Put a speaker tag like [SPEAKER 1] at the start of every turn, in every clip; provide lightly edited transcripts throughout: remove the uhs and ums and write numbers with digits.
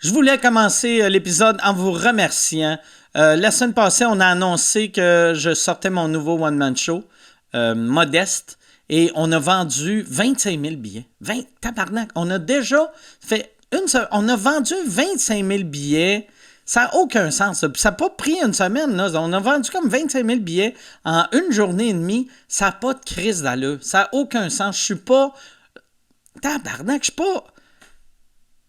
[SPEAKER 1] Je voulais commencer l'épisode en vous remerciant. La semaine passée, on a annoncé que je sortais mon nouveau one-man show, Modeste, et on a vendu 25 000 billets. Tabarnak! On a déjà fait on a vendu 25 000 billets. Ça n'a aucun sens. Ça n'a pas pris une semaine. Là. On a vendu comme 25 000 billets en une journée et demie. Ça n'a pas de crise d'allure. Ça n'a aucun sens. Je suis pas... Tabarnak, je suis pas...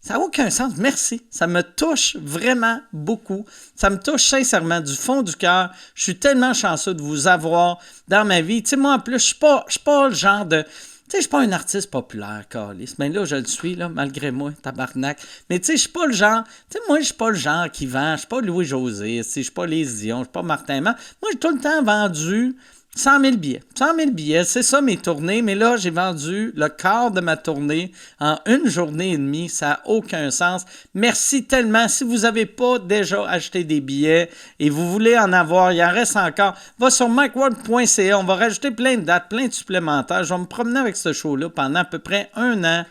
[SPEAKER 1] Ça n'a aucun sens. Merci. Ça me touche vraiment beaucoup. Ça me touche sincèrement du fond du cœur. Je suis tellement chanceux de vous avoir dans ma vie. Tu sais, moi, en plus, je suis pas le genre de... Tu sais, je suis pas un artiste populaire, Carlis. Mais là, je le suis, là, malgré moi, tabarnak. Mais tu sais, je suis pas le genre... Tu sais, moi, je suis pas le genre qui vend. Je suis pas Louis-José. Je suis pas Les Dion. Je suis pas Martin Matt. Moi, j'ai tout le temps vendu 100 000 billets. 100 000 billets, c'est ça mes tournées. Mais là, j'ai vendu le quart de ma tournée en une journée et demie. Ça n'a aucun sens. Merci tellement. Si vous n'avez pas déjà acheté des billets et vous voulez en avoir, il en reste encore, va sur mikeward.ca. On va rajouter plein de dates, plein de supplémentaires. Je vais me promener avec ce show-là pendant à peu près 1 an.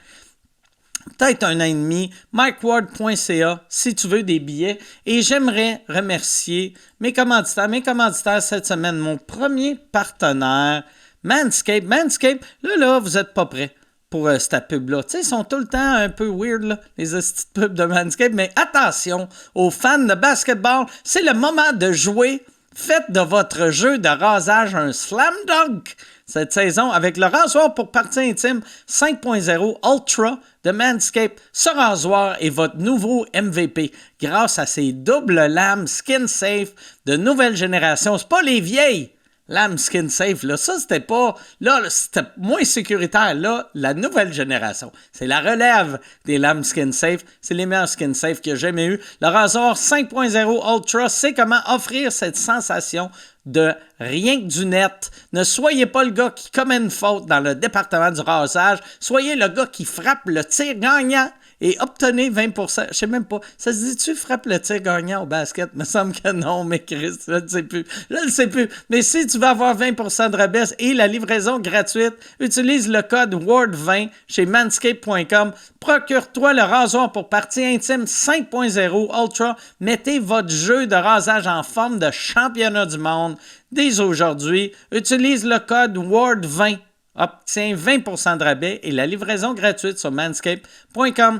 [SPEAKER 1] Peut-être 1 an et demi, mikeward.ca si tu veux des billets. Et j'aimerais remercier mes commanditaires cette semaine. Mon premier partenaire, Manscaped. Manscaped, là, vous n'êtes pas prêts pour cette pub-là. Tu sais, ils sont tout le temps un peu weird, là, les petites pubs de Manscaped. Mais attention aux fans de basketball, c'est le moment de jouer. Faites de votre jeu de rasage un slam dunk cette saison avec le rasoir pour partie intime 5.0 Ultra de Manscaped. Ce rasoir est votre nouveau MVP grâce à ses doubles lames Skin Safe de nouvelle génération. C'est pas les vieilles lames Skin Safe, là. Ça, c'était pas... Là, c'était moins sécuritaire. Là, la nouvelle génération. C'est la relève des lames Skin Safe. C'est les meilleurs Skin Safe qu'il y a jamais eu. Le rasoir 5.0 Ultra sait comment offrir cette sensation de rien que du net. Ne soyez pas le gars qui commet une faute dans le département du rasage. Soyez le gars qui frappe le tir gagnant et obtenez 20%. Je sais même pas. Ça se dit-tu frappe le tir gagnant au basket? Il me semble que non, mais Chris, je ne sais plus. Je ne sais plus. Mais si tu veux avoir 20% de rabais et la livraison gratuite, utilise le code WARD20 chez manscaped.com. Procure-toi le rasoir pour partie intime 5.0 Ultra. Mettez votre jeu de rasage en forme de championnat du monde dès aujourd'hui. Utilise le code WARD20. Obtiens 20% de rabais et la livraison gratuite sur manscaped.com.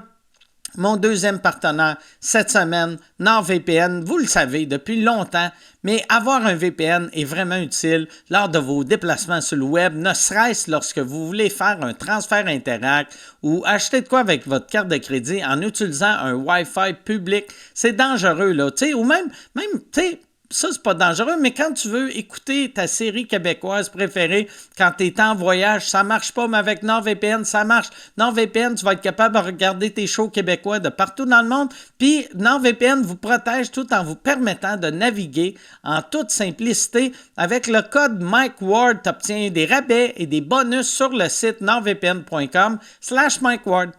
[SPEAKER 1] Mon deuxième partenaire cette semaine, NordVPN, vous le savez depuis longtemps, mais avoir un VPN est vraiment utile lors de vos déplacements sur le web, ne serait-ce lorsque vous voulez faire un transfert Interac ou acheter de quoi avec votre carte de crédit en utilisant un Wi-Fi public. C'est dangereux, là, tu sais, ou même, tu sais, ça, c'est pas dangereux, mais quand tu veux écouter ta série québécoise préférée quand tu es en voyage, ça marche pas, mais avec NordVPN, ça marche. NordVPN, tu vas être capable de regarder tes shows québécois de partout dans le monde. Puis, NordVPN vous protège tout en vous permettant de naviguer en toute simplicité. Avec le code MikeWard, tu obtiens des rabais et des bonus sur le site nordvpn.com/MikeWard.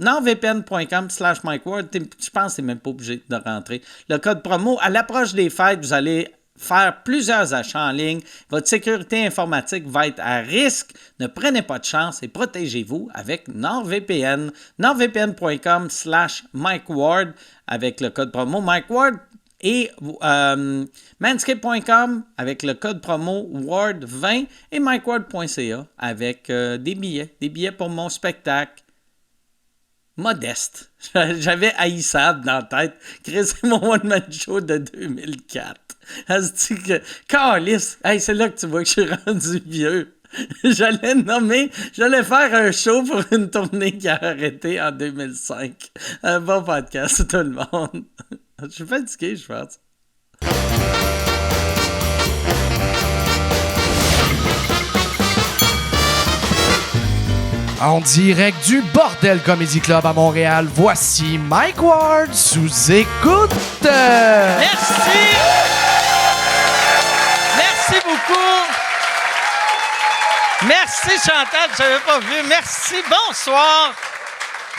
[SPEAKER 1] nordvpn.com/MikeWard, je pense que c'est même pas obligé de rentrer. Le code promo, à l'approche des fêtes, vous allez faire plusieurs achats en ligne. Votre sécurité informatique va être à risque. Ne prenez pas de chance et protégez-vous avec NordVPN. nordvpn.com/MikeWard avec le code promo MikeWard. Et manscaped.com avec le code promo WARD20 et mikeward.ca avec des billets pour mon spectacle. Modeste. J'avais haïssable dans la tête. Chris, c'est mon one-man show de 2004. Elle se dit que... Calice! Hey, c'est là que tu vois que je suis rendu vieux. J'allais faire un show pour une tournée qui a arrêté en 2005. Bon podcast, tout le monde. Je suis fatigué, je pense.
[SPEAKER 2] En direct du Bordel Comedy Club à Montréal, voici Mike Ward sous écoute.
[SPEAKER 1] Merci! Merci beaucoup! Merci Chantal, je n'avais pas vu. Merci, bonsoir!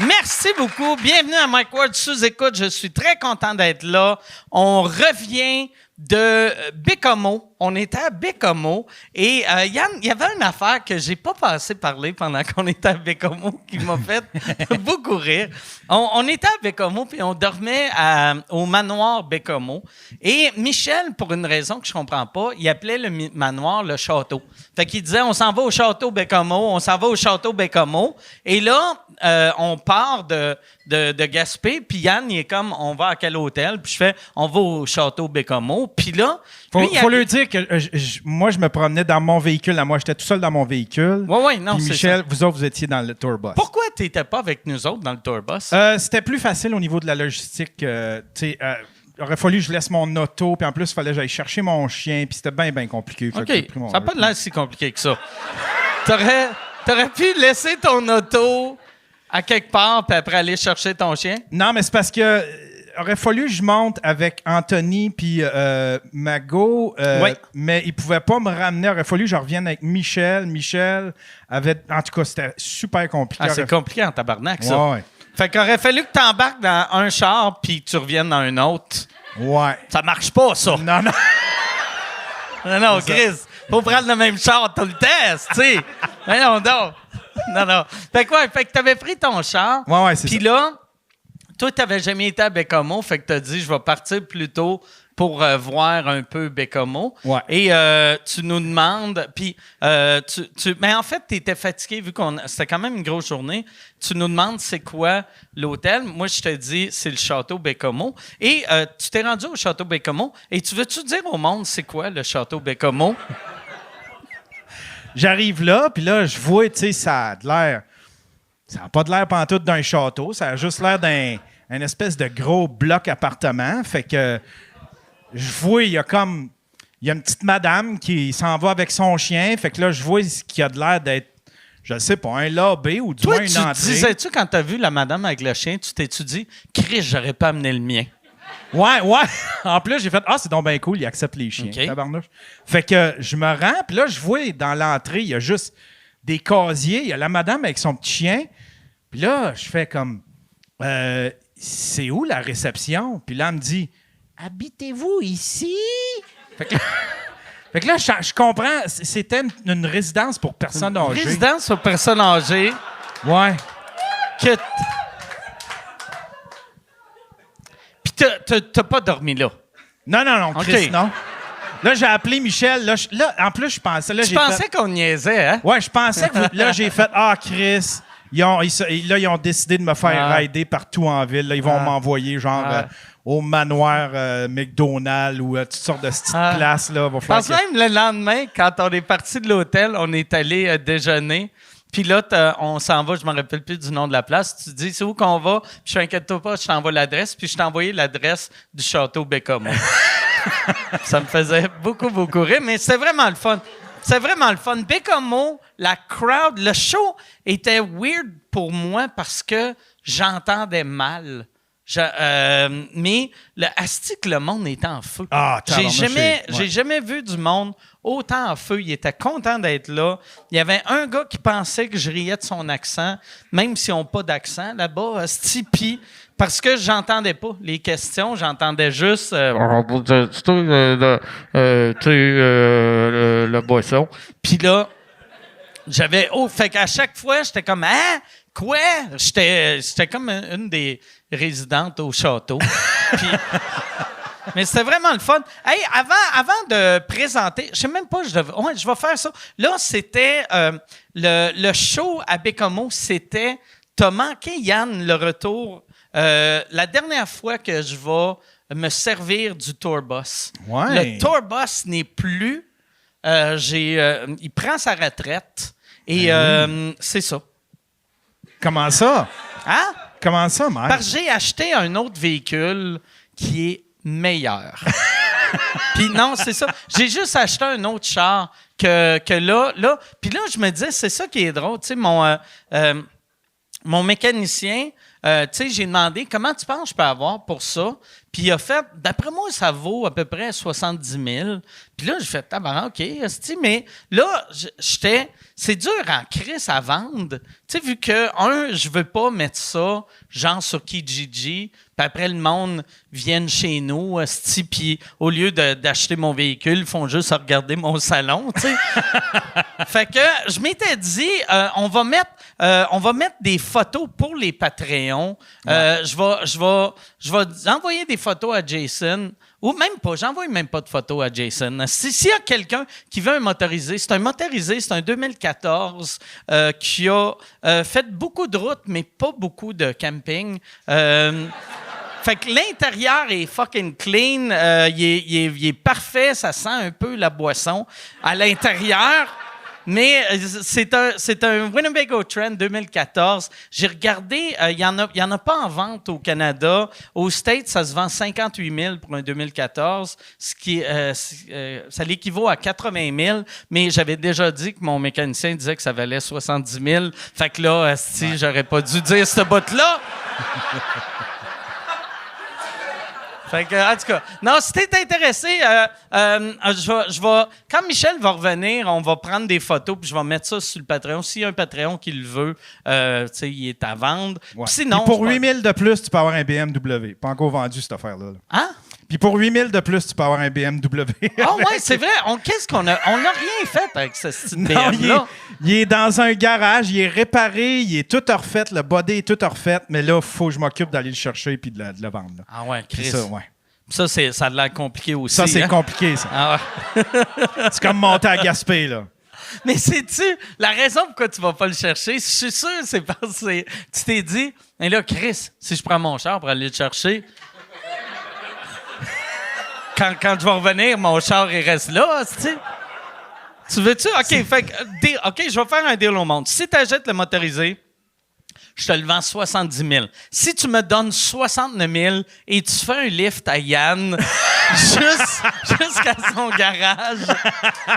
[SPEAKER 1] Merci beaucoup. Bienvenue à Mike Ward sous écoute. Je suis très content d'être là. On revient
[SPEAKER 3] de Bécomo. On était à Bécomo et Yann, il y avait une affaire que j'ai pas passé parler pendant qu'on était à Bécomo qui m'a fait beaucoup rire. On était à Bécomo puis on dormait au manoir Bécomo et Michel, pour une raison que je comprends pas, il appelait le manoir le château. Fait qu'il disait on s'en va au château Bécomo, on s'en va au château Bécomo et là on part de Gaspé puis Yann il est comme on va à quel hôtel puis je fais on va au château Bécomo puis là
[SPEAKER 4] faut lui dire que moi, je me promenais dans mon véhicule. Moi, j'étais tout seul dans mon véhicule.
[SPEAKER 3] Oui, non,
[SPEAKER 4] puis
[SPEAKER 3] c'est
[SPEAKER 4] Michel,
[SPEAKER 3] ça.
[SPEAKER 4] vous autres, vous étiez dans le tourbus.
[SPEAKER 3] Pourquoi tu n'étais pas avec nous autres dans le tourbus?
[SPEAKER 4] C'était plus facile au niveau de la logistique. Il aurait fallu que je laisse mon auto, puis en plus, il fallait que j'aille chercher mon chien, puis c'était bien, bien compliqué.
[SPEAKER 3] OK, ça n'a pas l'air si compliqué que ça. T'aurais pu laisser ton auto à quelque part, puis après aller chercher ton chien?
[SPEAKER 4] Non, mais c'est parce que aurait fallu que je monte avec Anthony puis Mago, mais il pouvait pas me ramener. Il aurait fallu que je revienne avec Michel. Michel avait... En tout cas, c'était super compliqué.
[SPEAKER 3] Ah, c'est compliqué en tabarnak, ça.
[SPEAKER 4] Ouais.
[SPEAKER 3] Fait qu'il aurait fallu que tu embarques dans un char puis que tu reviennes dans un autre.
[SPEAKER 4] Ouais.
[SPEAKER 3] Ça marche pas, ça.
[SPEAKER 4] Non.
[SPEAKER 3] Non, Chris, faut prendre le même char tout le test, tu sais. Voyons donc. Non. Fait que t'avais pris ton char.
[SPEAKER 4] Ouais, c'est ça.
[SPEAKER 3] Puis là... Toi, tu n'avais jamais été à Bécomo, fait que tu as dit, je vais partir plus tôt pour voir un peu Bécomo.
[SPEAKER 4] Ouais.
[SPEAKER 3] Et tu nous demandes, puis mais en fait, tu étais fatigué vu c'était quand même une grosse journée. Tu nous demandes c'est quoi l'hôtel. Moi, je te dis, c'est le château Bécomo. Et tu t'es rendu au château Bécomo. Et tu veux-tu dire au monde c'est quoi le château Bécomo?
[SPEAKER 4] J'arrive là, puis là, je vois, tu sais, ça a de l'air... Ça n'a pas de l'air pantoute d'un château. Ça a juste l'air d'un espèce de gros bloc appartement. Fait que je vois, il y a une petite madame qui s'en va avec son chien. Fait que là, je vois ce qui a de l'air d'être, je ne sais pas, un lobby ou du moins une entrée.
[SPEAKER 3] Disais-tu, quand tu as vu la madame avec le chien, tu t'es-tu dit, Chris, j'aurais pas amené le mien?
[SPEAKER 4] Ouais. En plus, j'ai fait, c'est donc bien cool, il accepte les chiens.
[SPEAKER 3] Okay.
[SPEAKER 4] Tabarnouche. Fait que je me rends, puis là, je vois dans l'entrée, il y a juste des casiers. Il y a la madame avec son petit chien. Puis là, je fais comme, c'est où la réception? Puis là, elle me dit, habitez-vous ici? Fait que là, je comprends, c'était une résidence pour personnes âgées.
[SPEAKER 3] Résidence pour personnes âgées.
[SPEAKER 4] Ouais.
[SPEAKER 3] Puis t'as pas dormi là?
[SPEAKER 4] Non, Chris,
[SPEAKER 3] okay.
[SPEAKER 4] Non. Là, j'ai appelé Michel. Là, en plus, je pensais... Là,
[SPEAKER 3] tu pensais qu'on niaisait, hein?
[SPEAKER 4] Ouais, je pensais que... Là, j'ai fait, Chris... Ils ont décidé de me faire rider partout en ville. Là, ils vont m'envoyer genre au manoir McDonald's ou toutes sortes de petites places. Là,
[SPEAKER 3] pense même le lendemain, quand on est parti de l'hôtel, on est allé déjeuner. Puis là, on s'en va, je me rappelle plus du nom de la place. Tu dis, c'est où qu'on va? Puis je suis inquiète-toi pas, je t'envoie l'adresse. Puis je t'ai envoyé l'adresse du château Bécomo. Ça me faisait beaucoup, beaucoup rire, mais c'était vraiment le fun. C'est vraiment le fun. Bécomo, la crowd, le show était weird pour moi parce que j'entendais mal. Mais astique, le monde était en feu. J'ai jamais vu du monde autant en feu. Il était content d'être là. Il y avait un gars qui pensait que je riais de son accent, même s'ils n'ont pas d'accent là-bas, Stipi. Parce que j'entendais pas les questions, j'entendais juste le boisson. Puis là, fait qu'à chaque fois, j'étais comme quoi? J'étais comme une des résidentes au château. Mais c'était vraiment le fun. Hey, avant de présenter, je sais même pas, je vais faire ça. Là, c'était le show à Bécomo, c'était t'as manqué, Yann, le retour. La dernière fois que je vais me servir du tourbus.
[SPEAKER 4] Ouais.
[SPEAKER 3] Le tourbus n'est plus. Il prend sa retraite et c'est ça.
[SPEAKER 4] Comment ça?
[SPEAKER 3] Hein?
[SPEAKER 4] Comment ça, mec?
[SPEAKER 3] Parce que j'ai acheté un autre véhicule qui est meilleur. Puis non, c'est ça. J'ai juste acheté un autre char que là. Puis là, je me disais, c'est ça qui est drôle. Tu sais, mon mécanicien, j'ai demandé comment tu penses que je peux avoir pour ça. Puis il a fait, d'après moi, ça vaut à peu près 70 000. Puis là, j'ai fait, OK, mais là, c'est dur en crise à vendre. Tu sais, vu que, je veux pas mettre ça, genre sur Kijiji, Puis après, le monde vient chez nous, puis au lieu d'acheter mon véhicule, ils font juste regarder mon salon, tu sais. Fait que je m'étais dit, on va mettre des photos pour les Patreons. Je vais envoyer des photos à Jason. Ou même pas, j'envoie même pas de photos à Jason. S'il y a quelqu'un qui veut un motorisé, c'est un 2014 qui a fait beaucoup de routes, mais pas beaucoup de camping. Fait que l'intérieur est fucking clean, il est parfait, ça sent un peu la boisson à l'intérieur. Mais c'est un Winnebago Trend 2014. J'ai regardé, il y en a pas en vente au Canada. Aux States, ça se vend 58 000 pour un 2014, ce qui ça l'équivaut à 80 000. Mais j'avais déjà dit que mon mécanicien disait que ça valait 70 000. Fait que là, si j'aurais pas dû dire ce bout-là. Fait que, en tout cas, non, si t'es intéressé, je vais, quand Michel va revenir, on va prendre des photos puis je vais mettre ça sur le Patreon. S'il y a un Patreon qui le veut, tu sais, il est à vendre.
[SPEAKER 4] Ouais.
[SPEAKER 3] Sinon,
[SPEAKER 4] Puis pour 8 000 de plus, tu peux avoir un BMW. Pas encore vendu, cette affaire-là.
[SPEAKER 3] Hein?
[SPEAKER 4] Puis pour 8 000 de plus, tu peux avoir un BMW.
[SPEAKER 3] Ah ouais, c'est vrai. Qu'est-ce qu'on a? On n'a rien fait avec ce style
[SPEAKER 4] Non,
[SPEAKER 3] BM-là.
[SPEAKER 4] il est dans un garage, il est réparé, il est tout refait, le body est tout refait, mais là, il faut que je m'occupe d'aller le chercher puis de le vendre. Là.
[SPEAKER 3] Ah ouais,
[SPEAKER 4] Puis
[SPEAKER 3] Chris.
[SPEAKER 4] ça, ouais.
[SPEAKER 3] Ça a l'air compliqué aussi.
[SPEAKER 4] Ça, c'est
[SPEAKER 3] hein?
[SPEAKER 4] compliqué, ça.
[SPEAKER 3] Ah ouais.
[SPEAKER 4] C'est comme monter à Gaspé, là.
[SPEAKER 3] Mais sais-tu, la raison pourquoi tu vas pas le chercher, je suis sûr, c'est parce que tu t'es dit, mais là, Chris, si je prends mon char pour aller le chercher, quand je vais revenir, mon char, il reste là, tu sais. Tu veux-tu? OK, fait que, OK, je vais faire un deal au monde. Si tu achètes le motorisé, je te le vends 70 000. Si tu me donnes 69 000 et tu fais un lift à Yann jusqu'à son garage,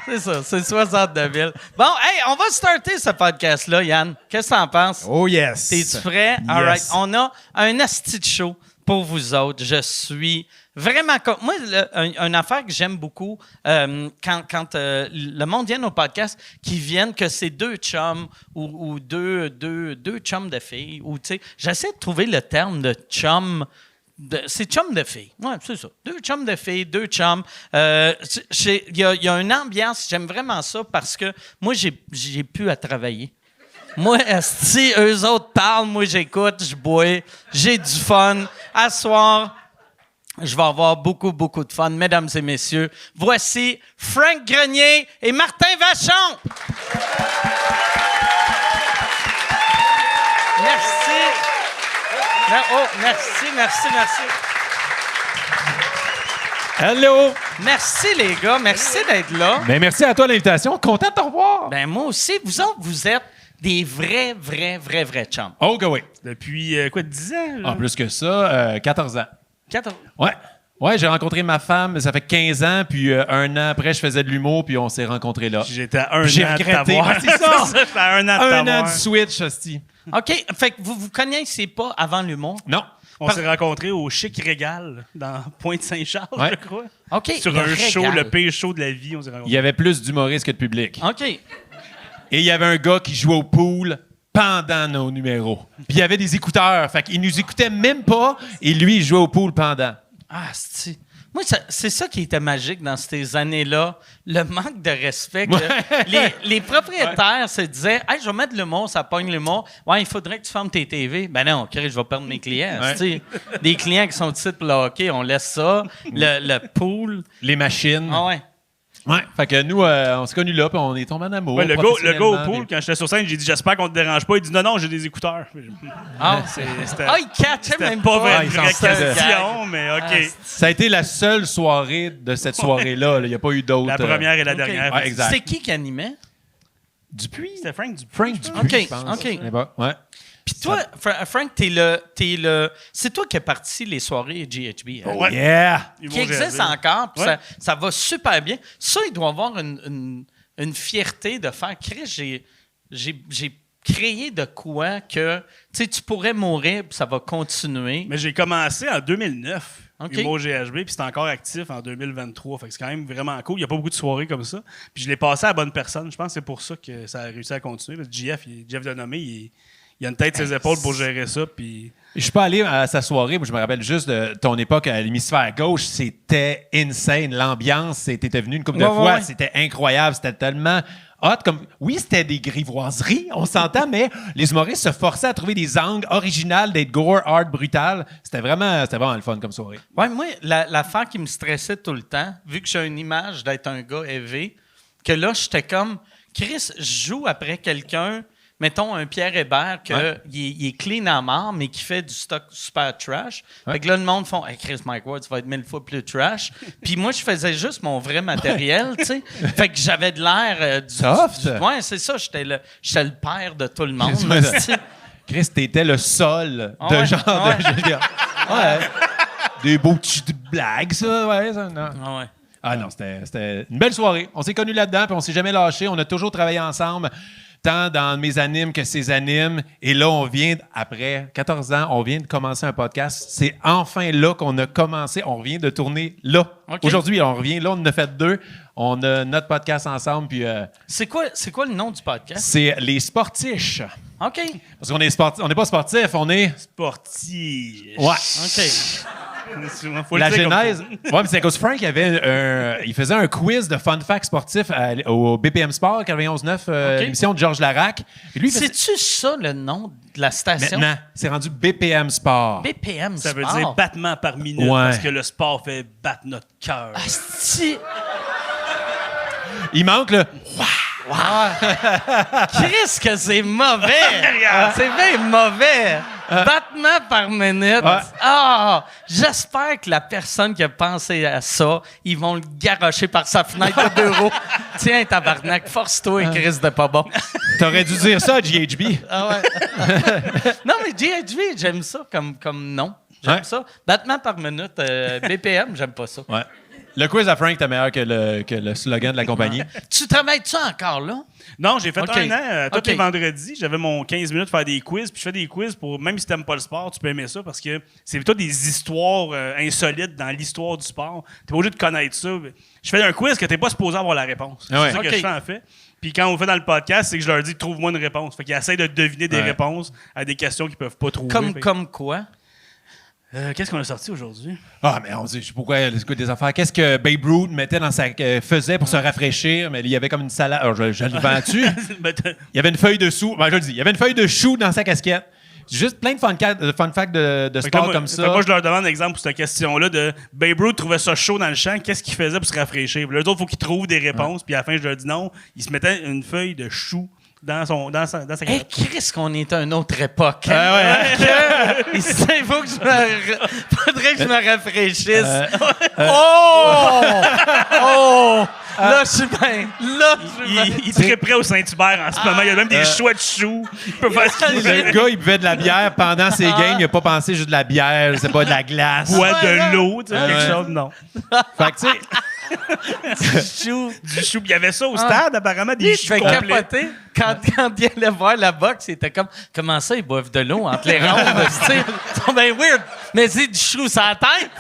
[SPEAKER 3] c'est ça, c'est 69 000. Bon, hey, on va starter ce podcast-là, Yann. Qu'est-ce que t'en penses?
[SPEAKER 4] Oh yes!
[SPEAKER 3] T'es-tu prêt?
[SPEAKER 4] Yes.
[SPEAKER 3] All right. On a un asti de show pour vous autres. Je suis vraiment... Moi, une affaire que j'aime beaucoup, quand le monde vient au podcast, qui viennent que c'est deux chums ou deux chums de filles. Ou, tu sais, j'essaie de trouver le terme de chum... C'est chum de filles. Oui, c'est ça. Deux chums de filles, deux chums. Il y a une ambiance, j'aime vraiment ça parce que moi, j'ai plus à travailler. Moi, si eux autres parlent, moi, j'écoute, je bois, j'ai du fun. À soir, je vais avoir beaucoup, beaucoup de fun. Mesdames et messieurs, voici Frank Grenier et Martin Vachon. Merci. Oh, merci.
[SPEAKER 5] Hello!
[SPEAKER 3] Merci, les gars. Merci d'être là.
[SPEAKER 5] Ben, merci à toi de l'invitation. Content de te revoir.
[SPEAKER 3] Ben, moi aussi. Vous autres, vous êtes des vrais chums.
[SPEAKER 5] Oh, que oui.
[SPEAKER 6] Depuis, 10 ans?
[SPEAKER 5] En plus que ça, 14 ans.
[SPEAKER 3] 14.
[SPEAKER 5] Ouais. Ouais, j'ai rencontré ma femme, ça fait 15 ans, puis un an après, je faisais de l'humour, puis on s'est rencontrés là.
[SPEAKER 6] J'étais à un
[SPEAKER 5] J'ai
[SPEAKER 6] an de
[SPEAKER 5] regretté.
[SPEAKER 6] t'avoir.
[SPEAKER 5] Ouais, c'est ça.
[SPEAKER 6] J'étais à un an de
[SPEAKER 5] Un an
[SPEAKER 6] t'avoir.
[SPEAKER 5] du switch, hostie.
[SPEAKER 3] OK. Fait que vous connaissez pas avant l'humour?
[SPEAKER 5] Non.
[SPEAKER 6] On s'est rencontrés au Chic Régal, dans Pointe-Saint-Charles,
[SPEAKER 5] Ouais.
[SPEAKER 6] je crois.
[SPEAKER 3] OK.
[SPEAKER 6] Sur
[SPEAKER 3] le
[SPEAKER 6] un show,
[SPEAKER 3] régal.
[SPEAKER 6] le pire show de la vie, on s'est
[SPEAKER 5] Il
[SPEAKER 6] rencontrés.
[SPEAKER 5] y avait plus d'humoristes que de public.
[SPEAKER 3] OK.
[SPEAKER 5] Et il y avait un gars qui jouait au pool pendant nos numéros. Puis il y avait des écouteurs, fait qu'il nous écoutait même pas, et lui, il jouait au pool pendant.
[SPEAKER 3] Ah, c'est... Moi, c'est ça qui était magique dans ces années-là, le manque de respect. Que les propriétaires se disaient « Hey, je vais mettre l'humour, ça pogne l'humour. Ouais, il faudrait que tu fermes tes TV. » Ben non, je vais perdre mes clients.
[SPEAKER 5] Ouais.
[SPEAKER 3] Tu sais, des clients qui sont ici pour le hockey, on laisse ça. Le pool.
[SPEAKER 5] Les machines.
[SPEAKER 3] Ah ouais.
[SPEAKER 5] Ouais. Fait que nous, on s'est connus là, puis on est tombés en amour.
[SPEAKER 6] Ouais, le gars au
[SPEAKER 5] professionnellement,
[SPEAKER 6] pool, quand j'étais sur scène, j'ai dit j'espère qu'on te dérange pas. Il dit non, j'ai des écouteurs.
[SPEAKER 3] Ah,
[SPEAKER 6] C'était
[SPEAKER 3] il catchait
[SPEAKER 6] c'était
[SPEAKER 3] même
[SPEAKER 6] pas
[SPEAKER 3] pas.
[SPEAKER 6] une
[SPEAKER 5] il s'en
[SPEAKER 6] vraie
[SPEAKER 5] faisait.
[SPEAKER 6] question, mais OK.
[SPEAKER 5] Ça a été la seule soirée de cette soirée-là. Il n'y a pas eu d'autres.
[SPEAKER 6] La première et la
[SPEAKER 3] OK.
[SPEAKER 6] dernière.
[SPEAKER 5] Ouais, exact.
[SPEAKER 3] C'était qui animait?
[SPEAKER 5] Dupuis?
[SPEAKER 6] C'était Frank Dupuis.
[SPEAKER 5] Frank Dupuis,
[SPEAKER 3] OK,
[SPEAKER 5] je pense.
[SPEAKER 3] OK.
[SPEAKER 5] Mais bon, ouais.
[SPEAKER 3] Puis toi, Frank, t'es le... C'est toi qui as parti les soirées GHB. hein?
[SPEAKER 6] Ouais.
[SPEAKER 5] Yeah!
[SPEAKER 6] Ils
[SPEAKER 3] Qui
[SPEAKER 6] vont
[SPEAKER 3] existe
[SPEAKER 6] jaser.
[SPEAKER 3] encore, puis
[SPEAKER 6] Ouais.
[SPEAKER 3] ça va super bien. Ça, il doit avoir une fierté de faire. Chris, j'ai créé de quoi que tu pourrais mourir, puis ça va continuer.
[SPEAKER 6] Mais j'ai commencé en 2009,
[SPEAKER 3] OK.
[SPEAKER 6] Humour GHB, puis c'est encore actif en 2023. Fait que c'est quand même vraiment cool. Il n'y a pas beaucoup de soirées comme ça. Puis je l'ai passé à la bonne personne. Je pense que c'est pour ça que ça a réussi à continuer. Parce que Jeff Denomé, il Il a une tête sur ses épaules pour gérer ça. Puis...
[SPEAKER 5] Je suis pas allé à sa soirée, mais je me rappelle juste de ton époque à l'hémisphère gauche. C'était insane. L'ambiance, t'étais venu une couple de fois. Ouais. C'était incroyable. C'était tellement hot. Oui, c'était des grivoiseries, on s'entend, mais les humoristes se forçaient à trouver des angles originales, d'être gore, hard, brutal. C'était vraiment le fun comme soirée.
[SPEAKER 3] Ouais, moi, l'affaire qui me stressait tout le temps, vu que j'ai une image d'être un gars élevé, que là, j'étais comme, Chris, je joue après quelqu'un, mettons un Pierre Hébert, il est clean à mort, mais qui fait du stock super trash. Fait que là, le monde font, hey, Chris, Mike Ward, tu vas être 1000 fois plus trash. Puis moi, je faisais juste mon vrai matériel, tu sais. Fait que j'avais de l'air
[SPEAKER 5] soft.
[SPEAKER 3] Ouais, c'est ça, j'étais le père de tout le monde.
[SPEAKER 5] Chris, t'étais le sol de genre de. Des beaux petits blagues, ça, ouais. Ça, non. Ah non, c'était une belle soirée. On s'est connus là-dedans, puis on s'est jamais lâchés. On a toujours travaillé ensemble, tant dans mes animes que ses animes. Et là, on vient, après 14 ans, on vient de commencer un podcast. C'est enfin là qu'on a commencé. On revient de tourner là. Okay. Aujourd'hui, on revient là. On en a fait 2. On a notre podcast ensemble. Puis,
[SPEAKER 3] c'est quoi le nom du podcast?
[SPEAKER 5] C'est Les Sportiches.
[SPEAKER 3] OK.
[SPEAKER 5] Parce qu'on est sportif. On n'est pas sportif, on est...
[SPEAKER 6] Sportif.
[SPEAKER 5] Ouais.
[SPEAKER 3] OK.
[SPEAKER 5] La genèse. Ouais, mais c'est à cause Frank il faisait un quiz de fun facts sportifs au BPM Sport 91.9, l'émission de Georges Larac.
[SPEAKER 3] C'est-tu ça le nom de la station?
[SPEAKER 5] Maintenant, c'est rendu BPM Sport.
[SPEAKER 3] BPM
[SPEAKER 6] ça
[SPEAKER 3] Sport.
[SPEAKER 6] Ça veut dire battement par minute parce que le sport fait battre notre cœur.
[SPEAKER 3] Asti.
[SPEAKER 5] Il manque le.
[SPEAKER 3] Wow. Chris, que c'est mauvais! C'est bien mauvais! Battement par minute. Ah! J'espère que la personne qui a pensé à ça, ils vont le garrocher par sa fenêtre de bureau. Tiens, tabarnak, force-toi, Chris, de pas bon.
[SPEAKER 5] T'aurais dû dire ça à GHB.
[SPEAKER 3] Ah ouais. Non, mais GHB, j'aime ça comme nom. J'aime ça. Battement par minute, BPM, j'aime pas ça.
[SPEAKER 5] Ouais. Le quiz à Frank était meilleur que le slogan de la compagnie.
[SPEAKER 3] Tu travailles-tu encore là?
[SPEAKER 6] Non, j'ai fait un an. Tous les vendredis, j'avais mon 15 minutes pour faire des quiz. Puis je fais des quiz pour, même si t'aimes pas le sport, tu peux aimer ça parce que c'est plutôt des histoires insolites dans l'histoire du sport. T'es pas obligé de connaître ça. Je fais un quiz que t'es pas supposé avoir la réponse. C'est ça que je fais en fait. Puis quand on fait dans le podcast, c'est que je leur dis trouve-moi une réponse. Fait qu'ils essayent de deviner des réponses à des questions qu'ils peuvent pas trouver.
[SPEAKER 3] Comme quoi?
[SPEAKER 6] Qu'est-ce qu'on a sorti aujourd'hui?
[SPEAKER 5] Ah, mais on dit, pourquoi des affaires. Qu'est-ce que Babe Ruth mettait dans faisait pour se rafraîchir? Mais il y avait comme une salade. Alors, je le vends-tu? Il y avait une feuille de chou. Ben, je le dis. Il y avait une feuille de chou dans sa casquette. Juste plein de fun facts de sport comme ça.
[SPEAKER 6] Moi, je leur demande un exemple pour cette question-là de Babe Ruth trouvait ça chaud dans le champ. Qu'est-ce qu'il faisait pour se rafraîchir? Puis, les autres, il faut qu'ils trouvent des réponses. Puis à la fin, je leur dis non. Il se mettait une feuille de chou dans sa casquette.
[SPEAKER 3] Hey, Chris, qu'on est à une autre époque. Il faut que faudrait que je me rafraîchisse. Là, je suis bien.
[SPEAKER 6] Il est très près au Saint-Hubert en ce moment. Il y a même des chouettes choux. Il peut faire ce qu'il veut.
[SPEAKER 5] Le gars, il buvait de la bière pendant ses games. Il a pas pensé juste de la bière, c'est pas de la glace.
[SPEAKER 6] Boire de l'eau, tu sais, quelque chose, non.
[SPEAKER 5] Fait que, tu sais...
[SPEAKER 6] Du chou. Il y avait ça au stade, apparemment, des choux complets.
[SPEAKER 3] Capoter. Quand il allait voir la boxe, il était comme comment ça, ils boivent de l'eau entre les rondes? C'est bien weird. Mais c'est du chou sur la tête.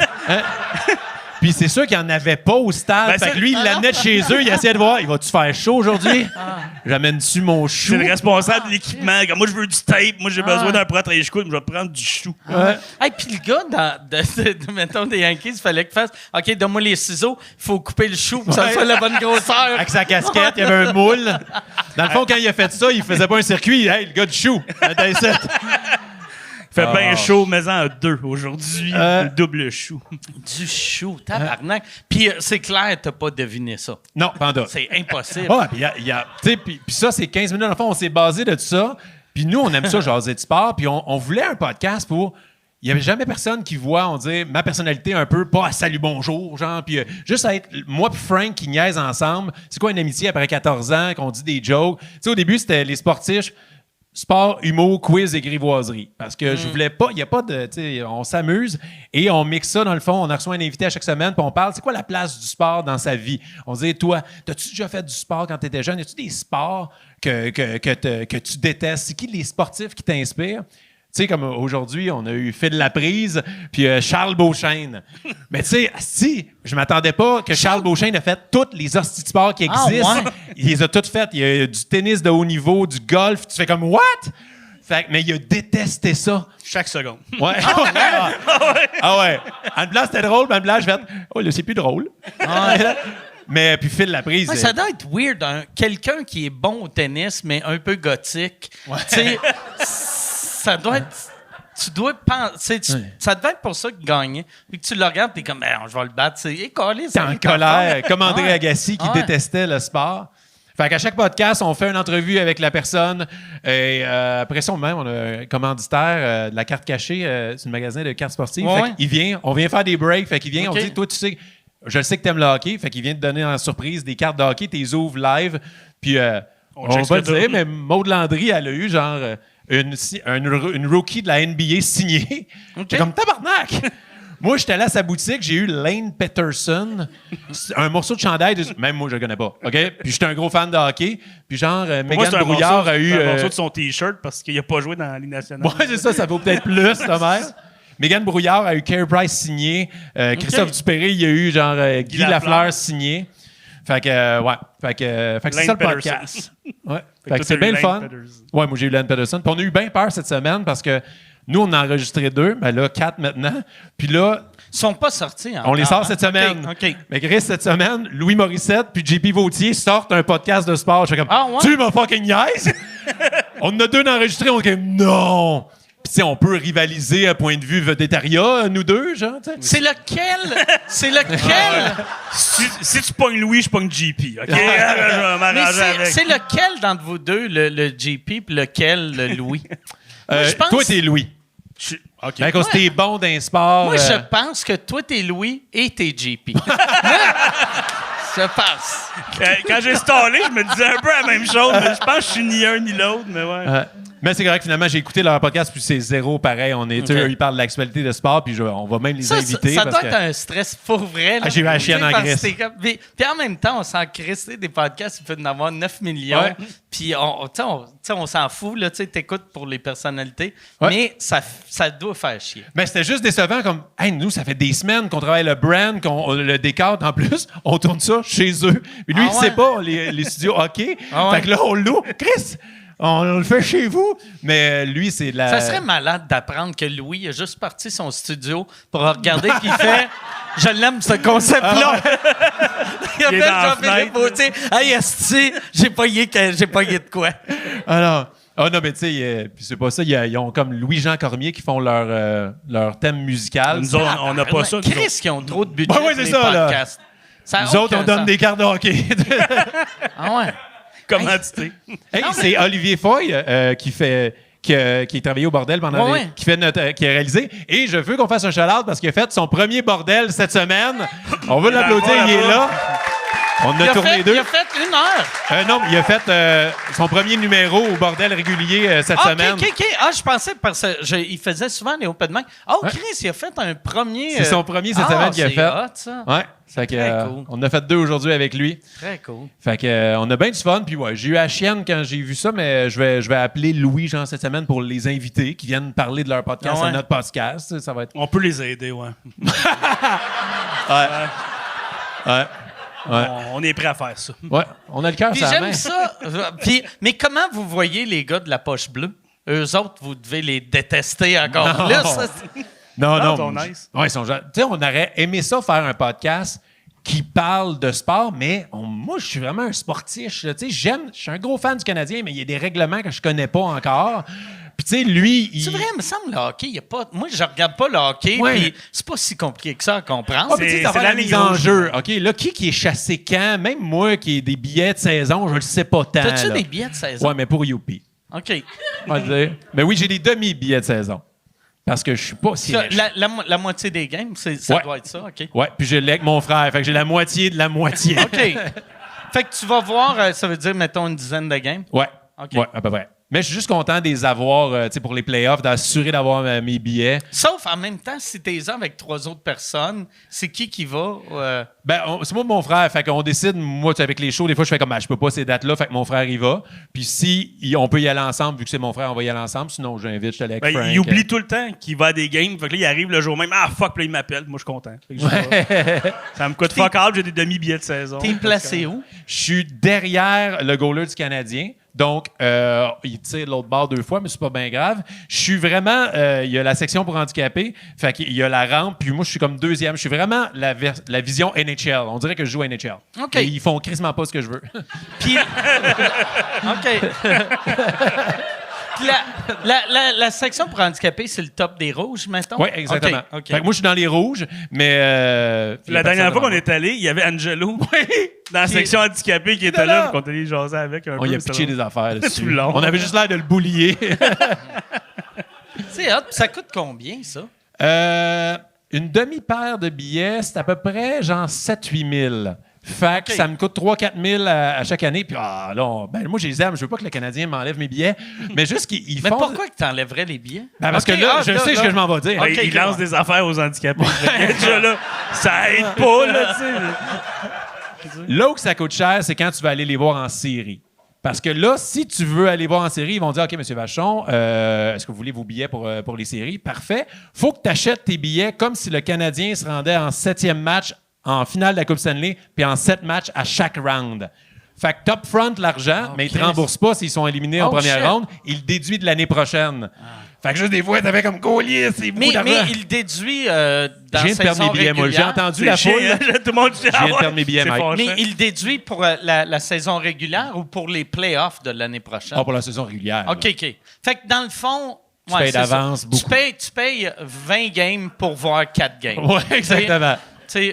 [SPEAKER 5] Puis c'est sûr qu'il n'y en avait pas au stade. Fait que lui, il l'amenait de chez eux. Il essayait de voir, il va-tu faire chaud aujourd'hui? J'amène-tu mon chou?
[SPEAKER 6] C'est le responsable de l'équipement. Moi, je veux du tape. Moi, j'ai besoin d'un protège coude. Je vais prendre du chou.
[SPEAKER 3] Hey, puis le gars, mettons, des Yankees, il fallait qu'il fasse OK, donne-moi les ciseaux. Il faut couper le chou pour que ça soit la bonne grosseur.
[SPEAKER 5] Avec sa casquette, il y avait un moule. Dans le fond, quand il a fait ça, il faisait pas un circuit. Hey, le gars du chou.
[SPEAKER 6] Il fait bien chaud, mais en 2 aujourd'hui. Double chou.
[SPEAKER 3] Du chou, tabarnak. Puis c'est clair, t'as pas deviné ça.
[SPEAKER 5] Non, Panda.
[SPEAKER 3] C'est impossible.
[SPEAKER 5] Puis ça, c'est 15 minutes. Dans le fond, on s'est basé de tout ça. Puis nous, on aime ça, jaser de sport. Puis on voulait un podcast pour... Il n'y avait jamais personne qui voit, on dit, ma personnalité un peu, pas à salut bonjour, genre, puis juste à être moi puis Frank qui niaise ensemble. C'est quoi une amitié après 14 ans, qu'on dit des jokes? Tu sais, au début, c'était les sportifs. Sport, humour, quiz et grivoiserie. Parce que je voulais pas... Il n'y a pas de... Tu sais, on s'amuse et on mixe ça, dans le fond. On a reçu un invité à chaque semaine puis on parle. C'est quoi la place du sport dans sa vie? On dit, toi, t'as-tu déjà fait du sport quand t'étais jeune? Y a-tu des sports que tu détestes? C'est qui les sportifs qui t'inspirent? Tu sais, comme aujourd'hui, on a eu Phil Laprise puis Charles Beauchesne. Mais tu sais, si, je m'attendais pas que Charles Beauchesne a fait tous les hosties de sport qui existent. Il les a toutes faites. Il y a du tennis de haut niveau, du golf. Tu fais comme, what? Fait, mais il a détesté ça.
[SPEAKER 6] Chaque seconde.
[SPEAKER 5] Ouais. Ah ouais. En place, c'était drôle, mais en place, je fais « Oh, là, c'est plus drôle. » Mais puis Phil la prise.
[SPEAKER 3] Ouais, ça doit être weird, quelqu'un qui est bon au tennis, mais un peu gothique. Tu sais, ça doit être... Tu dois penser... Ça devait être pour ça qu'il gagnait. Puis que tu le regardes, t'es comme, je vais le battre.
[SPEAKER 5] T'es en colère, comme André Agassi qui détestait le sport. Fait qu'à chaque podcast, on fait une entrevue avec la personne. Et après ça, même, on a un commanditaire de la carte cachée. C'est un magasin de cartes sportives. Fait qu'il vient, on vient faire des breaks. Fait qu'il vient, on dit, toi, tu sais... Je le sais que t'aimes le hockey, fait qu'il vient te donner en surprise des cartes de hockey, t'es ouvres live, puis on va le dire, mais Maud Landry, elle a eu genre une rookie de la NBA signée. J'étais comme tabarnak! Moi, j'étais allé à sa boutique, j'ai eu Lane Peterson, un morceau de chandail, même moi, je le connais pas, OK? Puis j'étais un gros fan de hockey, puis genre, Mégane Brouillard a eu...
[SPEAKER 6] un morceau de son T-shirt parce qu'il a pas joué dans la Ligue nationale.
[SPEAKER 5] Ouais, c'est ça vaut peut-être plus, ta mère. Mégane Brouillard a eu Carey Price signé. Christophe Dupéré, il y a eu genre Guy Lafleur signé. Fait que, ouais. Fait que c'est ça le podcast. Ouais. Fait que c'est bien le fun. Ouais, moi j'ai eu Lane Peterson. Puis on a eu bien peur cette semaine parce que nous, on a enregistré 2, mais là, 4 maintenant. Puis là.
[SPEAKER 3] Ils sont pas sortis encore.
[SPEAKER 5] On les sort cette semaine.
[SPEAKER 3] OK.
[SPEAKER 5] Mais Chris, cette semaine, Louis Morissette puis JP Vautier sortent un podcast de sport. Je fais comme, tu m'as fucking niaise? On en a 2 d'enregistrés. On est comme, non! Puis, on peut rivaliser à point de vue végétarien, nous deux, genre. T'sais.
[SPEAKER 3] C'est lequel? C'est lequel?
[SPEAKER 6] Si tu pognes Louis, je pogne JP. OK? Je vais m'arranger avec.
[SPEAKER 3] C'est lequel d'entre vous deux, le JP, puis lequel, le Louis?
[SPEAKER 5] Je pense... Toi, t'es Louis.
[SPEAKER 6] OK.
[SPEAKER 5] Ben, quand t'es bon dans les sports.
[SPEAKER 3] Moi, je pense que toi, t'es Louis et t'es JP. Je pense.
[SPEAKER 6] Quand j'ai stallé, je me disais un peu la même chose, mais je pense que je suis ni un ni l'autre, mais ouais.
[SPEAKER 5] Mais c'est correct, finalement, j'ai écouté leur podcast, puis c'est zéro pareil. Ils parlent de l'actualité de sport, puis on va même les inviter.
[SPEAKER 3] Ça doit être un stress pour vrai. Là,
[SPEAKER 5] j'ai eu la chienne en Grèce.
[SPEAKER 3] Puis en même temps, on s'en crisse des podcasts, il peut en avoir 9 millions. Ouais. Puis on s'en fout, là, tu t'écoutes pour les personnalités, mais ça doit faire chier.
[SPEAKER 5] Mais c'était juste décevant, comme, hey, nous, ça fait des semaines qu'on travaille le brand, qu'on le décode. En plus, on tourne ça chez eux. Puis lui, il sait pas, les studios hockey. Fait que là, on loue. Chris! On le fait chez vous, mais lui, c'est la...
[SPEAKER 3] Ça serait malade d'apprendre que Louis a juste parti son studio pour regarder puis il fait « Je l'aime, ce concept-là! » Il a fait Jean-Philippe Vautier « Hey, esti, j'ai payé de quoi? »
[SPEAKER 5] Alors... Ah non, mais tu sais, c'est pas ça. Ils ont comme Louis-Jean Cormier qui font leur thème musical.
[SPEAKER 6] Nous autres, on n'a pas ça.
[SPEAKER 3] Chris, qui ont trop de budget pour les podcasts.
[SPEAKER 5] Nous autres, on donne des cartes de hockey.
[SPEAKER 3] Ah ouais?
[SPEAKER 6] Commandité.
[SPEAKER 5] Hey, c'est Olivier Foy qui a travaillé au bordel pendant qui a réalisé. Et je veux qu'on fasse un shout-out parce qu'il a fait son premier bordel cette semaine. On veut l'applaudir, il est là. On a tourné 2.
[SPEAKER 3] Il a fait 1 heure.
[SPEAKER 5] Non, il a fait son premier numéro au bordel régulier cette semaine.
[SPEAKER 3] OK. Ah, je pensais parce qu'il faisait souvent les open mic. Chris, il a fait un premier.
[SPEAKER 5] C'est son premier cette semaine qu'il a fait.
[SPEAKER 3] Hot, ça.
[SPEAKER 5] Ouais. Fait que, cool. On a fait 2 aujourd'hui avec lui.
[SPEAKER 3] Très cool.
[SPEAKER 5] Fait que on a bien du fun. Puis j'ai eu la chienne quand j'ai vu ça, mais je vais appeler Louis Jean cette semaine pour les invités qui viennent parler de leur podcast à notre podcast. Ça va être...
[SPEAKER 6] On peut les aider, ouais.
[SPEAKER 5] Ouais.
[SPEAKER 6] On est prêt à faire ça.
[SPEAKER 5] Ouais, on a le cœur sur la main.
[SPEAKER 3] J'aime ça. Mais comment vous voyez les gars de la poche bleue? Eux autres, vous devez les détester encore plus.
[SPEAKER 5] Non.
[SPEAKER 6] Nice.
[SPEAKER 5] Ouais, tu sais, on aurait aimé ça faire un podcast qui parle de sport, mais moi, je suis vraiment un sportif. Tu sais, je suis un gros fan du Canadien, mais il y a des règlements que je connais pas encore. Puis, tu sais, lui,
[SPEAKER 3] C'est vrai, il me semble, le hockey, il y a pas... Moi, je regarde pas le hockey, puis c'est pas si compliqué que ça à comprendre.
[SPEAKER 5] C'est la mise en jeu. OK, là, qui est chassé quand? Même moi, qui ai des billets de saison, je le sais pas tant.
[SPEAKER 3] T'as-tu des billets de saison?
[SPEAKER 5] Ouais, mais pour Youpi.
[SPEAKER 3] OK.
[SPEAKER 5] Mais oui, j'ai des demi-billets de saison. Parce que je suis pas si riche.
[SPEAKER 3] La moitié des games, ça doit être ça, OK.
[SPEAKER 5] Ouais, puis je l'ai avec mon frère. Fait que j'ai la moitié de la moitié.
[SPEAKER 3] OK. Fait que tu vas voir, ça veut dire, mettons, une dizaine de games?
[SPEAKER 5] Ouais.
[SPEAKER 3] OK.
[SPEAKER 5] Ouais, à peu près. Mais je suis juste content de les avoir, tu sais, pour les playoffs, d'assurer d'avoir mes billets.
[SPEAKER 3] Sauf, en même temps, si t'es avec 3 autres personnes, c'est qui va?
[SPEAKER 5] C'est moi et mon frère. Fait qu'on décide, moi, avec les shows, des fois, je fais comme, je peux pas ces dates-là. Fait que mon frère y va. Puis si on peut y aller ensemble, vu que c'est mon frère, on va y aller ensemble. Sinon, j'invite, je suis allé avec Frank.
[SPEAKER 6] Il oublie tout le temps qu'il va à des games. Fait que là, il arrive le jour même. Ah, fuck, puis là, il m'appelle. Moi, je suis content. Ça me coûte fuck all, j'ai des demi-billets de saison.
[SPEAKER 3] T'es placé où?
[SPEAKER 5] Je suis derrière le goaler du Canadien. Donc, il tire l'autre barre 2 fois, mais c'est pas bien grave. Je suis vraiment... il y a la section pour handicapés, fait qu'il y a la rampe, puis moi, je suis comme deuxième. Je suis vraiment la vision NHL. On dirait que je joue à NHL.
[SPEAKER 3] OK.
[SPEAKER 5] Et ils font crissement pas ce que je veux.
[SPEAKER 3] Puis. OK. Puis la section pour handicapés, c'est le top des rouges, mettons?
[SPEAKER 5] Oui, exactement.
[SPEAKER 3] OK.
[SPEAKER 5] Fait que moi, je suis dans les rouges, mais...
[SPEAKER 6] La dernière fois qu'on est allé, il y avait Angelo dans la section handicapée qui était là, puis qu'on est allé jaser avec un peu.
[SPEAKER 5] On y a
[SPEAKER 6] c'était
[SPEAKER 5] pitché
[SPEAKER 6] drôle.
[SPEAKER 5] des affaires dessus.
[SPEAKER 6] Tout le long.
[SPEAKER 5] On avait juste l'air de le boulier.
[SPEAKER 3] C'est hot. Ça coûte combien, ça?
[SPEAKER 5] Une demi-paire de billets, c'est à peu près genre 7-8 000. Fait que
[SPEAKER 3] OK.
[SPEAKER 5] ça me coûte 3-4 000 à chaque année. Puis moi, je les aime. Je veux pas que le Canadien m'enlève mes billets. Mais juste qu'ils
[SPEAKER 3] Mais
[SPEAKER 5] font...
[SPEAKER 3] pourquoi que t'enlèverais les billets?
[SPEAKER 5] Ben, parce
[SPEAKER 3] OK,
[SPEAKER 5] que là, je sais ce que je m'en vais dire.
[SPEAKER 6] Ben,
[SPEAKER 3] OK,
[SPEAKER 6] il lance des affaires aux handicapés. Déjà là, ça aide pas, là, tu sais.
[SPEAKER 5] Là où ça coûte cher, c'est quand tu vas aller les voir en série. Parce que là, si tu veux aller voir en série, ils vont dire « OK, M. Vachon, est-ce que vous voulez vos billets pour les séries? » Parfait. Faut que tu achètes tes billets comme si le Canadien se rendait en 7e match en finale de la Coupe Stanley, puis en 7 matchs à chaque round. Fait que top front l'argent, mais ils te remboursent pas s'ils sont éliminés en première
[SPEAKER 3] shit.
[SPEAKER 5] ronde. Ils le déduisent de l'année prochaine. Fait que juste des fois, t'avais comme collier, c'est beaucoup d'argent.
[SPEAKER 3] Mais il déduit dans
[SPEAKER 5] Je viens de perdre mes billets, moi. J'ai entendu la foule.
[SPEAKER 6] Tout le monde dit,
[SPEAKER 5] Je viens de perdre mes billets, Mike.
[SPEAKER 3] Mais il déduit pour la saison régulière ou pour les playoffs de l'année prochaine?
[SPEAKER 5] Ah, pour la saison régulière.
[SPEAKER 3] OK. Fait que dans le fond...
[SPEAKER 5] Tu payes
[SPEAKER 3] c'est ça.
[SPEAKER 5] d'avance beaucoup.
[SPEAKER 3] Tu payes 20 games pour voir 4 games.
[SPEAKER 5] Oui, exactement.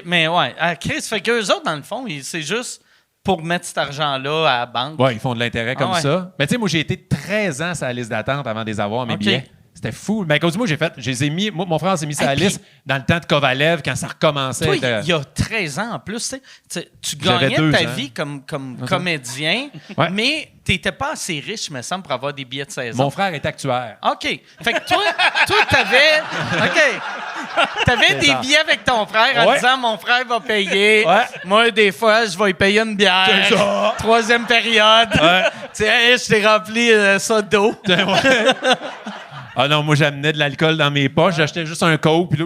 [SPEAKER 3] Mais ouais, Chris, fait qu'eux autres, dans le fond, c'est juste pour mettre cet argent-là à la banque.
[SPEAKER 5] Oui, ils font de l'intérêt comme
[SPEAKER 3] ouais.
[SPEAKER 5] ça. Mais tu sais, moi, j'ai été 13 ans sur la liste d'attente avant de les avoir, mes
[SPEAKER 3] OK.
[SPEAKER 5] billets. C'était fou. Mais à cause de moi, je les ai mis. Moi, mon frère s'est mis sur la
[SPEAKER 3] Hey,
[SPEAKER 5] liste dans le temps de Kovalev quand ça recommençait.
[SPEAKER 3] Toi,
[SPEAKER 5] avec,
[SPEAKER 3] il y a 13 ans en plus, tu
[SPEAKER 5] J'avais
[SPEAKER 3] gagnais
[SPEAKER 5] 2
[SPEAKER 3] ta
[SPEAKER 5] ans.
[SPEAKER 3] vie comme comédien,
[SPEAKER 5] Ouais.
[SPEAKER 3] mais tu n'étais pas assez riche, me semble, pour avoir des billets de saison.
[SPEAKER 5] Mon frère est actuaire.
[SPEAKER 3] OK. Fait que toi t'avais... OK. T'avais des billets avec ton frère en
[SPEAKER 5] Ouais.
[SPEAKER 3] disant « Mon frère va payer.
[SPEAKER 5] Ouais.
[SPEAKER 3] Moi, des fois, je vais y payer une bière.
[SPEAKER 5] C'est ça.
[SPEAKER 3] 3e période.
[SPEAKER 5] Ouais.
[SPEAKER 3] Tiens, je t'ai rempli ça d'eau.
[SPEAKER 5] Ah non, moi, j'amenais de l'alcool dans mes poches. J'achetais juste un coke. Puis là...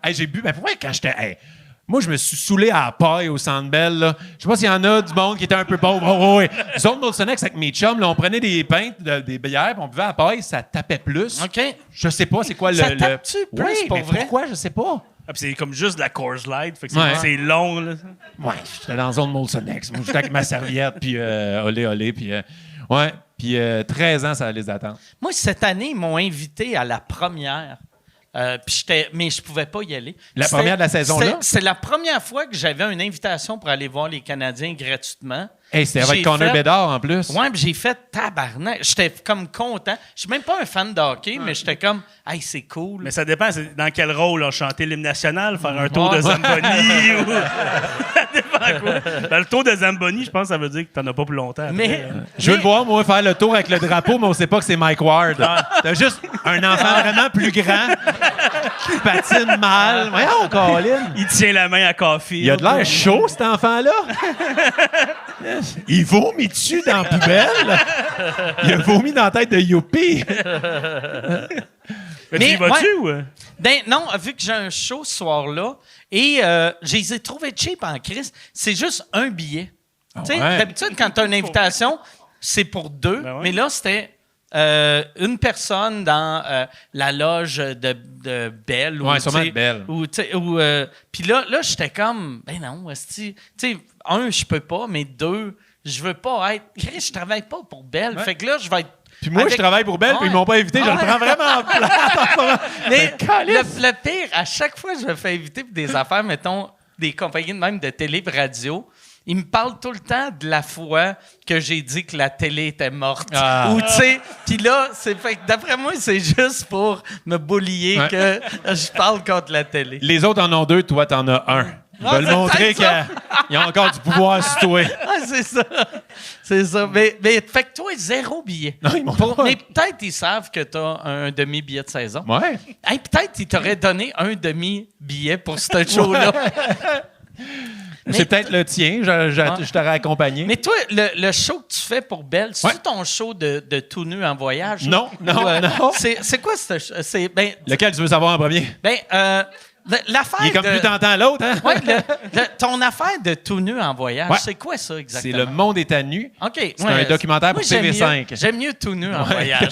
[SPEAKER 5] Hey, j'ai bu. Mais pourquoi quand j'étais... Hey, moi, je me suis saoulé à la paille au Centre Bell. Là. Je sais pas s'il y en a du monde qui était un peu pauvre. Oh, oui. Zone Molsonex avec mes chums, là, on prenait des pintes, des bières, puis on buvait à la paille, ça tapait plus.
[SPEAKER 3] OK.
[SPEAKER 5] Je sais pas c'est quoi
[SPEAKER 3] Ça tape-tu plus,
[SPEAKER 5] Oui,
[SPEAKER 3] pour
[SPEAKER 5] mais
[SPEAKER 3] vrai?
[SPEAKER 5] pourquoi? Je sais pas.
[SPEAKER 6] Ah, puis c'est comme juste de la Coors Light, fait que
[SPEAKER 5] Ouais.
[SPEAKER 6] c'est long, là.
[SPEAKER 5] Ouais, j'étais dans Zone Molsonex. Moi, j'étais avec ma serviette, puis olé, puis... ouais, puis 13 ans, ça la liste d'attente.
[SPEAKER 3] Moi, cette année, ils m'ont invité à la première. Mais je pouvais pas y aller.
[SPEAKER 5] La
[SPEAKER 3] C'était-
[SPEAKER 5] première de la saison, là?
[SPEAKER 3] C'est la première fois que j'avais une invitation pour aller voir les Canadiens gratuitement.
[SPEAKER 5] Hey, c'était avec
[SPEAKER 3] J'ai
[SPEAKER 5] Connor
[SPEAKER 3] fait-
[SPEAKER 5] Bedard, en plus.
[SPEAKER 3] Ouais, puis j'ai fait tabarnak. J'étais comme content. Je suis même pas un fan de hockey, mais j'étais comme, hey, c'est cool.
[SPEAKER 6] Mais ça dépend, c'est dans quel rôle, là, chanter l'hymne national, faire un tour
[SPEAKER 3] Ouais.
[SPEAKER 6] de Zamboni ou... Ça dépend quoi. Dans le tour de Zamboni, je pense que ça veut dire que t'en as pas plus longtemps. après.
[SPEAKER 3] Mais,
[SPEAKER 5] Je veux le voir, moi, faire le tour avec le drapeau, mais on sait pas que c'est Mike Ward. T'as juste un enfant vraiment plus grand qui patine mal. Voyons, Colin.
[SPEAKER 6] Il tient la main à Caulfield.
[SPEAKER 5] Il a de l'air chaud, cet enfant-là. Il vomit dessus dans la poubelle. Il a vomi dans la tête de Youpi.
[SPEAKER 6] Mais tu y vas-tu ou...
[SPEAKER 3] Ben, non, vu que j'ai un show ce soir-là, et je les ai trouvés cheap en crise, c'est juste un billet. Tu sais,
[SPEAKER 5] ouais.
[SPEAKER 3] d'habitude, quand tu as une invitation, c'est pour 2,
[SPEAKER 6] Ben ouais.
[SPEAKER 3] mais là, c'était une personne dans la loge de Belle.
[SPEAKER 5] Ouais,
[SPEAKER 3] ou,
[SPEAKER 5] sûrement
[SPEAKER 3] tu sais,
[SPEAKER 5] de Belle.
[SPEAKER 3] Puis là, j'étais comme, ben non, esti, tu sais, 1, je peux pas, mais 2, je veux pas être... Chris, je travaille pas pour Belle. Fait que là, je vais être...
[SPEAKER 5] Puis moi,
[SPEAKER 3] avec-
[SPEAKER 5] je travaille pour Belle, puis ils m'ont pas invité. Je le
[SPEAKER 3] Ouais.
[SPEAKER 5] prends vraiment en plate.
[SPEAKER 3] Mais le pire, à chaque fois que je me fais inviter pour des affaires, mettons, des compagnies de même de télé et radio, ils me parlent tout le temps de la fois que j'ai dit que la télé était morte.
[SPEAKER 5] Ah.
[SPEAKER 3] Ou, tu sais, puis là, fait que d'après moi, c'est juste pour me bullier
[SPEAKER 5] Ouais.
[SPEAKER 3] que je parle contre la télé.
[SPEAKER 5] Les autres en ont 2, toi, t'en as 1. Ils
[SPEAKER 3] Ah,
[SPEAKER 5] veulent
[SPEAKER 3] c'est
[SPEAKER 5] montrer
[SPEAKER 3] peut-être
[SPEAKER 5] qu'ils ont encore du pouvoir sur toi.
[SPEAKER 3] Ah, c'est ça. C'est ça. Mais fait que toi, 0 billet.
[SPEAKER 5] Non, ils m'ont pas.
[SPEAKER 3] Mais peut-être ils savent que tu as un demi-billet de saison.
[SPEAKER 5] Ouais.
[SPEAKER 3] Hey, peut-être qu'ils t'auraient donné un demi-billet pour ce show-là.
[SPEAKER 5] C'est peut-être le tien. Je t'aurais accompagné.
[SPEAKER 3] Mais toi, le show que tu fais pour Belle, c'est
[SPEAKER 5] Ouais.
[SPEAKER 3] ton show de tout nu en voyage?
[SPEAKER 5] Non, non,
[SPEAKER 3] Ou,
[SPEAKER 5] non.
[SPEAKER 3] C'est quoi ce show?
[SPEAKER 5] Lequel tu veux savoir en premier?
[SPEAKER 3] L'affaire
[SPEAKER 5] Il est comme plus tentant à l'autre, hein?
[SPEAKER 3] Ouais, ton affaire de tout nu en voyage,
[SPEAKER 5] Ouais.
[SPEAKER 3] c'est quoi ça
[SPEAKER 5] C'est
[SPEAKER 3] exactement?
[SPEAKER 5] Le monde est à nu.
[SPEAKER 3] OK.
[SPEAKER 5] C'est un documentaire pour TV5.
[SPEAKER 3] J'aime mieux tout nu en voyage.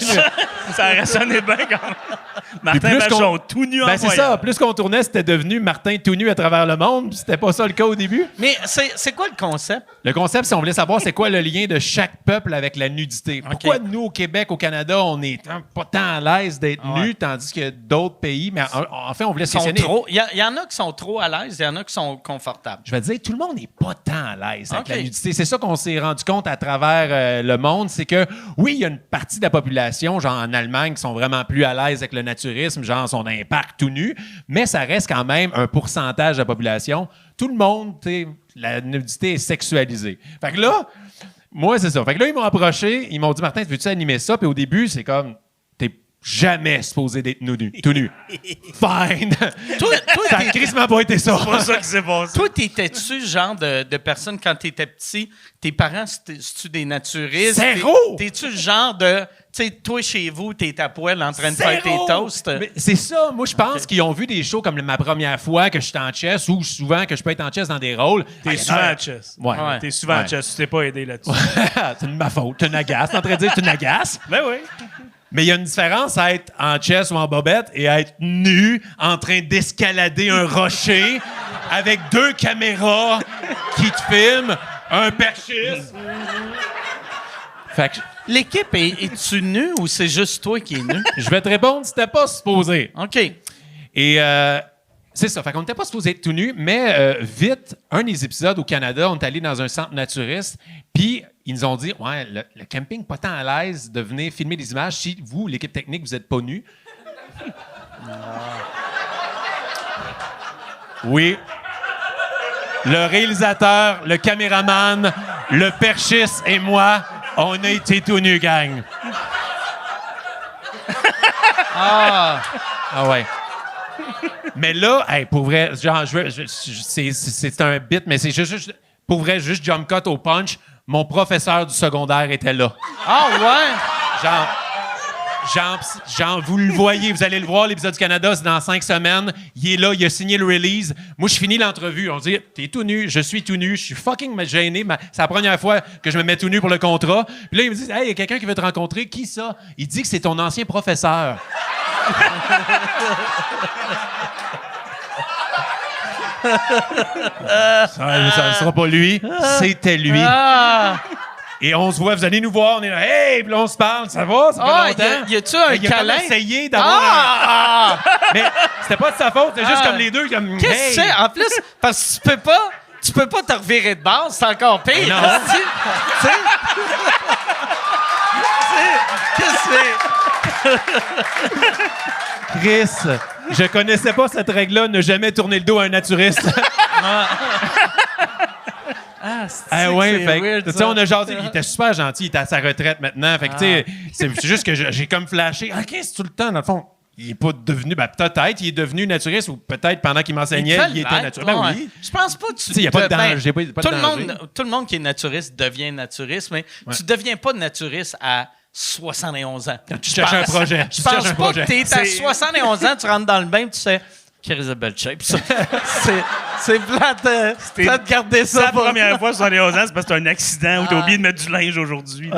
[SPEAKER 6] Ça résonnait bien quand même.
[SPEAKER 5] Puis
[SPEAKER 6] Martin
[SPEAKER 5] plus
[SPEAKER 6] Vachon, tout nu en
[SPEAKER 5] Ben c'est
[SPEAKER 6] voyage.
[SPEAKER 5] ça. Plus qu'on tournait, c'était devenu Martin tout nu à travers le monde. Puis c'était pas ça le cas au début.
[SPEAKER 3] Mais c'est quoi le concept?
[SPEAKER 5] Le concept, c'est on voulait savoir c'est quoi le lien de chaque peuple avec la nudité. Pourquoi nous, au Québec, au Canada, on est pas tant à l'aise d'être nus, tandis que d'autres pays... Mais en fait, on voulait se questionner.
[SPEAKER 3] Il y en a qui sont trop à l'aise, il y en a qui sont confortables.
[SPEAKER 5] Je vais te dire, tout le monde n'est pas tant à l'aise avec
[SPEAKER 3] OK.
[SPEAKER 5] la nudité. C'est ça qu'on s'est rendu compte à travers le monde, c'est que, oui, il y a une partie de la population, genre en Allemagne, qui sont vraiment plus à l'aise avec le naturisme, genre son impact tout nu, mais ça reste quand même un pourcentage de la population. Tout le monde, tu sais, la nudité est sexualisée. Fait que là, moi, c'est ça. Fait que là, ils m'ont approché, ils m'ont dit, Martin, veux-tu animer ça? Puis au début, c'est comme, t'es jamais supposé d'être tout nu. Fine! Ça a crissement pas été ça.
[SPEAKER 6] C'est pas ça qui s'est passé.
[SPEAKER 3] Toi, t'étais-tu le genre de personne, quand t'étais petit, tes parents, c'est-tu des naturistes?
[SPEAKER 5] Zéro!
[SPEAKER 3] T'es-tu le genre de, tu sais, toi, chez vous, t'es à poêle en train de faire tes
[SPEAKER 5] Zéro!
[SPEAKER 3] toasts?
[SPEAKER 5] Mais c'est ça. Moi, je pense qu'ils ont vu des shows comme ma première fois que je suis en chess ou souvent que je peux être en chess dans des rôles.
[SPEAKER 6] T'es souvent à chess.
[SPEAKER 5] Ouais.
[SPEAKER 3] Ouais.
[SPEAKER 6] T'es souvent à chess. Tu t'es pas aidé là-dessus.
[SPEAKER 5] C'est de ma faute. Tu n'agaces. T'es en train de dire que tu n'agaces.
[SPEAKER 6] Ben oui.
[SPEAKER 5] Mais il y a une différence à être en chess ou en bobette et à être nu en train d'escalader un rocher avec 2 caméras qui te filment, un perchiste. Fait que
[SPEAKER 3] L'équipe, es-tu nue ou c'est juste toi qui es nu?
[SPEAKER 5] je vais te répondre, c'était pas supposé.
[SPEAKER 3] OK.
[SPEAKER 5] Et c'est ça. Fait qu'on n'était pas supposé être tout nu, mais vite, un des épisodes au Canada, on est allé dans un centre naturiste, puis ils nous ont dit, ouais, le camping pas tant à l'aise de venir filmer des images si vous, l'équipe technique, vous n'êtes pas nus. Oui. Le réalisateur, le caméraman, le perchiste et moi, on a été tout nus, gang. Ah ouais. Mais là, hey, pour vrai, genre, c'est un bit, mais c'est juste, pour vrai, juste jump cut au punch. Mon professeur du secondaire était là.
[SPEAKER 3] Ah, ouais?
[SPEAKER 5] Genre, vous le voyez, vous allez le voir, l'épisode du Canada, c'est dans 5 semaines. Il est là, il a signé le release. Moi, je finis l'entrevue. On dit, t'es tout nu, je suis tout nu, je suis fucking gêné. C'est la première fois que je me mets tout nu pour le contrat. Puis là, il me dit, hey, il y a quelqu'un qui veut te rencontrer. Qui ça? Il dit que c'est ton ancien professeur. Ça ne sera pas lui, c'était lui.
[SPEAKER 3] Ah!
[SPEAKER 5] Et on se voit, vous allez nous voir, on est là, hey, puis là, on se parle, ça va, ça fait
[SPEAKER 3] Ah,
[SPEAKER 5] longtemps.
[SPEAKER 3] y a-tu un
[SPEAKER 5] Il a comme
[SPEAKER 3] câlin?
[SPEAKER 5] essayé d'avoir
[SPEAKER 3] Ah!
[SPEAKER 5] Mais c'était pas de sa faute, c'était juste
[SPEAKER 3] Ah.
[SPEAKER 5] comme les deux, comme,
[SPEAKER 3] Qu'est-ce
[SPEAKER 5] hey.
[SPEAKER 3] que c'est? En plus, parce que tu peux pas te revirer de base, c'est encore pire.
[SPEAKER 5] Non.
[SPEAKER 3] hostie. Tu sais? Qu'est-ce que c'est?
[SPEAKER 5] Chris, je connaissais pas cette règle-là, ne jamais tourner le dos à un naturiste. Ah ouais, fait que, tu sais, on a jasé. Il était super gentil, il était à sa retraite maintenant. Fait que, tu sais, c'est juste que j'ai comme flashé. OK, c'est tout le temps, dans le fond. Il est pas devenu, ben peut-être, il est devenu naturiste ou peut-être pendant qu'il m'enseignait, il était naturiste. Ben
[SPEAKER 3] Ouais.
[SPEAKER 5] oui.
[SPEAKER 3] Je pense pas que tu.
[SPEAKER 5] Tu sais, il y a pas de danger, pas de
[SPEAKER 3] tout, le
[SPEAKER 5] danger.
[SPEAKER 3] tout le monde qui est naturiste devient naturiste, mais tu deviens pas naturiste à 71 ans.
[SPEAKER 5] Quand tu cherches un projet.
[SPEAKER 3] Je
[SPEAKER 5] Tu
[SPEAKER 3] pense
[SPEAKER 5] cherches un
[SPEAKER 3] pas
[SPEAKER 5] projet.
[SPEAKER 3] que t'es à 71 ans, tu rentres dans le bain et tu sais. Quelle belle shape, ça. c'est plate de garder
[SPEAKER 6] C'est
[SPEAKER 3] ça.
[SPEAKER 6] la
[SPEAKER 3] pour-
[SPEAKER 6] première fois, 71 ans, c'est parce que c'est un accident où t'as oublié de mettre du linge aujourd'hui.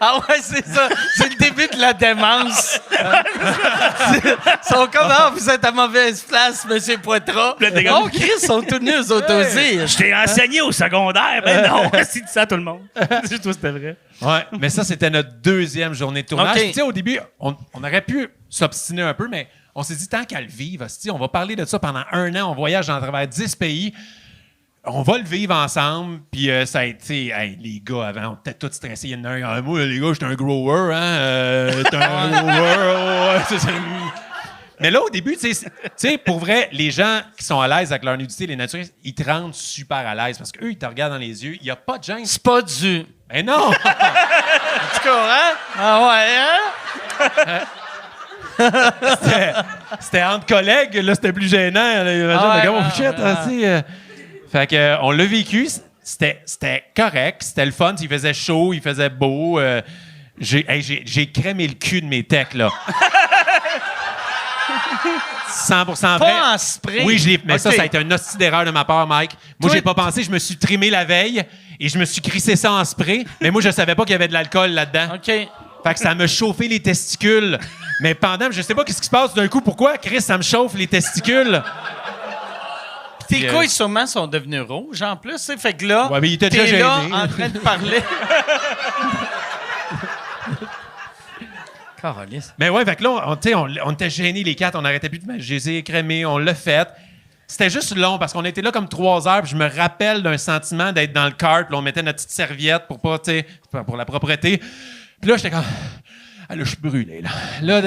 [SPEAKER 3] Ah ouais, c'est ça. C'est le début de la démence. Ils sont comme, ah, vous êtes à mauvaise place, monsieur Poitras.
[SPEAKER 6] Puis là, t'es comme-
[SPEAKER 3] Oh, Chris, ils sont tous nus, eux autres aussi.
[SPEAKER 6] Je t'ai enseigné au secondaire. Ben non, si tu ça à tout le monde. Juste toi, c'était vrai.
[SPEAKER 5] Ouais, mais ça, c'était notre 2e journée de tournage.
[SPEAKER 3] OK.
[SPEAKER 5] Puis, tu sais, au début, on aurait pu s'obstiner un peu, mais on s'est dit, tant qu'à le vivre, hostie, on va parler de ça pendant 1 an, on voyage à travers 10 pays. On va le vivre ensemble, puis ça a été... Hey, les gars, avant, on était tous stressés. Il y en a un, ah, moi, les gars, j'étais un grower, hein? T'es un grower, ouais, c'est ça. Mais là, au début, tu sais, pour vrai, les gens qui sont à l'aise avec leur nudité, les naturistes, ils te rendent super à l'aise parce qu'eux, ils te regardent dans les yeux. Il n'y a pas de gêne.
[SPEAKER 3] C'est pas du.
[SPEAKER 5] Mais non!
[SPEAKER 3] Tu comprends? Ah ouais, hein?
[SPEAKER 5] C'était entre collègues, là, c'était plus gênant. Là,
[SPEAKER 3] Ah ouais,
[SPEAKER 5] comme, oh,
[SPEAKER 3] ouais,
[SPEAKER 5] shit,
[SPEAKER 3] ouais,
[SPEAKER 5] hein, tu sais, Fait que, on l'a vécu, c'était correct, c'était le fun, il faisait chaud, il faisait beau. J'ai crémé le cul de mes techs, là. 100% vrai.
[SPEAKER 3] Pas en spray.
[SPEAKER 5] Oui, je l'ai. Mais ça
[SPEAKER 3] OK.
[SPEAKER 5] a été un hostie d'erreur de ma part, Mike. Moi,
[SPEAKER 3] Toi-
[SPEAKER 5] j'ai pas pensé. Je me suis trimé la veille et je me suis crissé ça en spray. Mais moi, je savais pas qu'il y avait de l'alcool là-dedans.
[SPEAKER 3] OK.
[SPEAKER 5] Fait que ça me chauffait les testicules. Mais pendant, je sais pas qu'est-ce qui se passe d'un coup. Pourquoi, Chris, ça me chauffe les testicules?
[SPEAKER 3] Tes
[SPEAKER 5] Puis,
[SPEAKER 3] couilles sûrement sont devenues rouges en plus. Hein? Fait que là,
[SPEAKER 5] Ouais, mais il était
[SPEAKER 3] t'es
[SPEAKER 5] déjà
[SPEAKER 3] là
[SPEAKER 5] gêné.
[SPEAKER 3] en train de parler. Carolisse.
[SPEAKER 5] Mais ouais, fait que là, on était gênés les quatre. On n'arrêtait plus de je les ai écrémés. On l'a fait. C'était juste long parce qu'on était là comme 3 heures. Puis je me rappelle d'un sentiment d'être dans le cart. Puis on mettait notre petite serviette pour pas, tu sais, pour la propreté. Puis là, j'étais comme. Ah, là, je suis brûlé, là. Là,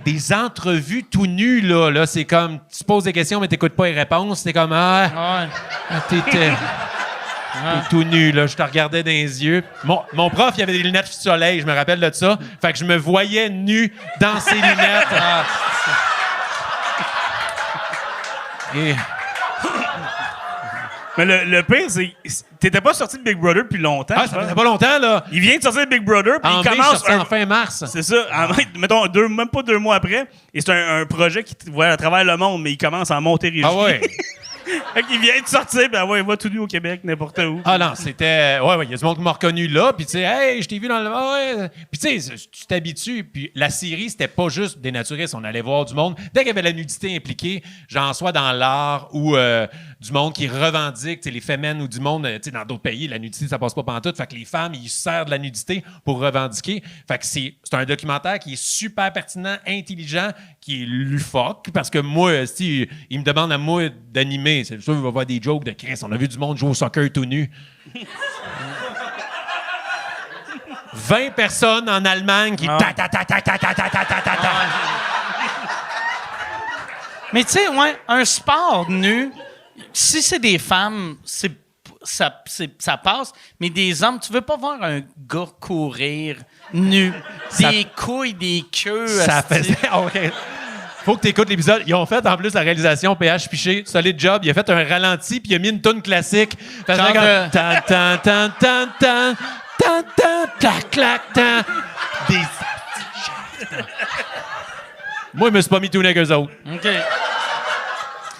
[SPEAKER 5] des entrevues tout nues, là, c'est comme. Tu poses des questions, mais t'écoutes pas les réponses. C'est comme.
[SPEAKER 3] Ouais.
[SPEAKER 5] T'es tout nu, là. Je te regardais dans les yeux. Mon prof, il avait des lunettes de soleil, je me rappelle de ça. Fait que je me voyais nu dans ses lunettes. Et
[SPEAKER 6] Mais le pire, c'est t'étais pas sorti de Big Brother depuis longtemps. je
[SPEAKER 5] ça
[SPEAKER 6] pense.
[SPEAKER 5] faisait pas longtemps, là.
[SPEAKER 6] Il vient de sortir de Big Brother, puis
[SPEAKER 5] En
[SPEAKER 6] il
[SPEAKER 5] mai, je
[SPEAKER 6] commence
[SPEAKER 5] sortais en fin mars.
[SPEAKER 6] C'est ça. Mettons, même pas 2 mois après. Et c'est un projet qui voit à travers le monde, mais il commence en Montérégie.
[SPEAKER 5] Ah ouais.
[SPEAKER 6] Fait qu'il vient de sortir, ben ouais, il va tout nu au Québec, n'importe où.
[SPEAKER 5] Ah non, c'était. Ouais, il y a du monde qui m'a reconnu là, puis tu sais, hey, je t'ai vu dans le. Ouais. Puis tu sais, tu t'habitues, puis la série, c'était pas juste des naturistes, on allait voir du monde. Dès qu'il y avait la nudité impliquée, genre soit dans l'art ou du monde qui revendique, tu sais, les femmes ou du monde, tu sais, dans d'autres pays, la nudité, ça passe pas pantoute. Fait que les femmes, ils se servent de la nudité pour revendiquer. Fait que c'est un documentaire qui est super pertinent, intelligent, qui est lufoque, parce que moi, si il me demande à moi d'animer, c'est sûr qu'il va voir des jokes de Chris. On a vu du monde jouer au soccer tout nu. 20 personnes en Allemagne qui
[SPEAKER 3] Mais tu sais, ouais, un sport nu, si c'est des femmes, ça passe. Mais des hommes, tu veux pas voir un gars courir nu. Des couilles, des queues.
[SPEAKER 5] Ça
[SPEAKER 3] asti.
[SPEAKER 5] faisait. OK. Faut que tu écoutes l'épisode. Ils ont fait en plus la réalisation PH Piché, solide job. Il a fait un ralenti puis il a mis une toune classique. Parce que
[SPEAKER 3] Genre
[SPEAKER 5] comme, tan tan tan tan tan tan tan clac clac tan. Des. Moi, je me suis pas mis tout avec eux autres.
[SPEAKER 3] OK.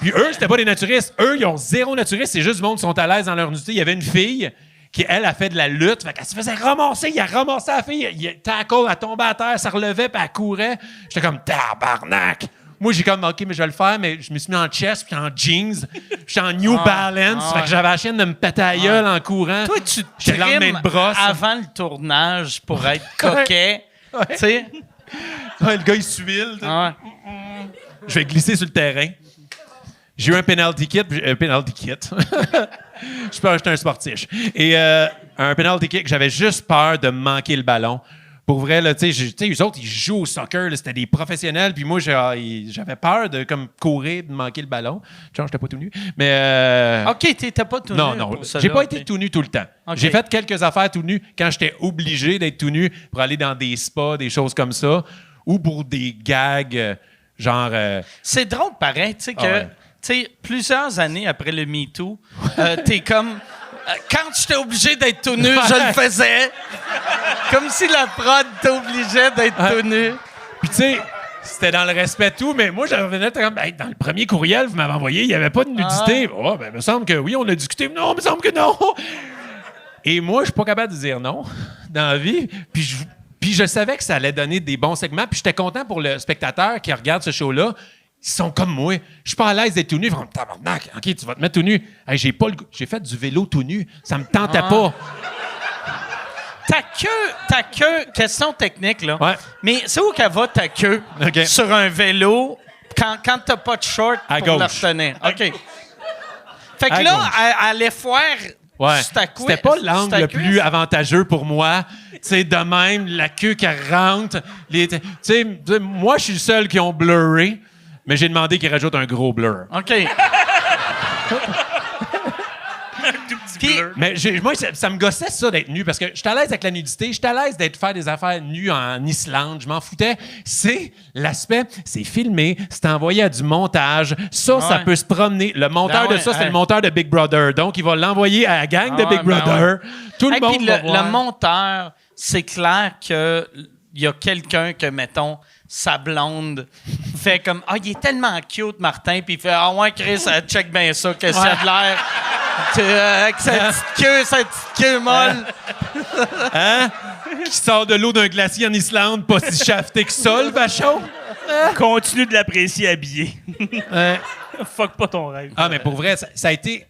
[SPEAKER 5] Puis eux, c'était pas des naturistes. Eux, ils ont zéro naturiste. C'est juste du monde qui sont à l'aise dans leur nudité. Il y avait une fille qui, elle, a fait de la lutte. Fait qu'elle se faisait ramasser. Il a ramassé la fille. Il tackle, elle tombait à terre, ça relevait, puis elle courait. J'étais comme, tabarnak! Moi, j'ai comme, OK, mais je vais le faire, mais je me suis mis en chest puis en jeans. J'étais en New Balance. Fait que j'avais la chienne de me péter la gueule en courant.
[SPEAKER 3] Toi, tu
[SPEAKER 5] J'étais le lendemain
[SPEAKER 3] trimes
[SPEAKER 5] de brosse.
[SPEAKER 3] avant le tournage pour être coquet. Tu sais?
[SPEAKER 5] Ouais, le gars, il s'huile.
[SPEAKER 3] Ouais.
[SPEAKER 5] Je vais glisser sur le terrain. J'ai eu un penalty kit. Je pense que j'étais un sportif. Et un penalty kick, j'avais juste peur de manquer le ballon. Pour vrai, là, tu sais, eux autres, ils jouent au soccer, là, c'était des professionnels, puis moi, j'avais peur de comme courir, de manquer le ballon. Genre, j'étais pas tout nu. Mais.
[SPEAKER 3] OK, t'étais pas tout nu.
[SPEAKER 5] Non,
[SPEAKER 3] pour ça,
[SPEAKER 5] j'ai
[SPEAKER 3] là,
[SPEAKER 5] pas
[SPEAKER 3] OK.
[SPEAKER 5] été tout nu tout le temps.
[SPEAKER 3] OK.
[SPEAKER 5] J'ai fait quelques affaires tout nu quand j'étais obligé d'être tout nu pour aller dans des spas, des choses comme ça, ou pour des gags, genre.
[SPEAKER 3] C'est drôle, pareil, tu sais, que
[SPEAKER 5] ouais.
[SPEAKER 3] tu sais, plusieurs années après le MeToo, t'es comme... quand j'étais obligé d'être tout nu, je le faisais. Comme si la prod t'obligeait d'être tout nu.
[SPEAKER 5] Puis tu sais, c'était dans le respect tout, mais moi, j'en revenais comme, hey, dans le premier courriel que vous m'avez envoyé, il n'y avait pas de nudité. Oh, ben, il me semble que oui, on a discuté. Non, il me semble que non. Et moi, je suis pas capable de dire non dans la vie. Puis je savais que ça allait donner des bons segments. Puis j'étais content pour le spectateur qui regarde ce show-là. Ils sont comme moi. Je suis pas à l'aise d'être tout nu. Ils font, tabarnak, OK, tu vas te mettre tout nu. Hey, j'ai fait du vélo tout nu. Ça me tentait pas.
[SPEAKER 3] Ta queue, question technique, là.
[SPEAKER 5] Ouais.
[SPEAKER 3] Mais c'est où qu'elle va, ta queue?
[SPEAKER 5] OK.
[SPEAKER 3] Sur un vélo, quand t'as pas de short
[SPEAKER 5] À
[SPEAKER 3] pour la
[SPEAKER 5] gauche.
[SPEAKER 3] retenir. OK. Fait que
[SPEAKER 5] À
[SPEAKER 3] là,
[SPEAKER 5] gauche.
[SPEAKER 3] elle allait faire
[SPEAKER 5] Ouais.
[SPEAKER 3] sur ta cuisse.
[SPEAKER 5] C'était pas
[SPEAKER 3] sur
[SPEAKER 5] l'angle
[SPEAKER 3] ta
[SPEAKER 5] le
[SPEAKER 3] cuisse.
[SPEAKER 5] plus avantageux pour moi. Tu sais, de même, la queue qui rentre. Tu sais, moi, je suis le seul qui ont blurré, mais j'ai demandé qu'ils rajoutent un gros blur.
[SPEAKER 3] OK. Puis,
[SPEAKER 5] Mais moi, ça me gossait ça d'être nu parce que j'étais à l'aise avec la nudité, j'étais à l'aise d'être faire des affaires nues en Islande, je m'en foutais. C'est l'aspect, c'est filmé, c'est envoyé à du montage. Ça, ça peut se promener. Le monteur
[SPEAKER 3] Ben
[SPEAKER 5] de ça,
[SPEAKER 3] ouais,
[SPEAKER 5] c'est le monteur de Big Brother. Donc, il va l'envoyer à la gang de
[SPEAKER 3] Ah
[SPEAKER 5] Big
[SPEAKER 3] ouais, ben
[SPEAKER 5] Brother. Tout le
[SPEAKER 3] hey,
[SPEAKER 5] monde
[SPEAKER 3] puis
[SPEAKER 5] va voir.
[SPEAKER 3] le monteur, c'est clair qu'il y a quelqu'un que, mettons, sa blonde fait comme « Ah, il est tellement cute, Martin. » Puis il fait « Ah ouais, Chris, check bien ça, qu'est-ce qu'il a de l'air. Avec sa petite queue molle. »
[SPEAKER 5] Hein? Qui sort de l'eau d'un glacier en Islande, pas si shafté que ça, le vachon?
[SPEAKER 6] Continue de l'apprécier habillé. Fuck pas ton rêve.
[SPEAKER 5] Ah, mais pour vrai, ça a été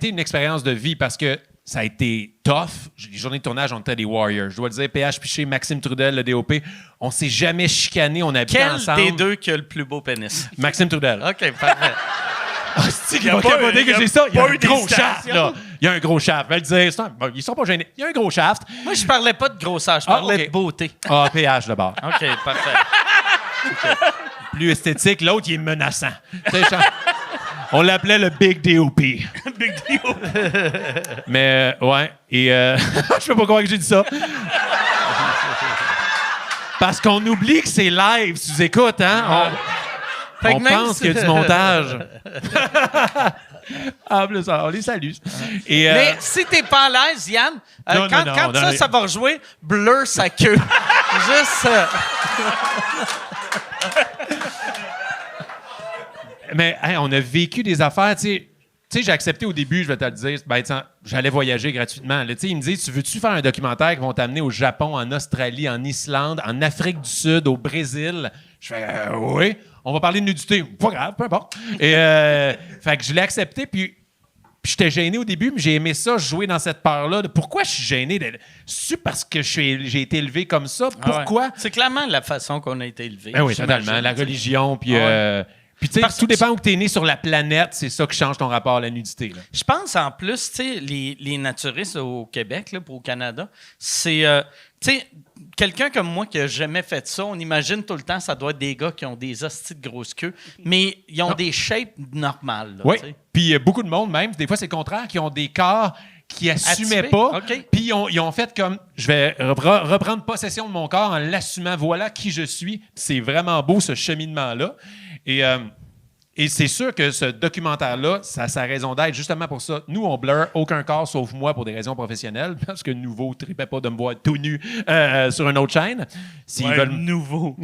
[SPEAKER 5] une expérience de vie parce que ça a été tough. Les journées de tournage, on était des Warriors. Je dois le dire, PH Piché, Maxime Trudel, le DOP, on s'est jamais chicané, on habitait
[SPEAKER 3] Quel
[SPEAKER 5] ensemble.
[SPEAKER 3] des deux qui a le plus beau pénis?
[SPEAKER 5] Maxime Trudel.
[SPEAKER 3] OK, parfait.
[SPEAKER 5] Il va capoter que j'ai ça. Il y a un gros shaft,
[SPEAKER 6] d'hésitation.
[SPEAKER 5] là. Il y a un gros shaft. Je vais le dire. Ils sont pas gênés. Il y a un gros shaft.
[SPEAKER 3] Moi, je parlais pas de grosseur, je parlais
[SPEAKER 5] ok.
[SPEAKER 3] de beauté.
[SPEAKER 5] Ah, PH d'abord.
[SPEAKER 3] OK, parfait.
[SPEAKER 5] Plus esthétique. L'autre, il est menaçant. On l'appelait le Big DOP.
[SPEAKER 6] Big deal.
[SPEAKER 5] Mais, ouais. Et je sais pas croire que j'ai dit ça. Parce qu'on oublie que c'est live, tu écoutes, hein?
[SPEAKER 3] Fait que
[SPEAKER 5] On
[SPEAKER 3] même
[SPEAKER 5] pense
[SPEAKER 3] si-
[SPEAKER 5] qu'il y a du montage. Ah, plus, on les salue. Et,
[SPEAKER 3] Mais si t'es pas à l'aise, Yann,
[SPEAKER 5] Non,
[SPEAKER 3] quand,
[SPEAKER 5] non,
[SPEAKER 3] quand
[SPEAKER 5] non,
[SPEAKER 3] ça va rejouer, blur sa queue. Juste...
[SPEAKER 5] Mais hey, on a vécu des affaires, tu sais, j'ai accepté au début, je vais te le dire, ben, j'allais voyager gratuitement. Là, ils me disent, tu veux-tu faire un documentaire qui vont t'amener au Japon, en Australie, en Islande, en Afrique du Sud, au Brésil? Je fais, oui, on va parler de nudité. Pas grave, peu importe. Et fait que je l'ai accepté, puis j'étais gêné au début, mais j'ai aimé ça, jouer dans cette part-là. Pourquoi je suis gêné? C'est parce que j'ai été élevé comme ça? Pourquoi?
[SPEAKER 3] C'est clairement la façon qu'on a été élevé.
[SPEAKER 5] Ben oui,
[SPEAKER 3] j'imagine.
[SPEAKER 5] totalement. La religion, puis... Puis, tu sais,
[SPEAKER 3] Parce
[SPEAKER 5] tout
[SPEAKER 3] que-
[SPEAKER 5] dépend où tu es né sur la planète, c'est ça qui change ton rapport à la nudité. Là.
[SPEAKER 3] Je pense en plus, tu sais, les naturistes au Québec, là, pour au Canada, c'est, tu sais, quelqu'un comme moi qui a jamais fait ça, on imagine tout le temps, ça doit être des gars qui ont des hosties de grosses queues, mais ils ont des shapes normales. Là,
[SPEAKER 5] Oui.
[SPEAKER 3] tu sais.
[SPEAKER 5] Puis beaucoup de monde, même, des fois, c'est le contraire, qui ont des corps qui assumaient
[SPEAKER 3] Atypiques,
[SPEAKER 5] pas.
[SPEAKER 3] OK.
[SPEAKER 5] Puis ils ont fait comme, je vais reprendre possession de mon corps en l'assumant. Voilà qui je suis. C'est vraiment beau, ce cheminement-là. Et c'est sûr que ce documentaire-là, ça a sa raison d'être justement pour ça. Nous, on blur aucun corps sauf moi pour des raisons professionnelles, parce que Nouveau ne tripait pas de me voir tout nu sur une autre chaîne. S'ils
[SPEAKER 6] Ouais,
[SPEAKER 5] veulent...
[SPEAKER 6] nouveau.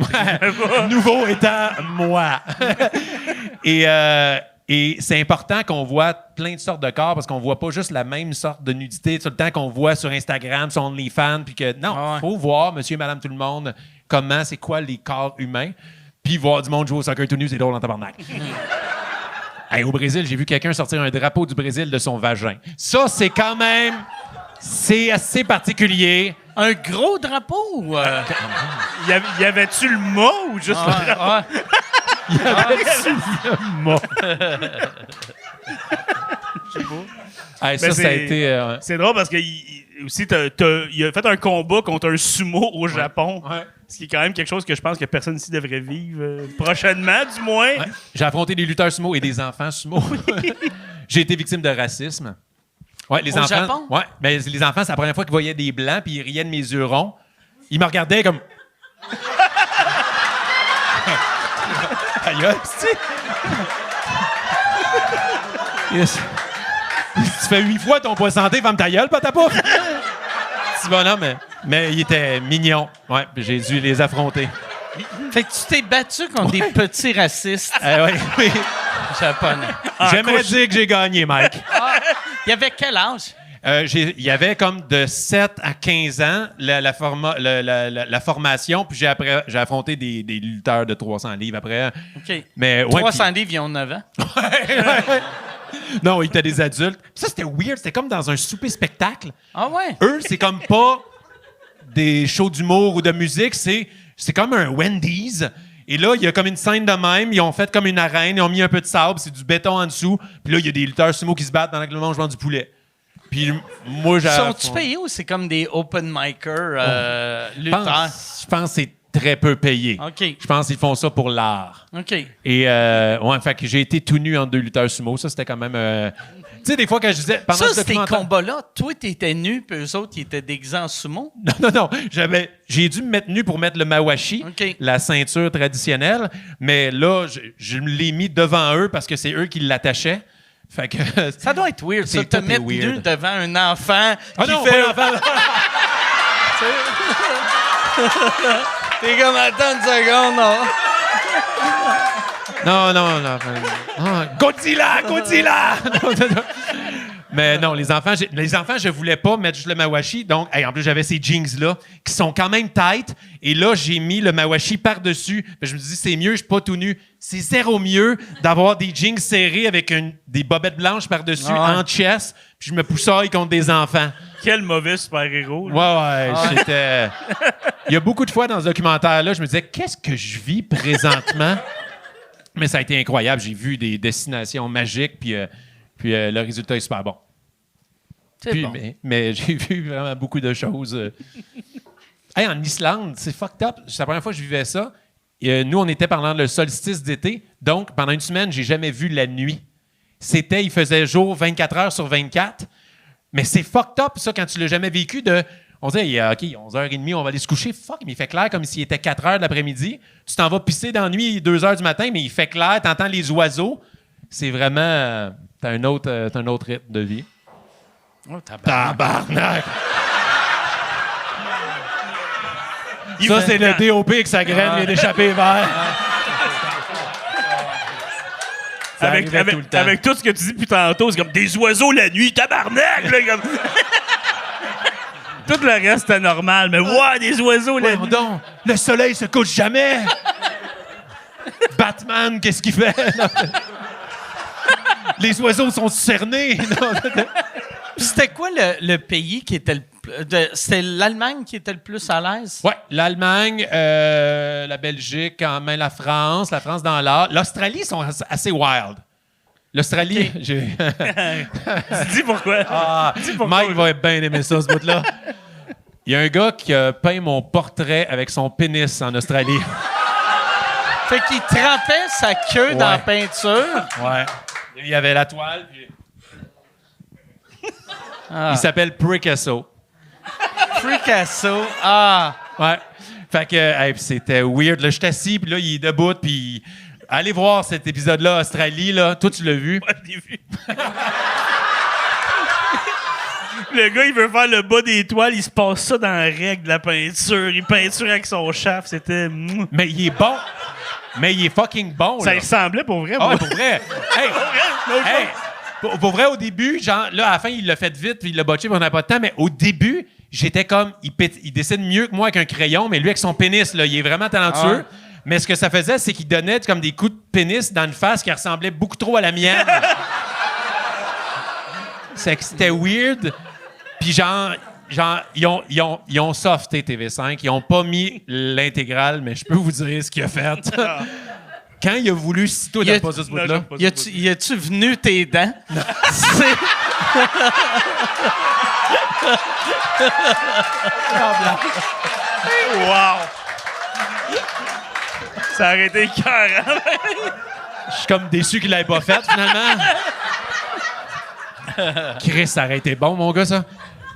[SPEAKER 5] Nouveau étant moi. Et c'est important qu'on voit plein de sortes de corps parce qu'on voit pas juste la même sorte de nudité tout le temps qu'on voit sur Instagram, sur OnlyFans, puis que non, faut voir, monsieur et madame tout le monde, comment, c'est quoi les corps humains, puis voir du monde jouer au soccer tout nu, c'est drôle en tabarnak. Hey, au Brésil, j'ai vu quelqu'un sortir un drapeau du Brésil de son vagin. Ça, c'est quand même... C'est assez particulier.
[SPEAKER 3] Un gros drapeau ou...
[SPEAKER 6] Y avait-tu le mot ou juste le drapeau?
[SPEAKER 5] Hey, ça,
[SPEAKER 6] Mais
[SPEAKER 5] ça a été...
[SPEAKER 6] C'est drôle parce qu'il aussi, il a fait un combat contre un sumo au Japon.
[SPEAKER 5] Ouais.
[SPEAKER 6] Ce qui est quand même quelque chose que je pense que personne ici devrait vivre prochainement, du moins.
[SPEAKER 5] Ouais. J'ai affronté des lutteurs sumo et des enfants sumo. J'ai été victime de racisme. Ouais, les
[SPEAKER 3] Au
[SPEAKER 5] enfants.
[SPEAKER 3] Japon?
[SPEAKER 5] Ouais, mais les enfants, c'est la première fois qu'ils voyaient des blancs puis ils riaient de mes yeux ronds. Ils me regardaient comme. Aïe, c'est. Yes. Tu fais 8 fois ton poids santé, femme ta gueule, patapouf! Petit bonhomme, mais il était mignon. Ouais, puis j'ai dû les affronter.
[SPEAKER 3] Fait que tu t'es battu contre des petits racistes
[SPEAKER 5] Ouais, oui.
[SPEAKER 3] japonais.
[SPEAKER 5] J'aimerais dire que j'ai gagné, Mike.
[SPEAKER 3] Il y avait quel âge?
[SPEAKER 5] Il y avait comme de 7 à 15 ans la formation, puis j'ai affronté des lutteurs de 300 livres après.
[SPEAKER 3] OK.
[SPEAKER 5] Mais, ouais,
[SPEAKER 3] 300 livres, ils ont 9 ans.
[SPEAKER 5] Non, ils étaient des adultes. Ça, c'était weird. C'était comme dans un souper-spectacle.
[SPEAKER 3] Ah ouais?
[SPEAKER 5] Eux, c'est comme pas des shows d'humour ou de musique. C'est comme un Wendy's. Et là, il y a comme une scène de même. Ils ont fait comme une arène. Ils ont mis un peu de sable. C'est du béton en dessous. Puis là, il y a des lutteurs sumo qui se battent pendant le mangement du poulet. Puis moi, j'ai...
[SPEAKER 3] Sont-tu payés ou c'est comme des open micers lutteurs?
[SPEAKER 5] Je pense que c'est très peu payé.
[SPEAKER 3] OK.
[SPEAKER 5] Je pense qu'ils font ça pour l'art.
[SPEAKER 3] OK.
[SPEAKER 5] Et ouais, fait que j'ai été tout nu entre deux lutteurs sumo. Ça, c'était quand même... Tu sais, des fois, quand je disais... Pendant
[SPEAKER 3] Ça,
[SPEAKER 5] ce
[SPEAKER 3] ces
[SPEAKER 5] documentaire-
[SPEAKER 3] combats-là, toi, t'étais nu, puis eux autres, ils étaient déguisés en sumo?
[SPEAKER 5] Non. J'ai dû me mettre nu pour mettre le mawashi,
[SPEAKER 3] OK.
[SPEAKER 5] la ceinture traditionnelle. Mais là, je me l'ai mis devant eux parce que c'est eux qui l'attachaient. Fait que...
[SPEAKER 3] Ça doit être weird, ça,
[SPEAKER 5] C'est
[SPEAKER 3] te
[SPEAKER 5] tout est
[SPEAKER 3] mettre
[SPEAKER 5] weird.
[SPEAKER 3] nu devant un enfant
[SPEAKER 5] Ah
[SPEAKER 3] qui
[SPEAKER 5] non,
[SPEAKER 3] fait...
[SPEAKER 5] pas l'enfant.
[SPEAKER 3] T'es comme, attends une seconde, non?
[SPEAKER 5] Non. Godzilla! Non. Mais non, les enfants, je voulais pas mettre juste le mawashi. Donc, en plus, j'avais ces jeans-là qui sont quand même tight. Et là, j'ai mis le mawashi par-dessus. Je me dis, c'est mieux, je suis pas tout nu. C'est zéro mieux d'avoir des jeans serrés avec des bobettes blanches par-dessus en chest. Puis je me poussaille contre des enfants.
[SPEAKER 6] Quel mauvais super-héros. Là.
[SPEAKER 5] Ouais, j'étais... Il y a beaucoup de fois dans ce documentaire-là, je me disais, qu'est-ce que je vis présentement? Mais ça a été incroyable. J'ai vu des destinations magiques, puis le résultat est super bon.
[SPEAKER 3] C'est bon.
[SPEAKER 5] Mais j'ai vu vraiment beaucoup de choses. En Islande, c'est fucked up. C'est la première fois que je vivais ça. Et, nous, on était pendant le solstice d'été. Donc, pendant une semaine, j'ai jamais vu la nuit. Il faisait jour 24 heures sur 24. Mais c'est fucked up, ça, quand tu l'as jamais vécu. On disait, OK, 11h30, on va aller se coucher. Fuck, mais il fait clair comme s'il était 4 heures de l'après-midi. Tu t'en vas pisser dans la nuit 2 heures du matin, mais il fait clair, t'entends les oiseaux. C'est vraiment... t'as un autre rythme de vie.
[SPEAKER 3] Oh, tabarnak!
[SPEAKER 5] Ça, c'est le DOP que sa graine vient d'échapper vers.
[SPEAKER 6] Avec tout ce que tu dis depuis tantôt, c'est comme des oiseaux la nuit, tabarnak! Là, comme... Tout le reste, c'était normal, mais des oiseaux la nuit.
[SPEAKER 5] Donc, le soleil se couche jamais! Batman, qu'est-ce qu'il fait? Les oiseaux sont cernés!
[SPEAKER 3] C'était quoi le pays qui était c'était l'Allemagne qui était le plus à l'aise?
[SPEAKER 5] Oui, l'Allemagne, la Belgique, quand même la France dans l'art. L'Australie sont assez wild. L'Australie, j'ai...
[SPEAKER 6] Dis pourquoi.
[SPEAKER 5] Mike va bien aimer ça, ce bout-là. Il y a un gars qui a peint mon portrait avec son pénis en Australie.
[SPEAKER 3] Fait qu'il trempait sa queue dans la peinture.
[SPEAKER 5] Ouais. Il y avait la toile, puis... Il s'appelle Picasso.
[SPEAKER 3] Picasso.
[SPEAKER 5] Ouais. Fait que c'était weird. Là, je suis assis, puis là, il est debout, puis... Allez voir cet épisode-là, Australie, là. Toi, tu l'as vu?
[SPEAKER 6] Ouais, je l'ai vu. Le gars, il veut faire le bas des toiles, il se passe ça dans la règle de la peinture. Il peinture avec son chef, c'était...
[SPEAKER 5] Mais il est bon. Mais il est fucking bon,
[SPEAKER 6] Ça
[SPEAKER 5] là.
[SPEAKER 6] ressemblait pour vrai.
[SPEAKER 5] Ah ouais, pour vrai. Pour vrai, au début, genre, là, à la fin, il l'a fait vite, puis il l'a botché, puis on n'a pas de temps, mais au début, j'étais comme, il dessine mieux que moi avec un crayon, mais lui, avec son pénis, là, il est vraiment talentueux. Ah. Mais ce que ça faisait, c'est qu'il donnait comme des coups de pénis dans une face qui ressemblait beaucoup trop à la mienne. C'est que c'était weird. Puis genre, ils ont softé TV5. Ils ont pas mis l'intégrale, mais je peux vous dire ce qu'il a fait. Quand il a voulu, si toi, t'as pas ce bout-là.
[SPEAKER 3] Y a-tu venu tes dents? C'est...
[SPEAKER 6] Wow! Ça aurait été écœurant.
[SPEAKER 5] Je suis comme déçu qu'il l'ait pas fait, finalement. Chris, ça aurait été bon, mon gars, ça.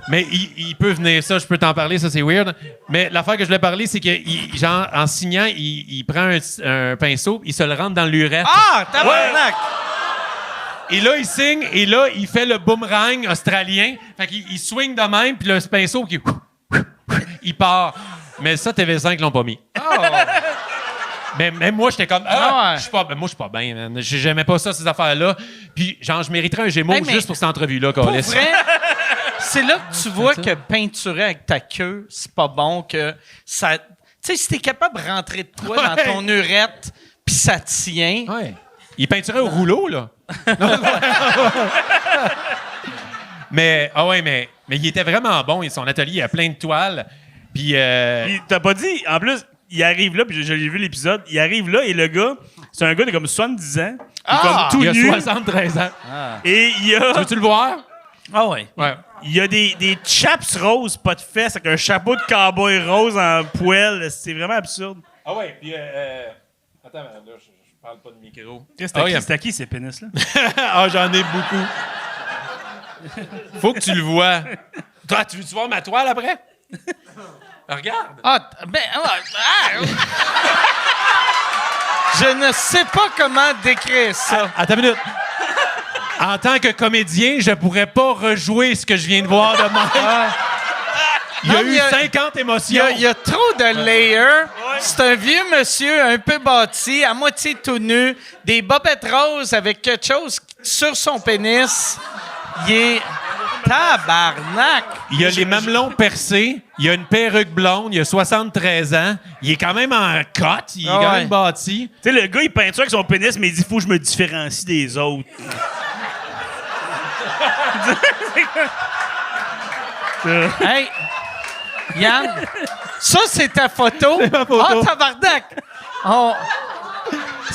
[SPEAKER 5] Mais il peut venir, ça, je peux t'en parler, ça, c'est weird. Mais l'affaire que je voulais parler, c'est que, genre, en signant, il prend un pinceau, il se le rentre dans l'urètre.
[SPEAKER 3] Ah, tabarnak!
[SPEAKER 5] Et là, il signe, et là, il fait le boomerang australien. Fait qu'il swing de même, puis le pinceau, il part. Mais ça, TV5 l'ont pas mis.
[SPEAKER 3] Oh.
[SPEAKER 5] Mais même moi, j'étais comme, je suis pas bien, man. J'aimais pas ça, ces affaires-là. Puis, genre, je mériterais un Gémeaux juste pour cette entrevue-là,
[SPEAKER 3] pour
[SPEAKER 5] Colis.
[SPEAKER 3] vrai, c'est là que tu vois que peinturer avec ta queue, c'est pas bon, que ça... Tu sais, si t'es capable de rentrer de toi dans ton urètre, puis ça tient...
[SPEAKER 5] Ouais. Il peinturait au rouleau, là. mais il était vraiment bon. Son atelier, il a plein de toiles. Puis
[SPEAKER 6] t'as pas dit, en plus, il arrive là, puis j'ai vu l'épisode, il arrive là, et le gars, c'est un gars de comme 70 ans, comme tout
[SPEAKER 5] il a
[SPEAKER 6] nu.
[SPEAKER 5] 73 ans.
[SPEAKER 6] Et il y a...
[SPEAKER 5] Tu veux-tu le voir?
[SPEAKER 3] Ah ouais.
[SPEAKER 6] Il y a des chaps roses, pas de fesses, avec un chapeau de cowboy rose en poêle. C'est vraiment absurde.
[SPEAKER 5] Ah ouais, puis... Attends, là, je parle pas de micro.
[SPEAKER 6] C'était qui ces pénis-là?
[SPEAKER 5] J'en ai beaucoup. Faut que tu le vois. Toi, tu veux-tu voir ma toile après? Regarde.
[SPEAKER 3] Je ne sais pas comment décrire ça.
[SPEAKER 5] Attends une minute. En tant que comédien, je pourrais pas rejouer ce que je viens de voir de Mike. Il y a eu 50 émotions.
[SPEAKER 3] Il y a trop de layers. C'est un vieux monsieur un peu bâti, à moitié tout nu, des bobettes roses avec quelque chose sur son pénis. Il est... Tabarnak!
[SPEAKER 5] Il a les mamelons percés, il a une perruque blonde, il a 73 ans, il est quand même en cote, il est quand même bâti.
[SPEAKER 6] Tu sais, le gars, il peint ça avec son pénis, mais il dit faut que je me différencie des autres.
[SPEAKER 3] Hey, Yann, ça, c'est ta photo?
[SPEAKER 5] C'est ma photo.
[SPEAKER 3] Ah, tabarnak!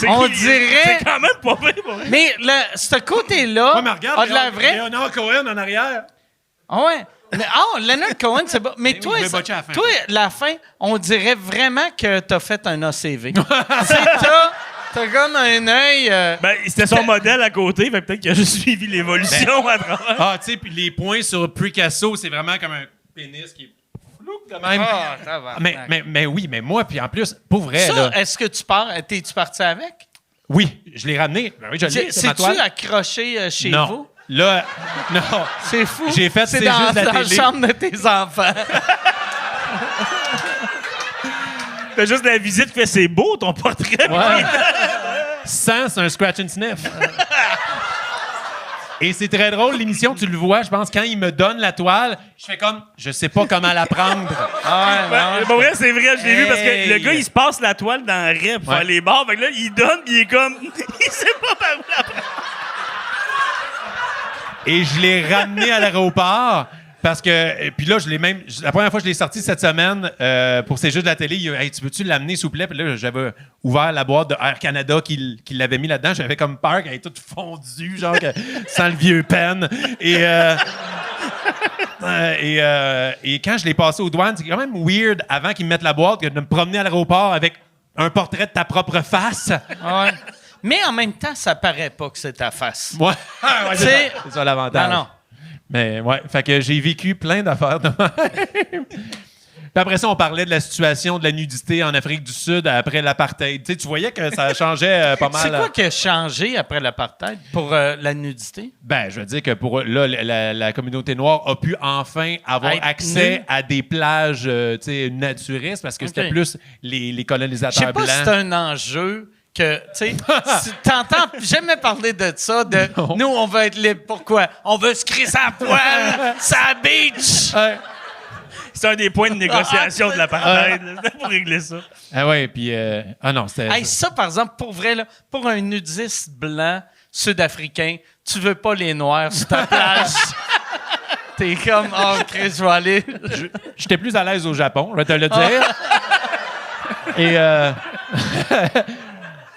[SPEAKER 3] On dirait...
[SPEAKER 6] C'est quand même pas vrai, pour vrai.
[SPEAKER 3] Mais ce côté-là
[SPEAKER 5] Ouais, mais regarde,
[SPEAKER 3] a de la vraie...
[SPEAKER 5] Leonard Cohen en arrière.
[SPEAKER 3] Ah ouais. Mais, Leonard Cohen, c'est bon. Mais toi,
[SPEAKER 5] oui, je vais botcher à la fin.
[SPEAKER 3] toi, la fin, on dirait vraiment que t'as fait un ACV. T'as comme un œil...
[SPEAKER 6] Ben, c'était son modèle à côté, fait peut-être qu'il a juste suivi l'évolution à travers.
[SPEAKER 5] Ah, tu sais, puis les points sur Picasso, c'est vraiment comme un pénis qui est flou de même.
[SPEAKER 3] Ah, tabarnak.
[SPEAKER 5] Mais oui, mais moi, puis en plus, pour vrai,
[SPEAKER 3] Ça,
[SPEAKER 5] là,
[SPEAKER 3] est-ce que tu pars... T'es-tu parti avec?
[SPEAKER 5] oui, je l'ai ramené. Ben oui, je l'ai, c'est ma
[SPEAKER 3] C'est-tu
[SPEAKER 5] toile.
[SPEAKER 3] accroché chez
[SPEAKER 5] Non.
[SPEAKER 3] vous?
[SPEAKER 5] Là, non.
[SPEAKER 3] C'est fou.
[SPEAKER 5] J'ai fait,
[SPEAKER 3] c'est
[SPEAKER 5] c'est
[SPEAKER 3] dans,
[SPEAKER 5] juste la
[SPEAKER 3] dans la
[SPEAKER 5] télé.
[SPEAKER 3] chambre de tes enfants.
[SPEAKER 6] T'as juste la visite fait c'est beau ton portrait.
[SPEAKER 5] Ouais. Sans, c'est un scratch and sniff. Et c'est très drôle, l'émission, tu le vois, je pense, quand il me donne la toile, je fais comme, je sais pas comment la prendre.
[SPEAKER 6] Bon, vrai, c'est vrai, je l'ai vu parce que
[SPEAKER 5] Hey.
[SPEAKER 6] le gars, il se passe la toile dans le rep pour faire les barres. Fait que là, il donne, puis il est comme. Il sait pas par où la prendre.
[SPEAKER 5] Et je l'ai ramené à l'aéroport parce que... Et puis là, je l'ai même... La première fois que je l'ai sorti cette semaine pour ces jeux de la télé, il a dit « Hey, tu peux-tu l'amener, s'il vous plaît? » Puis là, j'avais ouvert la boîte de Air Canada qui l'avait mis là-dedans. J'avais comme peur qu'elle ait toute fondue, genre, sans le vieux pen. Et quand je l'ai passé aux douanes, c'est quand même weird, avant qu'ils me mettent la boîte, que de me promener à l'aéroport avec un portrait de ta propre face.
[SPEAKER 3] Ouais. Mais en même temps, ça paraît pas que c'est ta face.
[SPEAKER 5] Ouais, ouais,
[SPEAKER 3] C'est-
[SPEAKER 5] c'est ça l'avantage.
[SPEAKER 3] Non.
[SPEAKER 5] Mais ouais, fait que j'ai vécu plein d'affaires de même. Puis après ça, on parlait de la situation de la nudité en Afrique du Sud après l'apartheid. Tu sais, tu voyais que ça changeait pas mal.
[SPEAKER 3] C'est quoi qui a changé après l'apartheid pour la nudité?
[SPEAKER 5] Ben, je veux dire que pour là, la communauté noire a pu enfin avoir
[SPEAKER 3] Être
[SPEAKER 5] accès
[SPEAKER 3] nue.
[SPEAKER 5] à des plages tu sais, naturistes parce que c'était
[SPEAKER 3] Ok.
[SPEAKER 5] plus les
[SPEAKER 3] Je sais
[SPEAKER 5] colonisateurs
[SPEAKER 3] pas
[SPEAKER 5] blancs.
[SPEAKER 3] si c'est un enjeu que, tu sais, t'entends jamais parler de ça, de
[SPEAKER 5] Non.
[SPEAKER 3] nous, on veut être libre. Pourquoi? On veut se crisser à poil, sa beach!
[SPEAKER 5] Ouais.
[SPEAKER 6] C'est un des points de négociation de l'apartheid. C'était pour régler ça.
[SPEAKER 5] Ah ouais, puis... ah non, c'était...
[SPEAKER 3] Hey, ça, par exemple, pour vrai, là, pour un nudiste blanc sud-africain, tu veux pas les noirs sur ta plage. T'es comme, oh, Chris, je vais aller.
[SPEAKER 5] J'étais plus à l'aise au Japon, je vais te le dire. Et...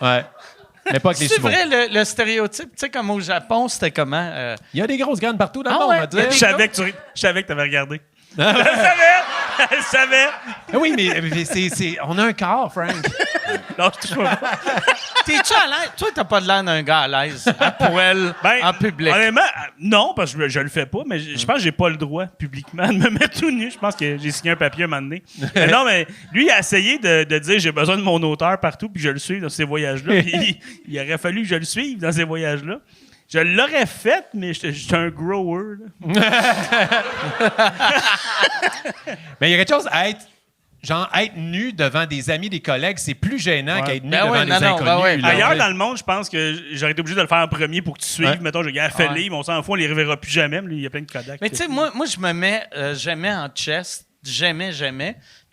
[SPEAKER 5] ouais. Mais pas avec les
[SPEAKER 3] C'est
[SPEAKER 5] chevaux.
[SPEAKER 3] vrai, le stéréotype, tu sais, comme au Japon, c'était comment?
[SPEAKER 5] Il y a des grosses graines partout dans le
[SPEAKER 3] Ah
[SPEAKER 5] monde,
[SPEAKER 3] ouais?
[SPEAKER 5] on va dire.
[SPEAKER 6] Je savais que t'avais regardé. Je le savais! Je le savais!
[SPEAKER 5] Ah oui, mais on a un corps, Frank.
[SPEAKER 6] Non, je touche pas.
[SPEAKER 3] T'es-tu à l'aise? Toi, t'as pas de l'air d'un gars à l'aise, à poil, en public.
[SPEAKER 6] Honnêtement, non, parce que je le fais pas, mais je pense que j'ai pas le droit publiquement de me mettre tout nu. Je pense que j'ai signé un papier un moment donné. Mais non, mais lui, il a essayé de dire j'ai besoin de mon auteur partout, puis je le suis dans ces voyages-là. Puis il aurait fallu que je le suive dans ces voyages-là. Je l'aurais fait, mais j'étais un grower. Là.
[SPEAKER 5] Mais il y a quelque chose à être... Genre, être nu devant des amis, des collègues, c'est plus gênant qu'être nu
[SPEAKER 3] Ben
[SPEAKER 5] devant
[SPEAKER 3] ouais,
[SPEAKER 5] des
[SPEAKER 3] non,
[SPEAKER 5] inconnus.
[SPEAKER 3] ben ouais.
[SPEAKER 5] là.
[SPEAKER 6] Ailleurs dans le monde, je pense que j'aurais été obligé de le faire en premier pour que tu suives.
[SPEAKER 5] Ouais.
[SPEAKER 6] Mettons, je regarde fais-les, mais on s'en fout, on les reverra plus jamais. Il y a plein de Kodak.
[SPEAKER 3] Mais tu sais, moi, je me mets jamais en chest. Jamais.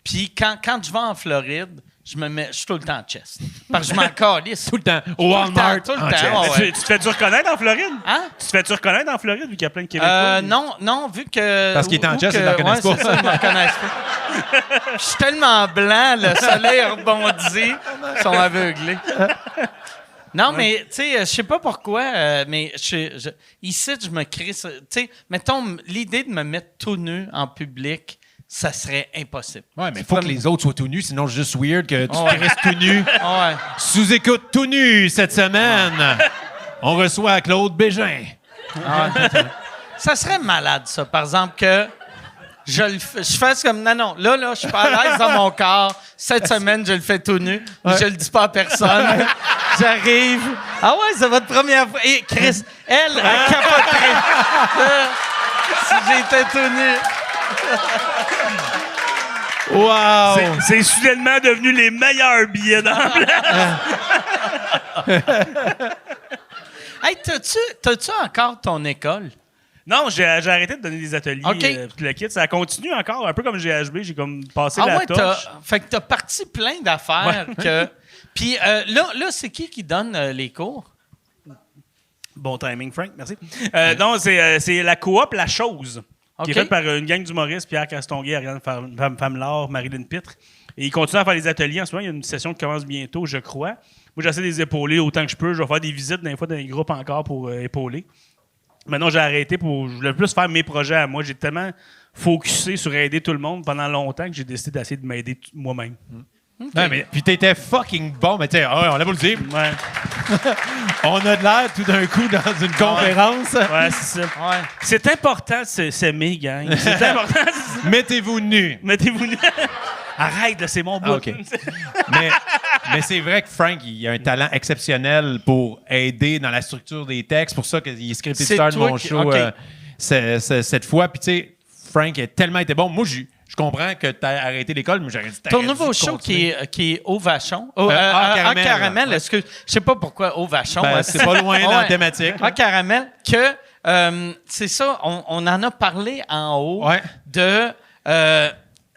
[SPEAKER 3] Puis quand je vais en Floride, je suis tout le temps en chest. Parce que je m'en calisse.
[SPEAKER 5] Tout le temps. Au Walmart.
[SPEAKER 3] Tout le
[SPEAKER 5] en
[SPEAKER 3] temps.
[SPEAKER 5] chest.
[SPEAKER 3] Ouais, ouais.
[SPEAKER 6] Tu te fais-tu reconnaître en Floride?
[SPEAKER 3] Hein?
[SPEAKER 6] Tu te fais-tu reconnaître en Floride vu qu'il y a plein de Québécois?
[SPEAKER 3] Non, vu que...
[SPEAKER 5] Parce qu'il est en
[SPEAKER 3] ou
[SPEAKER 5] chest,
[SPEAKER 3] que-
[SPEAKER 5] ils le reconnaissent
[SPEAKER 3] ouais,
[SPEAKER 5] pas.
[SPEAKER 3] c'est ça, ils me reconnaissent pas. Je suis tellement blanc, le soleil rebondit, ils sont aveuglés. Non, mais, tu sais, je sais pas pourquoi, mais ici, je me crie... Tu sais, mettons, l'idée de me mettre tout nu en public, ça serait impossible.
[SPEAKER 5] Ouais, mais il faut que les autres soient tout nus, sinon c'est juste weird que tu
[SPEAKER 3] Ouais.
[SPEAKER 5] restes tout nu.
[SPEAKER 3] Ouais.
[SPEAKER 5] Sous-écoute tout nu cette semaine. On reçoit Claude Bégin.
[SPEAKER 3] Ça serait malade, ça, par exemple, que je fasse comme... Non, là, je suis pas à l'aise dans mon corps. Cette semaine, je le fais tout nu. Mais je le dis pas à personne. J'arrive. Ah ouais, c'est votre première fois. Et Chris, elle capoterait. Si j'étais tout nu.
[SPEAKER 5] Wow!
[SPEAKER 6] C'est soudainement devenu les meilleurs billets dans la place.
[SPEAKER 3] Hey, t'as-tu encore ton école?
[SPEAKER 6] Non, j'ai arrêté de donner des ateliers.
[SPEAKER 3] OK.
[SPEAKER 6] Tout le kit. Ça continue encore, un peu comme GHB. J'ai comme passé
[SPEAKER 3] Ah
[SPEAKER 6] la
[SPEAKER 3] ouais,
[SPEAKER 6] torche.
[SPEAKER 3] fait que t'as parti plein d'affaires que... Puis là, c'est qui donne les cours?
[SPEAKER 6] Bon timing, Frank, merci. Non, c'est la coop La Chose, qui est
[SPEAKER 3] OK.
[SPEAKER 6] faite par une gang d'humoristes, Pierre Castonguay, Ariane Famelard, Marilyn Pitre. Et ils continuent à faire des ateliers. En ce moment, il y a une session qui commence bientôt, je crois. Moi, j'essaie de les épauler autant que je peux. Je vais faire des visites, des fois, dans les groupes encore pour épauler. Maintenant, j'ai arrêté pour... Je voulais plus faire mes projets à moi. J'ai tellement focusé sur aider tout le monde pendant longtemps que j'ai décidé d'essayer de m'aider moi-même.
[SPEAKER 5] Non, mais, puis t'étais fucking bon, mais tu sais, on l'a pas le dire.
[SPEAKER 6] Ouais,
[SPEAKER 5] On a de l'air tout d'un coup dans une conférence.
[SPEAKER 6] ouais c'est ça.
[SPEAKER 3] Ouais.
[SPEAKER 6] C'est important de s'aimer, gang. C'est important.
[SPEAKER 5] Mettez-vous nus.
[SPEAKER 6] Mettez-vous... Arrête, là, c'est mon bout.
[SPEAKER 5] Ah, OK. mais c'est vrai que Frank, il a un talent exceptionnel pour aider dans la structure des textes. Pour ça qu'il est script
[SPEAKER 3] C'est
[SPEAKER 5] éditeur de
[SPEAKER 3] toi
[SPEAKER 5] mon
[SPEAKER 3] qui-
[SPEAKER 5] show
[SPEAKER 3] OK.
[SPEAKER 5] cette fois. Puis tu sais, Frank a tellement été bon. Moi, je comprends que tu as arrêté l'école, mais j'aurais dit...
[SPEAKER 3] Ton nouveau show qui est Au Vachon. En
[SPEAKER 5] Caramel.
[SPEAKER 3] caramel. Est-ce que... Je sais pas pourquoi Au Vachon.
[SPEAKER 5] Ben, c'est pas loin dans la
[SPEAKER 3] Ouais.
[SPEAKER 5] thématique.
[SPEAKER 3] En caramel, que... c'est ça, on en a parlé en haut
[SPEAKER 5] Ouais.
[SPEAKER 3] de...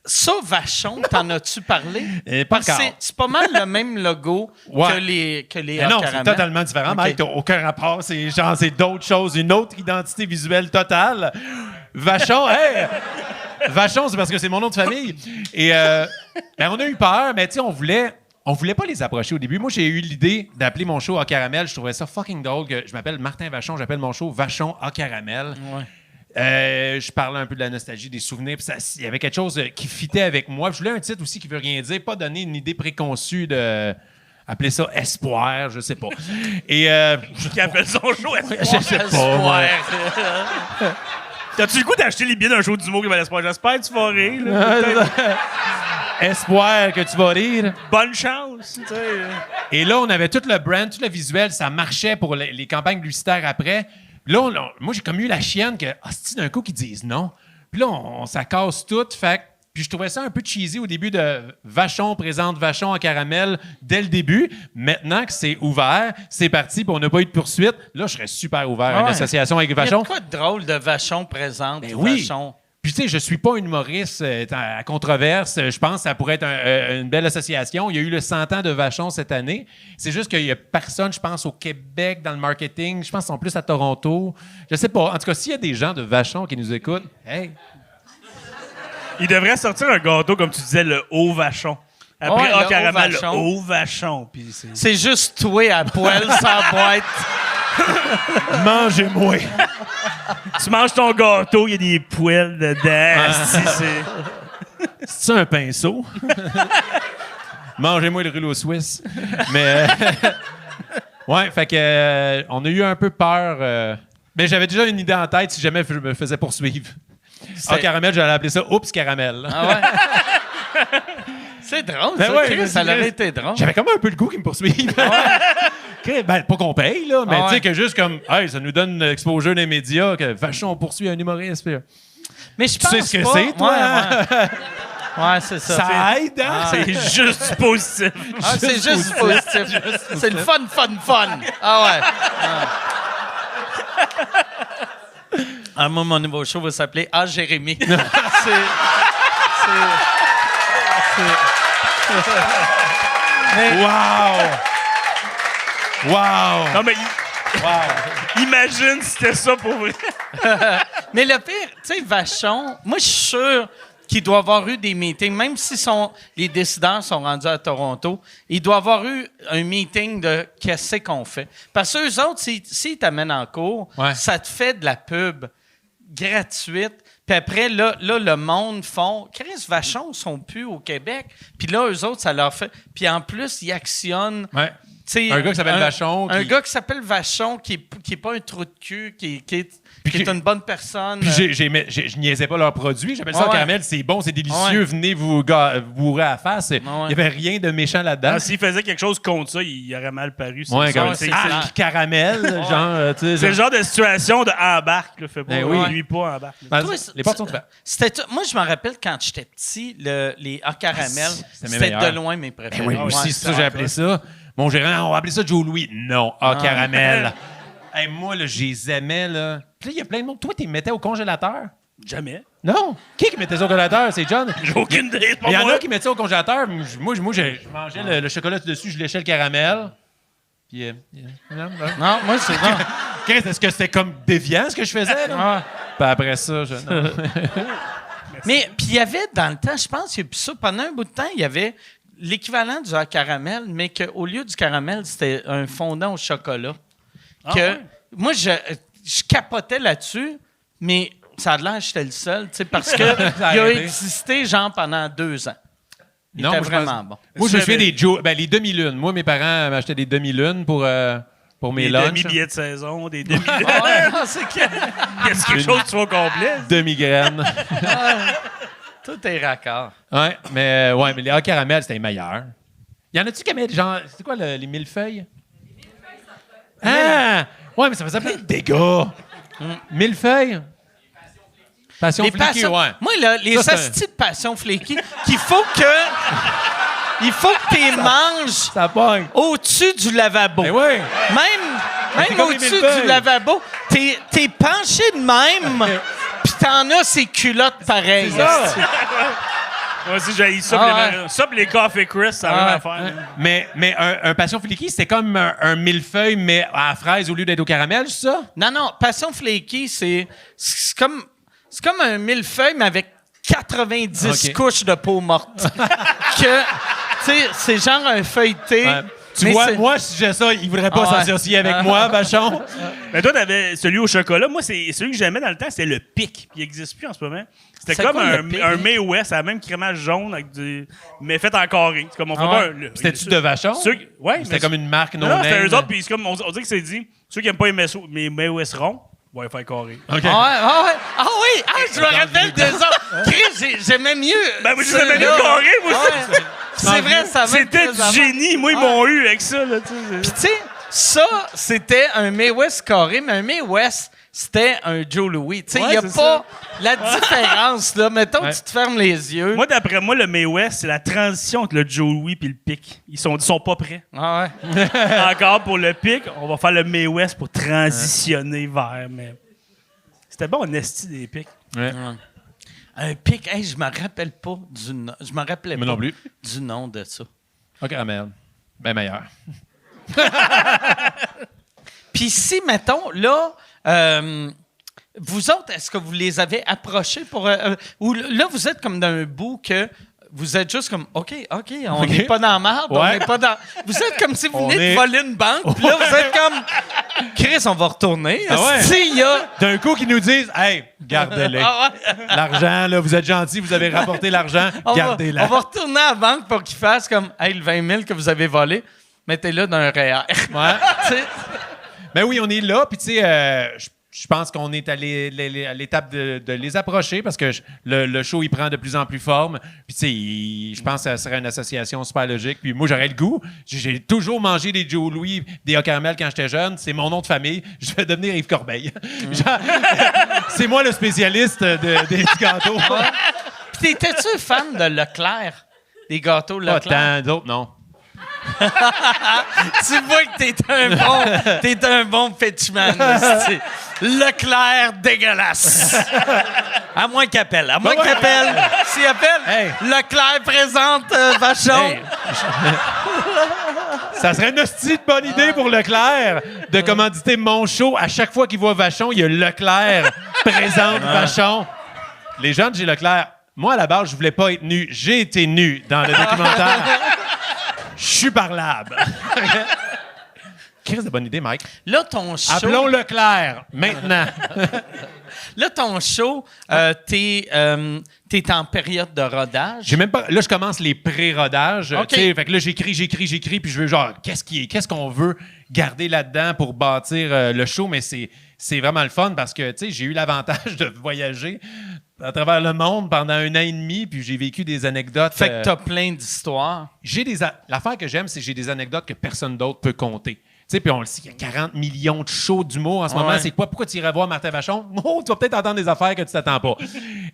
[SPEAKER 3] ça, Vachon, t'en as-tu parlé?
[SPEAKER 5] Pas
[SPEAKER 3] Parce que
[SPEAKER 5] encore.
[SPEAKER 3] c'est pas mal le même logo
[SPEAKER 5] Ouais.
[SPEAKER 3] que les
[SPEAKER 5] Mais non, c'est
[SPEAKER 3] caramel.
[SPEAKER 5] totalement différent.
[SPEAKER 3] OK.
[SPEAKER 5] Mike, t'as aucun rapport. C'est d'autres choses. Une autre identité visuelle totale. Vachon, hey! Vachon, c'est parce que c'est mon nom de famille. Et ben, on a eu peur, mais tu sais, on voulait pas les approcher au début. Moi, j'ai eu l'idée d'appeler mon show à caramel. Je trouvais ça fucking drôle que je m'appelle Martin Vachon. J'appelle mon show Vachon à caramel.
[SPEAKER 3] Ouais.
[SPEAKER 5] Je parlais un peu de la nostalgie, des souvenirs. Puis il y avait quelque chose qui fitait avec moi. Puis je voulais un titre aussi qui veut rien dire, pas donner une idée préconçue de... Appeler ça Espoir, je sais pas. Et...
[SPEAKER 6] Qui appelle son show
[SPEAKER 5] je
[SPEAKER 6] Espoir.
[SPEAKER 5] sais pas, moi.
[SPEAKER 6] T'as-tu le goût d'acheter les billets d'un show d'humour qui va l'Espoir? J'espère que tu vas rire. Là.
[SPEAKER 5] Espoir que tu vas rire.
[SPEAKER 6] Bonne chance. Tu sais.
[SPEAKER 5] Et là, on avait tout le brand, tout le visuel, ça marchait pour les campagnes publicitaires après. Puis là, moi, j'ai comme eu la chienne que, c'est d'un coup qu'ils disent non. Puis là, on s'accasse tout. Fait que- puis je trouvais ça un peu cheesy au début de Vachon présente Vachon en caramel dès le début. Maintenant que c'est ouvert, c'est parti, puis on n'a pas eu de poursuite. Là, je serais super ouvert à une
[SPEAKER 3] Ouais.
[SPEAKER 5] association avec
[SPEAKER 3] Il y a
[SPEAKER 5] Vachon.
[SPEAKER 3] de quoi de drôle de Vachon présente
[SPEAKER 5] Ben oui.
[SPEAKER 3] Vachon.
[SPEAKER 5] Puis tu sais, je suis pas un humoriste à controverse. Je pense que ça pourrait être une belle association. Il y a eu le 100 ans de Vachon cette année. C'est juste qu'il y a personne, je pense, au Québec dans le marketing. Je pense qu'ils sont plus à Toronto. Je sais pas. En tout cas, s'il y a des gens de Vachon qui nous écoutent, hey,
[SPEAKER 6] Il devrait sortir un gâteau, comme tu disais, le haut vachon. Après,
[SPEAKER 3] Ouais, le
[SPEAKER 6] caramel,
[SPEAKER 3] haut vachon.
[SPEAKER 6] le haut vachon. Puis c'est...
[SPEAKER 3] C'est juste toi à poil sans boîte.
[SPEAKER 5] mangez-moi.
[SPEAKER 6] Tu manges ton gâteau, il y a des poils dedans. asti, c'est...
[SPEAKER 5] C'est un pinceau. Mangez-moi le rouleau suisse. Mais ouais, fait que on a eu un peu peur. Mais j'avais déjà une idée en tête si jamais je me faisais poursuivre. En caramel, j'allais appeler ça Oups caramel.
[SPEAKER 3] Ah ouais? C'est drôle,
[SPEAKER 5] Ben
[SPEAKER 3] ça.
[SPEAKER 5] ouais,
[SPEAKER 3] Chris,
[SPEAKER 5] mais
[SPEAKER 3] ça
[SPEAKER 5] c'est-
[SPEAKER 3] aurait été drôle.
[SPEAKER 5] J'avais comme un peu le goût qu'ils me poursuivent. OK, ben, pas qu'on paye, là, mais
[SPEAKER 3] Ah ouais.
[SPEAKER 5] tu sais, que juste comme, hey, ça nous donne l'exposure des médias, que vachon, on poursuit un humoriste. Puis,
[SPEAKER 3] Mais je
[SPEAKER 5] tu sais
[SPEAKER 3] pense
[SPEAKER 5] ce que
[SPEAKER 3] pas-
[SPEAKER 5] c'est, toi?
[SPEAKER 3] Ouais, c'est ça.
[SPEAKER 5] ça aide, hein?
[SPEAKER 6] C'est juste du positif.
[SPEAKER 3] Ah, c'est juste positif. C'est le fun. Ah ouais. Ah, moi, mon nouveau show va s'appeler Ah, Jérémy.
[SPEAKER 5] Wow!
[SPEAKER 6] Non, mais imagine si c'était ça pour vrai.
[SPEAKER 3] Mais le pire, tu sais, Vachon, moi, je suis sûr qu'il doit avoir eu des meetings, même si les décideurs sont rendus à Toronto, il doit avoir eu un meeting de qu'est-ce qu'on fait. Parce que eux autres, s'ils t'amènent en cours,
[SPEAKER 5] Ouais.
[SPEAKER 3] ça te fait de la pub gratuite. Puis après, là, le monde font... Chris, Vachon sont plus au Québec. Puis là, eux autres, ça leur fait... Puis en plus, ils actionnent...
[SPEAKER 5] Ouais.
[SPEAKER 3] sais,
[SPEAKER 5] Un gars qui s'appelle Vachon.
[SPEAKER 3] Un gars qui s'appelle Vachon, qui est pas un trou de cul, qui est une bonne personne.
[SPEAKER 5] Puis je niaisais pas leurs produits. J'appelle ça
[SPEAKER 3] Ouais.
[SPEAKER 5] au caramel. C'est bon, c'est délicieux.
[SPEAKER 3] Ouais.
[SPEAKER 5] Venez vous bourrer à la face. Il y avait rien de méchant là-dedans.
[SPEAKER 6] Ah, s'il faisait quelque chose contre ça, il aurait mal paru.
[SPEAKER 5] Ouais,
[SPEAKER 6] ça.
[SPEAKER 5] comme
[SPEAKER 6] C'est-
[SPEAKER 5] ah, caramel, genre, tu sais.
[SPEAKER 6] C'est le genre de situation de embarque, là. Fait pas,
[SPEAKER 5] Ben oui.
[SPEAKER 6] nuit pas, embarque. là.
[SPEAKER 5] Ben,
[SPEAKER 3] Toi,
[SPEAKER 5] les portes sont ouvertes.
[SPEAKER 3] Moi, je me rappelle quand j'étais petit, les caramel,
[SPEAKER 5] c'était mes
[SPEAKER 3] c'était
[SPEAKER 5] meilleurs.
[SPEAKER 3] de loin mes préférés.
[SPEAKER 5] Oui,
[SPEAKER 3] Ouais,
[SPEAKER 5] aussi, c'est ça
[SPEAKER 3] c'était
[SPEAKER 5] j'ai appelé ça. Mon gérant, on va appeler ça Joe Louis. Non, caramel.
[SPEAKER 3] Ah.
[SPEAKER 5] Hey, moi, là, je les aimais, là. Puis là, il y a plein de monde. Toi, tu les mettais au congélateur?
[SPEAKER 6] Jamais.
[SPEAKER 5] Non. Qui mettait ça au congélateur? C'est John.
[SPEAKER 6] J'ai aucune idée. c'est pas
[SPEAKER 5] Il y en
[SPEAKER 6] moi.
[SPEAKER 5] a qui mettaient ça au congélateur. Moi, je mangeais le chocolat dessus, je léchais le caramel. Puis, non.
[SPEAKER 3] Non, moi, c'est non.
[SPEAKER 5] Chris, est-ce que c'était comme déviant ce que je faisais? Là?
[SPEAKER 3] Ah.
[SPEAKER 5] Puis après ça, non.
[SPEAKER 3] Mais puis il y avait dans le temps, je pense, puis ça pendant un bout de temps, il y avait l'équivalent du caramel, mais qu'au lieu du caramel, c'était un fondant au chocolat.
[SPEAKER 6] Ouais.
[SPEAKER 3] Moi, je capotais là-dessus, mais ça a l'air que j'étais le seul, tu sais, parce que il a
[SPEAKER 5] arrêté.
[SPEAKER 3] existé genre pendant 2 ans. Il
[SPEAKER 5] Non,
[SPEAKER 3] était
[SPEAKER 5] moi, je
[SPEAKER 3] vraiment
[SPEAKER 5] pense-
[SPEAKER 3] bon.
[SPEAKER 5] Moi, je fais
[SPEAKER 6] J'avais-
[SPEAKER 5] les demi-lunes. Moi, mes parents m'achetaient des demi-lunes pour mes
[SPEAKER 6] Des
[SPEAKER 5] lunchs.
[SPEAKER 6] demi-billets de saison, des demi
[SPEAKER 3] Ah ouais, non, c'est que
[SPEAKER 6] Est-ce quelque chose qui soit complet?
[SPEAKER 5] Demi-graines.
[SPEAKER 3] tout est raccord.
[SPEAKER 5] mais les hauts caramel, c'était les meilleurs. Y en a-tu qui aimaient, genre, c'est quoi les millefeuilles? Ah! Ouais, mais ça faisait plein de dégâts. Millefeuilles? Passion
[SPEAKER 3] Les
[SPEAKER 5] fliquée,
[SPEAKER 3] passions-
[SPEAKER 5] ouais.
[SPEAKER 3] Moi, là, les
[SPEAKER 5] Ça, c'est un-
[SPEAKER 3] astis de passion flaky, qu'il faut que... Il faut que tu les manges
[SPEAKER 5] Ça pogne.
[SPEAKER 3] au-dessus du lavabo.
[SPEAKER 5] Ben ouais.
[SPEAKER 3] Même
[SPEAKER 5] comme les
[SPEAKER 3] au-dessus
[SPEAKER 5] millefeuilles.
[SPEAKER 3] du lavabo, t'es penché de même, pis t'en as ces culottes pareilles. asti.
[SPEAKER 6] Moi aussi, j'ai ça.
[SPEAKER 3] Ah
[SPEAKER 6] pour ça, pour les Coffee Crisp, ça a
[SPEAKER 3] Ah
[SPEAKER 6] rien à
[SPEAKER 3] ouais.
[SPEAKER 6] faire. là.
[SPEAKER 5] Mais un passion fliquée, c'était comme un millefeuille, mais à la fraise au lieu d'être au caramel, c'est ça?
[SPEAKER 3] Non, passion flaky, c'est comme un millefeuille, mais avec 90
[SPEAKER 5] Ok.
[SPEAKER 3] couches de peau morte. Que, tu sais, c'est genre un feuilleté.
[SPEAKER 5] Ouais. Tu
[SPEAKER 3] mais
[SPEAKER 5] vois,
[SPEAKER 3] c'est-
[SPEAKER 5] moi, si j'ai ça, il voudrait pas
[SPEAKER 3] Ah ouais.
[SPEAKER 5] s'associer avec moi, Vachon.
[SPEAKER 6] Mais toi, t'avais celui au chocolat. Moi, c'est celui que j'aimais dans le temps, c'était le pic. Puis il n'existe plus en ce moment. C'était
[SPEAKER 3] C'est
[SPEAKER 6] comme
[SPEAKER 3] quoi, le pic?
[SPEAKER 6] un May West, la même crémage jaune, avec mais fait en carré. C'est comme on fait
[SPEAKER 3] Ah
[SPEAKER 6] pas
[SPEAKER 3] ouais.
[SPEAKER 6] un.
[SPEAKER 5] C'était-tu de Vachon?
[SPEAKER 6] Ouais,
[SPEAKER 5] C'était comme une marque
[SPEAKER 6] Non, c'était
[SPEAKER 5] no-name.
[SPEAKER 6] eux autres, puis c'est comme, on dirait que c'est dit, ceux qui n'aiment pas les May West ronds, vont faire carré.
[SPEAKER 5] OK.
[SPEAKER 3] Ah oui, je me rappelle des autres. Chris, j'aimais mieux.
[SPEAKER 6] Ben, moi, je les aimais mieux carré, moi aussi.
[SPEAKER 3] Ouais. C'est vrai, ça va.
[SPEAKER 6] C'était du génie. Moi, ils m'ont eu avec ça, là, tu sais.
[SPEAKER 3] Puis tu sais, ça, c'était un May West carré, mais un May West, c'était un Joe Louis. Tu sais, il
[SPEAKER 6] Ouais,
[SPEAKER 3] n'y a
[SPEAKER 6] c'est
[SPEAKER 3] pas la différence, là. Mettons
[SPEAKER 5] Ouais.
[SPEAKER 3] que tu te fermes les yeux.
[SPEAKER 6] Moi, d'après moi, le May West, c'est la transition entre le Joe Louis et le pic. Ils sont pas prêts.
[SPEAKER 3] Ah ouais.
[SPEAKER 6] Encore pour le pic, on va faire le May West pour transitionner vers. Mais c'était bon, on esti des pics.
[SPEAKER 3] Un pic, hey, je me rappelle pas du nom. Je me rappelais
[SPEAKER 5] Moi
[SPEAKER 3] pas
[SPEAKER 5] non plus.
[SPEAKER 3] du nom de ça.
[SPEAKER 5] Au caramel. Ben meilleur.
[SPEAKER 3] Puis si, mettons, là, vous autres, est-ce que vous les avez approchés pour... ou là, vous êtes comme d'un bout que vous êtes juste comme, OK, on n'est pas dans la merde, on
[SPEAKER 5] Ouais.
[SPEAKER 3] n'est pas dans... Vous êtes comme si vous
[SPEAKER 5] On
[SPEAKER 3] venez
[SPEAKER 5] est-
[SPEAKER 3] de voler une banque, puis là, vous êtes comme, Chris, on va retourner.
[SPEAKER 5] Ah ouais?
[SPEAKER 3] Si, il y a...
[SPEAKER 5] D'un coup, qu'ils nous disent, hey, gardez-les.
[SPEAKER 3] Ah ouais.
[SPEAKER 5] L'argent, là, vous êtes gentil, vous avez rapporté l'argent,
[SPEAKER 3] On
[SPEAKER 5] gardez-la.
[SPEAKER 3] va retourner à la banque pour qu'ils fassent comme, hey, le 20 000 que vous avez volé, mettez-le dans un REER.
[SPEAKER 5] Ouais.
[SPEAKER 3] Tu sais,
[SPEAKER 5] Ben oui, on est là, puis tu sais, je pense qu'on est à l'étape de les approcher parce que le show, il prend de plus en plus forme. Puis tu sais, je pense que ça serait une association super logique. Puis moi, j'aurais le goût. J'ai toujours mangé des Joe Louis, des hauts caramel quand j'étais jeune. C'est mon nom de famille. Je vais devenir Yves Corbeil. Genre, c'est moi le spécialiste des gâteaux.
[SPEAKER 3] Puis t'étais-tu fan de Leclerc? Des gâteaux
[SPEAKER 5] Pas
[SPEAKER 3] Leclerc?
[SPEAKER 5] tant d'autres, non.
[SPEAKER 3] Tu vois que t'es un bon pitchman. esti. Leclerc dégueulasse. À moins qu'il appelle. S'il appelle,
[SPEAKER 5] Hey.
[SPEAKER 3] Leclerc présente Vachon.
[SPEAKER 5] Hey. Ça serait une hostie de bonne idée pour Leclerc de commanditer mon show. À chaque fois qu'il voit Vachon, il y a Leclerc présente Vachon. Les gens de G. Leclerc, moi, à la base, je voulais pas être nu. J'ai été nu dans le documentaire. Je suis parlable. crise de bonne idée, Mike.
[SPEAKER 3] Là, ton show...
[SPEAKER 5] Appelons Leclerc, maintenant.
[SPEAKER 3] Là, ton show, t'es en période de rodage.
[SPEAKER 5] J'ai même pas. Là, je commence les pré-rodages.
[SPEAKER 3] OK.
[SPEAKER 5] Tu sais, fait que là, j'écris, puis je veux genre, qu'est-ce qu'on veut garder là-dedans pour bâtir le show, mais c'est vraiment le fun parce que, tu sais, j'ai eu l'avantage de voyager à travers le monde pendant 1 an et demi, puis j'ai vécu des anecdotes.
[SPEAKER 3] Fait que t'as plein d'histoires.
[SPEAKER 5] L'affaire que j'aime, c'est que j'ai des anecdotes que personne d'autre peut compter. Tu sais, puis on le sait, il y a 40 millions de shows d'humour en ce moment.
[SPEAKER 3] Ouais.
[SPEAKER 5] C'est quoi? Pourquoi tu irais voir Martin Vachon? Oh, tu vas peut-être entendre des affaires que tu t'attends pas.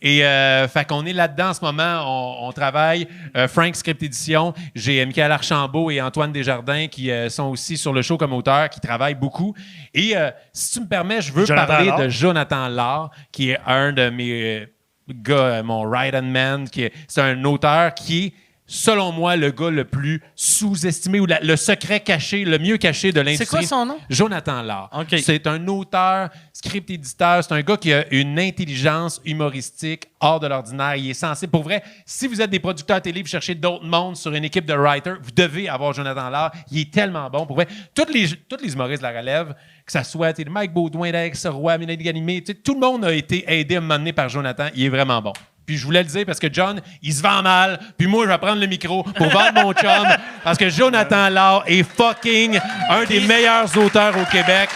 [SPEAKER 5] Et fait qu'on est là-dedans en ce moment. On travaille. Frank Script Édition. J'ai Michael Archambault et Antoine Desjardins qui sont aussi sur le show comme auteurs, qui travaillent beaucoup. Et si tu me permets, je veux
[SPEAKER 6] Jonathan
[SPEAKER 5] parler
[SPEAKER 6] Lahr.
[SPEAKER 5] de Jonathan Lahr, qui est un de mes gars, mon right-hand man. C'est un auteur qui est, selon moi, le gars le plus sous-estimé ou le secret caché, le mieux caché de l'industrie.
[SPEAKER 3] C'est quoi son nom?
[SPEAKER 5] Jonathan Lahr.
[SPEAKER 3] OK.
[SPEAKER 5] C'est un auteur, script-éditeur. C'est un gars qui a une intelligence humoristique hors de l'ordinaire. Il est sensible. Pour vrai, si vous êtes des producteurs télé, vous cherchez d'autres mondes sur une équipe de writers, vous devez avoir Jonathan Lahr. Il est tellement bon. Pour vrai, tous les humoristes de la relève, que ça soit Mike Baudouin, Alex Roy, Mélanie Ganimé, tout le monde a été aidé à un moment donné par Jonathan. Il est vraiment bon. Puis je voulais le dire parce que John, il se vend mal. Puis moi, je vais prendre le micro pour vendre mon chum. Parce que Jonathan Lahr est fucking un des meilleurs auteurs au Québec.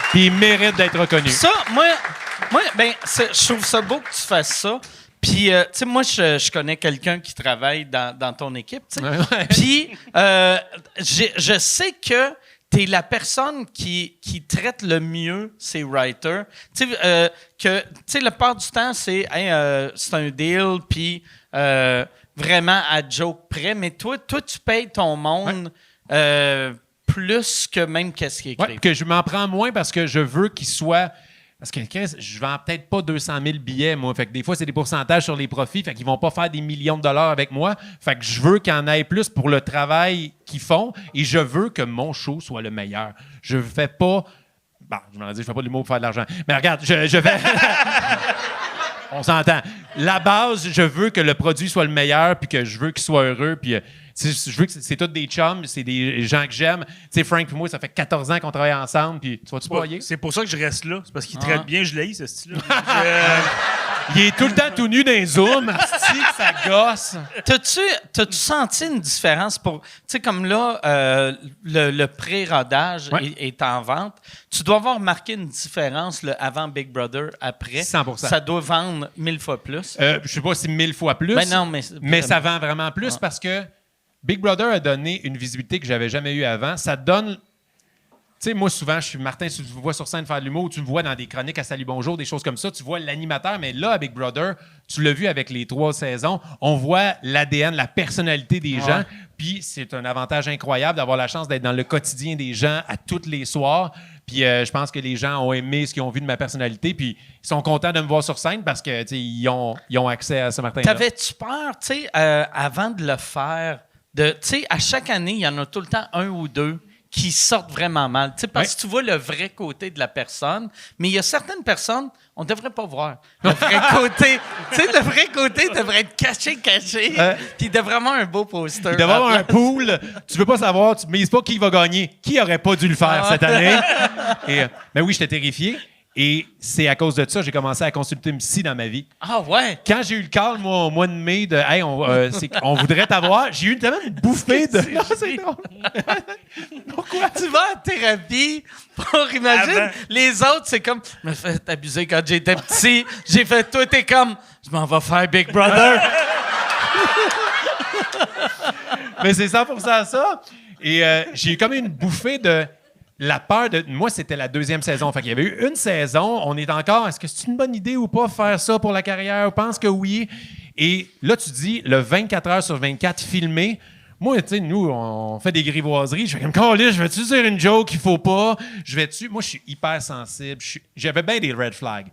[SPEAKER 5] Puis il mérite d'être reconnu.
[SPEAKER 3] Ça, moi je trouve ça beau que tu fasses ça. Puis, tu sais, moi, je connais quelqu'un qui travaille dans ton équipe, tu sais.
[SPEAKER 5] Ouais.
[SPEAKER 3] Puis, je sais que t'es la personne qui traite le mieux ses writers. Tu sais, la part du temps, c'est c'est un deal, puis vraiment à joke près. Mais toi, tu payes ton monde plus que même qu'est-ce qui est écrit.
[SPEAKER 5] Ouais, que je m'en prends moins parce que je veux qu'il soit... Parce que je vends peut-être pas 200 000 billets, moi. Fait que des fois, c'est des pourcentages sur les profits. Fait qu'ils vont pas faire des millions de dollars avec moi. Fait que je veux qu'il y en ait plus pour le travail qu'ils font. Et je veux que mon show soit le meilleur. Je fais pas... Bon, je m'en dis, je fais pas de l'humour pour faire de l'argent. Mais regarde, je fais... On s'entend. La base, je veux que le produit soit le meilleur puis que je veux qu'il soit heureux. Puis je veux que c'est tous des chums, c'est des gens que j'aime. Tu sais, Frank et moi, ça fait 14 ans qu'on travaille ensemble. Puis tu vas-tu broyer?
[SPEAKER 6] C'est pour ça que je reste là. C'est parce qu'il traite bien, je l'ai, ce style-là.
[SPEAKER 5] Il est tout le temps tout nu dans les zooms. Asti, ça gosse.
[SPEAKER 3] T'as-tu senti une différence pour... Tu sais, comme là, le pré-rodage est en vente. Tu dois avoir remarqué une différence là, avant Big Brother, après.
[SPEAKER 5] 100%.
[SPEAKER 3] Ça doit vendre 1000 fois plus.
[SPEAKER 5] Je sais pas si 1000 fois plus.
[SPEAKER 3] Ben non,
[SPEAKER 5] mais ça vend vraiment plus parce que Big Brother a donné une visibilité que j'avais jamais eue avant. Ça donne... Tu sais, moi, souvent, je suis Martin, tu me vois sur scène faire de l'humour, tu me vois dans des chroniques à Salut Bonjour, des choses comme ça, tu vois l'animateur, mais là, à Big Brother, tu l'as vu avec les 3 saisons, on voit l'ADN, la personnalité des gens, puis c'est un avantage incroyable d'avoir la chance d'être dans le quotidien des gens à tous les soirs, puis je pense que les gens ont aimé ce qu'ils ont vu de ma personnalité, puis ils sont contents de me voir sur scène parce que, tu sais, ils ont accès à ce Martin-là.
[SPEAKER 3] T'avais-tu peur, tu sais, avant de le faire, tu sais, à chaque année, il y en a tout le temps 1 ou 2 qui sortent vraiment mal. Tu sais, parce que tu vois le vrai côté de la personne, mais il y a certaines personnes, on ne devrait pas voir le vrai côté. Tu sais, le vrai côté devrait être caché, puis il devrait avoir un beau poster.
[SPEAKER 5] Il devrait avoir un pool. Tu veux pas savoir, tu ne mises pas qui va gagner. Qui aurait pas dû le faire cette année? Mais oui, j'étais terrifié. Et c'est à cause de ça que j'ai commencé à consulter une psy dans ma vie.
[SPEAKER 3] Ah ouais?
[SPEAKER 5] Quand j'ai eu le call, moi, au mois de mai, de « Hey, on voudrait t'avoir », j'ai eu tellement une bouffée de... Non, c'est drôle.
[SPEAKER 3] Pourquoi? Tu vas en thérapie pour imaginer.
[SPEAKER 6] Avant.
[SPEAKER 3] Les autres, c'est comme... Je me fais abuser quand j'étais petit. J'ai fait... Toi, t'es comme... Je m'en vais faire Big Brother.
[SPEAKER 5] Mais c'est 100% ça. Et j'ai eu comme une bouffée de... La peur de... Moi, c'était la 2e saison. Fait qu'il y avait eu une saison. On est encore... Est-ce que c'est une bonne idée ou pas faire ça pour la carrière? Je pense que oui. Et là, tu dis, le 24 heures sur 24 filmé. Moi, tu sais, nous, on fait des grivoiseries. Je fais comme, Caliste, je vais-tu dire une joke qu'il faut pas? Moi, je suis hyper sensible. J'avais bien des red flags.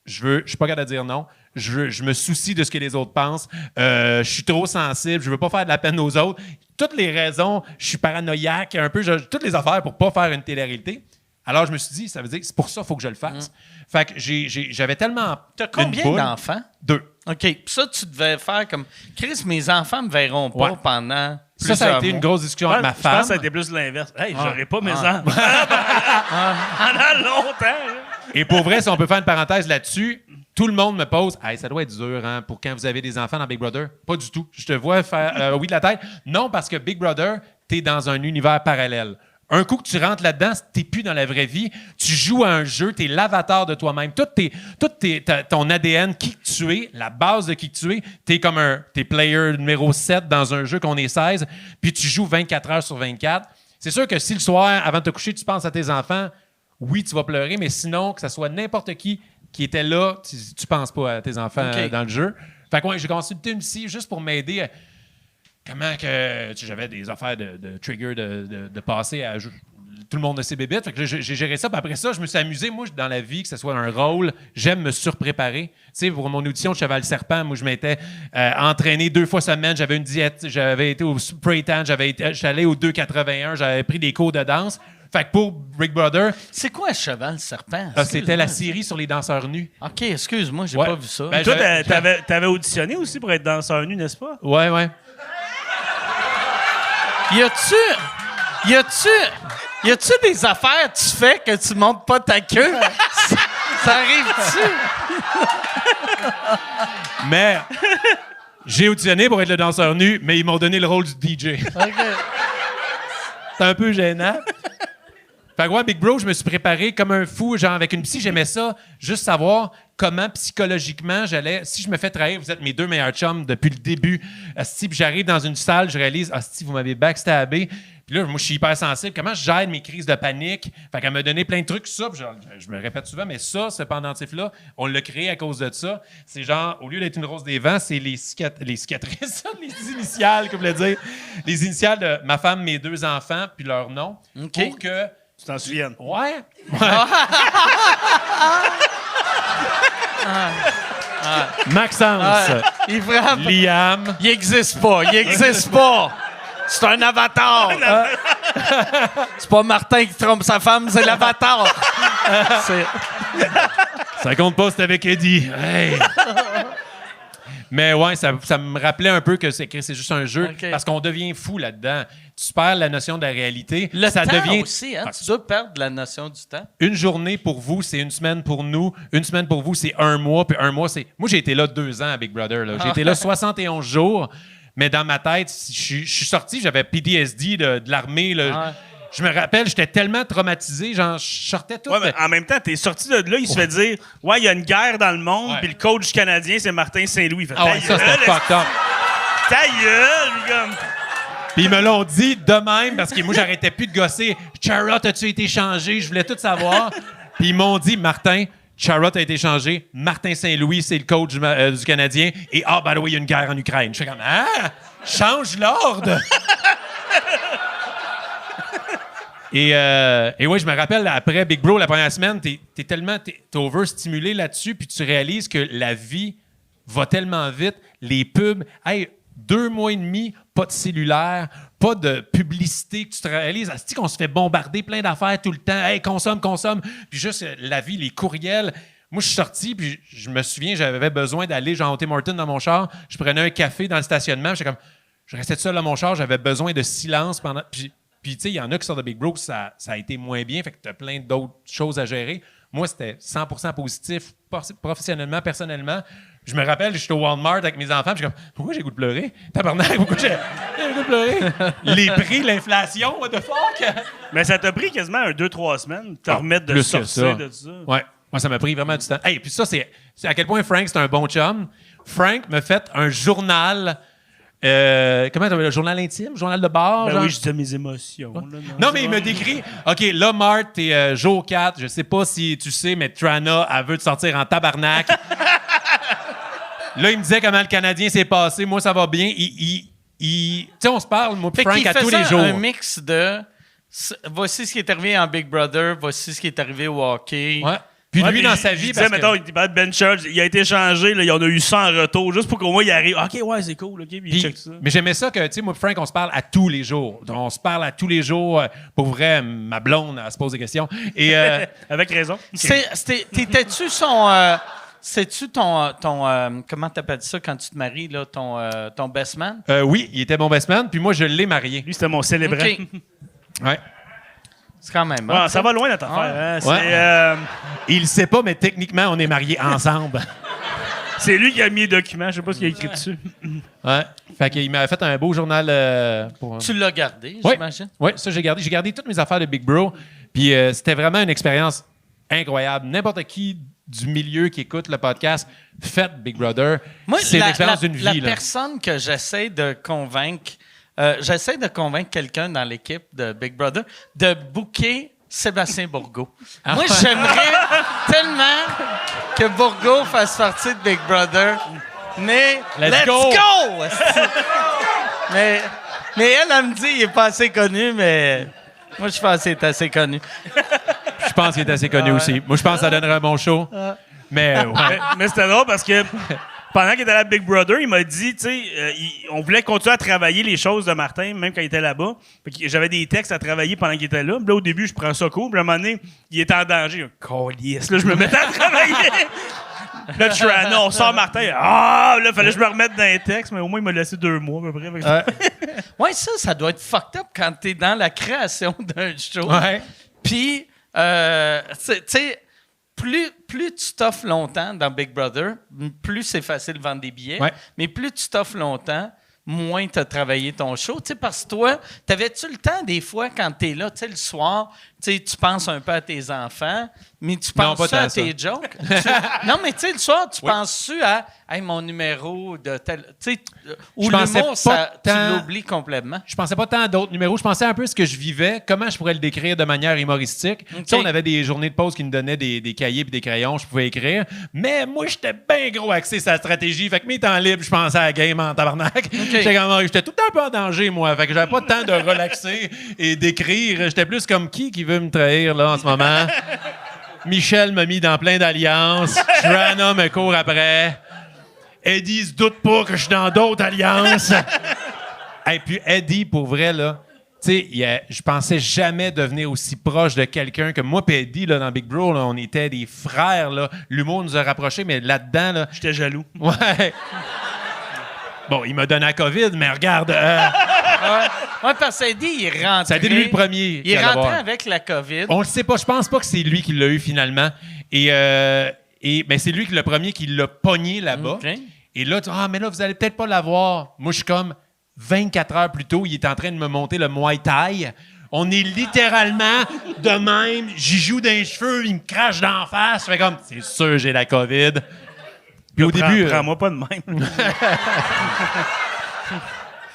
[SPEAKER 5] Je suis pas capable de dire non. Je me soucie de ce que les autres pensent. Je suis trop sensible. Je veux pas faire de la peine aux autres. Toutes les raisons, je suis paranoïaque, un peu, toutes les affaires pour pas faire une télé-réalité. Alors, je me suis dit, ça veut dire que c'est pour ça qu'il faut que je le fasse. Fait que j'avais tellement.
[SPEAKER 3] T'as combien d'enfants?
[SPEAKER 5] 2.
[SPEAKER 3] OK. Puis ça, tu devais faire comme... Chris, mes enfants me verront pas
[SPEAKER 5] Ouais.
[SPEAKER 3] pendant
[SPEAKER 5] Ça a
[SPEAKER 3] plusieurs
[SPEAKER 5] été une
[SPEAKER 3] mois.
[SPEAKER 5] grosse discussion avec ma
[SPEAKER 6] Je pense que ça a
[SPEAKER 5] femme.
[SPEAKER 6] été plus l'inverse. Hey, j'aurais pas mes
[SPEAKER 3] Ah.
[SPEAKER 6] enfants pendant longtemps. là.
[SPEAKER 5] Et pour vrai, si on peut faire une parenthèse là-dessus, tout le monde me pose « Hey, ça doit être dur hein, pour quand vous avez des enfants dans Big Brother. » Pas du tout. Je te vois faire oui de la tête. Non, parce que Big Brother, t'es dans un univers parallèle. Un coup que tu rentres là-dedans, t'es plus dans la vraie vie. Tu joues à un jeu, t'es l'avatar de toi-même. Ton ADN, qui que tu es, la base de qui que tu es, t'es player numéro 7 dans un jeu qu'on est 16, puis tu joues 24 heures sur 24. C'est sûr que si le soir, avant de te coucher, tu penses à tes enfants, oui, tu vas pleurer, mais sinon, que ce soit n'importe qui était là, tu penses pas à tes enfants dans le jeu. Fait que ouais, j'ai consulté une psy juste pour m'aider à comment que j'avais des affaires de trigger de passer à tout le monde de ses bébites. Fait que j'ai géré ça. Puis après ça, je me suis amusé. Moi, dans la vie, que ce soit un rôle, j'aime me surpréparer. Tu sais, pour mon audition de Cheval Serpent, moi, je m'étais entraîné 2 fois semaine. J'avais une diète. J'avais été au spray tan. J'allais au 2,81. J'avais pris des cours de danse. Fait que pour Big Brother,
[SPEAKER 3] C'est quoi Cheval Serpent?
[SPEAKER 5] c'était la série sur les danseurs nus.
[SPEAKER 3] OK, excuse-moi, j'ai
[SPEAKER 5] Ouais.
[SPEAKER 3] pas vu ça.
[SPEAKER 5] Ben,
[SPEAKER 6] Toi,
[SPEAKER 5] j'avais-
[SPEAKER 6] t'avais auditionné aussi pour être danseur nu, n'est-ce pas?
[SPEAKER 5] Ouais.
[SPEAKER 3] Y a-tu des affaires que tu fais que tu montes pas ta queue? ça arrive-tu?
[SPEAKER 5] Mais j'ai auditionné pour être le danseur nu, mais ils m'ont donné le rôle du DJ.
[SPEAKER 3] OK.
[SPEAKER 5] C'est un peu gênant. Fait que ouais, Big Bro, je me suis préparé comme un fou, genre avec une psy, j'aimais ça, juste savoir comment psychologiquement j'allais. Si je me fais trahir, vous êtes mes 2 meilleurs chums depuis le début. Asti, puis j'arrive dans une salle, je réalise, asti, vous m'avez backstabé. Puis là, moi, je suis hyper sensible. Comment je gère mes crises de panique? Fait qu'elle m'a donné plein de trucs, ça. Puis je me répète souvent, mais ça, ce pendentif-là, on l'a créé à cause de ça. C'est genre, au lieu d'être une rose des vents, c'est les cicatrices, les initiales, comme je voulais dire. Les initiales de ma femme, mes 2 enfants, puis leur nom.
[SPEAKER 3] OK.
[SPEAKER 5] Pour que.
[SPEAKER 6] Tu t'en souviens?
[SPEAKER 5] Ouais. Maxence.
[SPEAKER 3] Il frappe.
[SPEAKER 5] Liam.
[SPEAKER 3] Il existe pas. C'est un avatar. C'est pas Martin qui trompe sa femme, c'est l'avatar.
[SPEAKER 5] Ça compte pas, c'est avec Eddie. Hey. Mais ouais, ça me rappelait un peu que c'est juste un jeu,
[SPEAKER 3] OK.
[SPEAKER 5] parce qu'on devient fou là-dedans. Tu perds la notion de la réalité.
[SPEAKER 3] Le
[SPEAKER 5] ça
[SPEAKER 3] temps
[SPEAKER 5] devient
[SPEAKER 3] aussi, hein? Tu dois perdre la notion du temps.
[SPEAKER 5] une journée pour vous, c'est une semaine pour nous. Une semaine pour vous, c'est 1 mois. Puis 1 mois, c'est... Moi, j'ai été là 2 ans à Big Brother. Là. J'ai été là 71 jours. Mais dans ma tête, je suis sorti, j'avais PTSD de l'armée. Là.
[SPEAKER 3] Ouais.
[SPEAKER 5] Je me rappelle, j'étais tellement traumatisé. Genre, je sortais tout...
[SPEAKER 6] Ouais, mais en même temps, t'es sorti de là, il se fait dire ouais, il y a une guerre dans le monde,
[SPEAKER 5] Ouais.
[SPEAKER 6] puis le coach canadien, c'est Martin Saint-Louis. Il fait,
[SPEAKER 5] Ah ouais, ça, c'était fucked up.
[SPEAKER 6] ta gueule, puis comme.
[SPEAKER 5] Puis ils me l'ont dit de même, parce que moi, j'arrêtais plus de gosser. « Charlotte, as-tu été changé? » Je voulais tout savoir. Puis ils m'ont dit « Martin, Charlotte a été changé. Martin Saint-Louis, c'est le coach du Canadien. Et by the way, il y a une guerre en Ukraine. » Je fais comme « Ah! Change l'ordre! » Et ouais, je me rappelle, après Big Bro, la première semaine, t'es overstimulé là-dessus, puis tu réalises que la vie va tellement vite. Les pubs, hey, 2 mois et demi, pas de cellulaire, pas de publicité, que tu te réalises, asti qu'on se fait bombarder plein d'affaires tout le temps. Hey, consomme. Puis juste la vie, les courriels. Moi, je suis sorti, puis je me souviens, j'avais besoin d'aller, genre, au Tim Hortons dans mon char. Je prenais un café dans le stationnement. J'étais comme, je restais tout seul dans mon char, j'avais besoin de silence pendant. Puis tu sais, il y en a qui sortent de Big Bro, ça a été moins bien, fait que tu as plein d'autres choses à gérer. Moi, c'était 100% positif, professionnellement, personnellement. Je me rappelle, j'étais au Walmart avec mes enfants, puis je suis comme, pourquoi j'ai goût de pleurer? Tabarnak, pourquoi j'ai goût de pleurer? Les prix, l'inflation, what the fuck?
[SPEAKER 6] Mais ça t'a pris quasiment 2-3 semaines de te remettre de
[SPEAKER 5] plus que
[SPEAKER 6] sortir
[SPEAKER 5] ça.
[SPEAKER 6] de ça.
[SPEAKER 5] Ouais. Moi, ça m'a pris vraiment du temps. Hey, puis ça, c'est à quel point Frank, c'est un bon chum. Frank me fait un journal. Comment t'appelles le journal intime? Journal de bar?
[SPEAKER 6] Ben
[SPEAKER 5] genre?
[SPEAKER 6] oui, je disais mes émotions. Là,
[SPEAKER 5] Non, mais il me décrit. OK, là, Marthe, t'es Joe 4. Je sais pas si tu sais, mais Trana, elle veut te sortir en tabarnak. Là, il me disait comment le Canadien s'est passé. Moi, ça va bien. Tu sais, on se parle, moi,
[SPEAKER 3] Fait
[SPEAKER 5] Frank,
[SPEAKER 3] qu'il
[SPEAKER 5] à
[SPEAKER 3] fait
[SPEAKER 5] tous
[SPEAKER 3] ça,
[SPEAKER 5] les jours.
[SPEAKER 3] un mix de voici ce qui est arrivé en Big Brother, voici ce qui est arrivé au hockey.
[SPEAKER 5] Ouais. Puis
[SPEAKER 6] Ouais,
[SPEAKER 5] lui,
[SPEAKER 6] puis
[SPEAKER 5] dans
[SPEAKER 6] je
[SPEAKER 5] sa vie,
[SPEAKER 6] disais,
[SPEAKER 5] parce
[SPEAKER 6] mettons,
[SPEAKER 5] que...
[SPEAKER 6] il parlait de Ben Church, il a été changé, là, il y en a eu 100 en retour, juste pour qu'au moins il arrive. OK, ouais, c'est cool, OK, puis il
[SPEAKER 5] Puis-
[SPEAKER 6] check ça.
[SPEAKER 5] mais j'aimais ça que, tu sais, moi, Frank, on se parle à tous les jours. Donc, on se parle à tous les jours. Pour vrai, ma blonde, elle se pose des questions. Et
[SPEAKER 6] Avec raison.
[SPEAKER 3] T'étais-tu son C'est-tu comment t'appelles ça quand tu te maries, là, ton best man?
[SPEAKER 5] Oui, il était mon best man, puis moi, je l'ai marié.
[SPEAKER 6] Lui, c'était mon célébrant.
[SPEAKER 3] OK.
[SPEAKER 5] Ouais.
[SPEAKER 3] C'est quand même
[SPEAKER 6] Ouais,
[SPEAKER 3] bon.
[SPEAKER 6] ça va loin, notre affaire. Hein?
[SPEAKER 5] Ouais. Il le sait pas, mais techniquement, on est mariés ensemble.
[SPEAKER 6] C'est lui qui a mis les documents. Je sais pas ce qu'il a écrit dessus.
[SPEAKER 5] Ouais. Fait qu'il m'a fait un beau journal pour...
[SPEAKER 3] Tu l'as gardé,
[SPEAKER 5] Oui.
[SPEAKER 3] j'imagine?
[SPEAKER 5] Oui, ça, j'ai gardé. J'ai gardé toutes mes affaires de Big Bro. Puis c'était vraiment une expérience incroyable. N'importe qui du milieu qui écoute le podcast, faites Big Brother.
[SPEAKER 3] Moi,
[SPEAKER 5] c'est l'expérience d'une vie.
[SPEAKER 3] La
[SPEAKER 5] là.
[SPEAKER 3] personne que j'essaie de convaincre, quelqu'un dans l'équipe de Big Brother de booker Sébastien Bourgault. Moi, j'aimerais tellement que Bourgault fasse partie de Big Brother, mais
[SPEAKER 5] Let's go!
[SPEAKER 3] mais elle me dit qu'il n'est pas assez connu, mais moi, je pense qu'il est assez connu.
[SPEAKER 5] Je pense qu'il est assez connu aussi. Moi, je pense que ça donnerait un bon show. Mais ouais.
[SPEAKER 6] Mais c'était drôle parce que pendant qu'il était à Big Brother, il m'a dit, tu sais, on voulait continuer à travailler les choses de Martin, même quand il était là-bas. J'avais des textes à travailler pendant qu'il était là. Puis là, au début, je prends ça cool. Puis à un moment donné, il était en danger. Calice. Là, je me mettais à travailler. Là, je suis ah non, on sort Martin. Ah, là, fallait que je me remette dans les textes, mais au moins, il m'a laissé 2 mois à peu près.
[SPEAKER 3] Ouais, ça doit être fucked up quand t'es dans la création d'un show.
[SPEAKER 5] Ouais.
[SPEAKER 3] Puis, tu sais, plus tu t'offres longtemps dans Big Brother, plus c'est facile de vendre des billets.
[SPEAKER 5] Ouais.
[SPEAKER 3] Mais plus tu t'offres longtemps, moins tu as travaillé ton show. Tu sais, parce que toi, t'avais-tu le temps des fois quand t'es là, tu sais, le soir, tu sais, tu penses un peu à tes enfants, mais tu
[SPEAKER 5] Non,
[SPEAKER 3] penses
[SPEAKER 5] pas
[SPEAKER 3] à
[SPEAKER 5] tant ça.
[SPEAKER 3] tes jokes? Non, mais tu sais, le soir, tu penses-tu à hey, mon numéro de tel. Tu sais, ou
[SPEAKER 5] Je pensais
[SPEAKER 3] l'humour,
[SPEAKER 5] pas
[SPEAKER 3] tu
[SPEAKER 5] tant-
[SPEAKER 3] l'oublies complètement.
[SPEAKER 5] Je pensais pas tant à d'autres numéros. Je pensais un peu à ce que je vivais, comment je pourrais le décrire de manière humoristique. Tu sais, on avait des journées de pause qui nous donnaient des cahiers et des crayons, je pouvais écrire. Mais moi, j'étais bien gros axé sur la stratégie. Fait que mes temps libres, je pensais à la game en tabarnak. J'étais tout le temps un peu en danger, moi. Fait que j'avais pas le temps de relaxer et d'écrire. J'étais plus comme qui veut me trahir, là, en ce moment. Michel m'a mis dans plein d'alliances. Joanna me court après. Eddie se doute pas que je suis dans d'autres alliances. Et puis Eddie, pour vrai, là, tu sais, je pensais jamais devenir aussi proche de quelqu'un que moi et Eddie, là, dans Big Bro, là, on était des frères, là. L'humour nous a rapprochés, mais là-dedans, là...
[SPEAKER 6] J'étais jaloux.
[SPEAKER 5] Ouais. Bon, il m'a donné la COVID, mais regarde...
[SPEAKER 3] Ouais, parce que Eddie, il est rentré.
[SPEAKER 5] ça a été lui le premier.
[SPEAKER 3] Il est
[SPEAKER 5] à l'avoir.
[SPEAKER 3] rentré avec la COVID.
[SPEAKER 5] On le sait pas. Je pense pas que c'est lui qui l'a eu finalement. Et ben, c'est lui le premier qui l'a pogné là-bas.
[SPEAKER 3] OK.
[SPEAKER 5] Et là, mais là, vous allez peut-être pas l'avoir. Moi, je suis comme 24 heures plus tôt, il est en train de me monter le Muay Thai. On est littéralement de même. J'y joue dans les cheveux, il me crache d'en face. Je fais comme, c'est sûr, j'ai la COVID. Puis au début.
[SPEAKER 6] Prends-moi pas de même.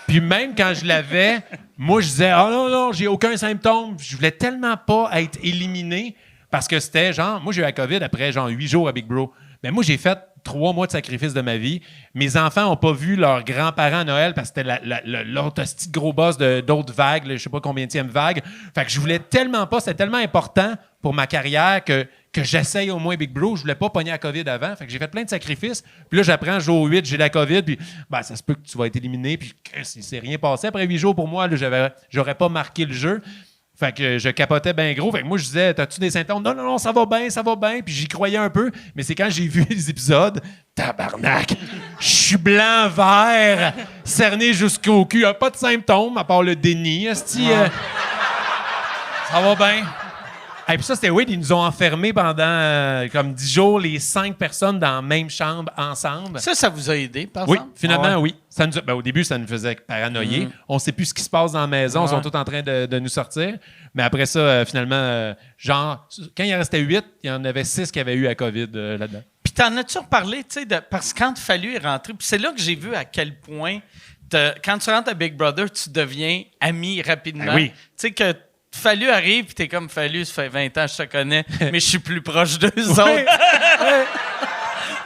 [SPEAKER 5] Puis même quand je l'avais, moi, je disais, ah non, j'ai aucun symptôme. Je voulais tellement pas être éliminé parce que c'était genre, moi, j'ai eu la COVID après genre 8 jours à Big Bro. Mais moi, j'ai fait 3 mois de sacrifice de ma vie. Mes enfants n'ont pas vu leurs grands-parents à Noël parce que c'était l'autre petit gros boss d'autres vagues, là, je sais pas combienième vague. Fait que je voulais tellement pas, c'était tellement important pour ma carrière que j'essaye au moins Big Bro. Je voulais pas pogner la COVID avant. Fait que j'ai fait plein de sacrifices. Puis là, j'apprends jour 8, j'ai la COVID. Puis ça se peut que tu vas être éliminé. Puis c'est rien passé. Après 8 jours, pour moi, là, j'aurais pas marqué le jeu. Fait que je capotais bien gros. Fait que moi, je disais, t'as-tu des symptômes? Non, ça va bien. Puis j'y croyais un peu. Mais c'est quand j'ai vu les épisodes, tabarnak, je suis blanc, vert, cerné jusqu'au cul. Pas de symptômes, à part le déni. Esti, ça va bien. Et puis ça, c'était weird. Ils nous ont enfermés pendant comme 10 jours, les 5 personnes dans la même chambre ensemble.
[SPEAKER 3] Ça vous a aidé, par
[SPEAKER 5] Oui,
[SPEAKER 3] exemple?
[SPEAKER 5] finalement, oui. Ça au début, ça nous faisait paranoïer. On ne sait plus ce qui se passe dans la maison. Ils sont tous en train de nous sortir. Mais après ça, finalement, genre, quand il en restait 8, il y en avait 6 qui avaient eu la COVID là-dedans.
[SPEAKER 3] Puis t'en as-tu reparlé, tu sais, parce que quand Fallu est rentré, puis c'est là que j'ai vu à quel point, quand tu rentres à Big Brother, tu deviens ami rapidement.
[SPEAKER 5] Ben oui.
[SPEAKER 3] Tu sais que Fallu arrive, puis t'es comme Fallu, ça fait 20 ans que je te connais, mais je suis plus proche d'eux autres.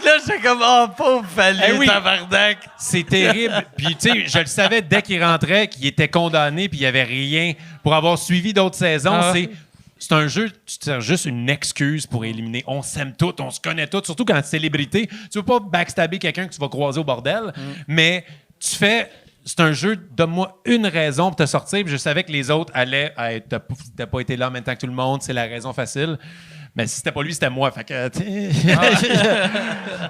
[SPEAKER 3] Là, j'étais comme, oh, pauvre Fallu, tabarnak.
[SPEAKER 5] C'est terrible. Puis, tu sais, je le savais dès qu'il rentrait qu'il était condamné puis il n'y avait rien pour avoir suivi d'autres saisons. C'est un jeu, tu te sers juste une excuse pour éliminer. On s'aime tous, on se connaît tous, surtout quand tu es célébrité. Tu veux pas backstabber quelqu'un que tu vas croiser au bordel, mais tu fais... C'est un jeu, donne-moi une raison pour te sortir. Puis je savais que les autres allaient être... T'as pas été là en même temps que tout le monde, c'est la raison facile. Mais si c'était pas lui, c'était moi. Fait que,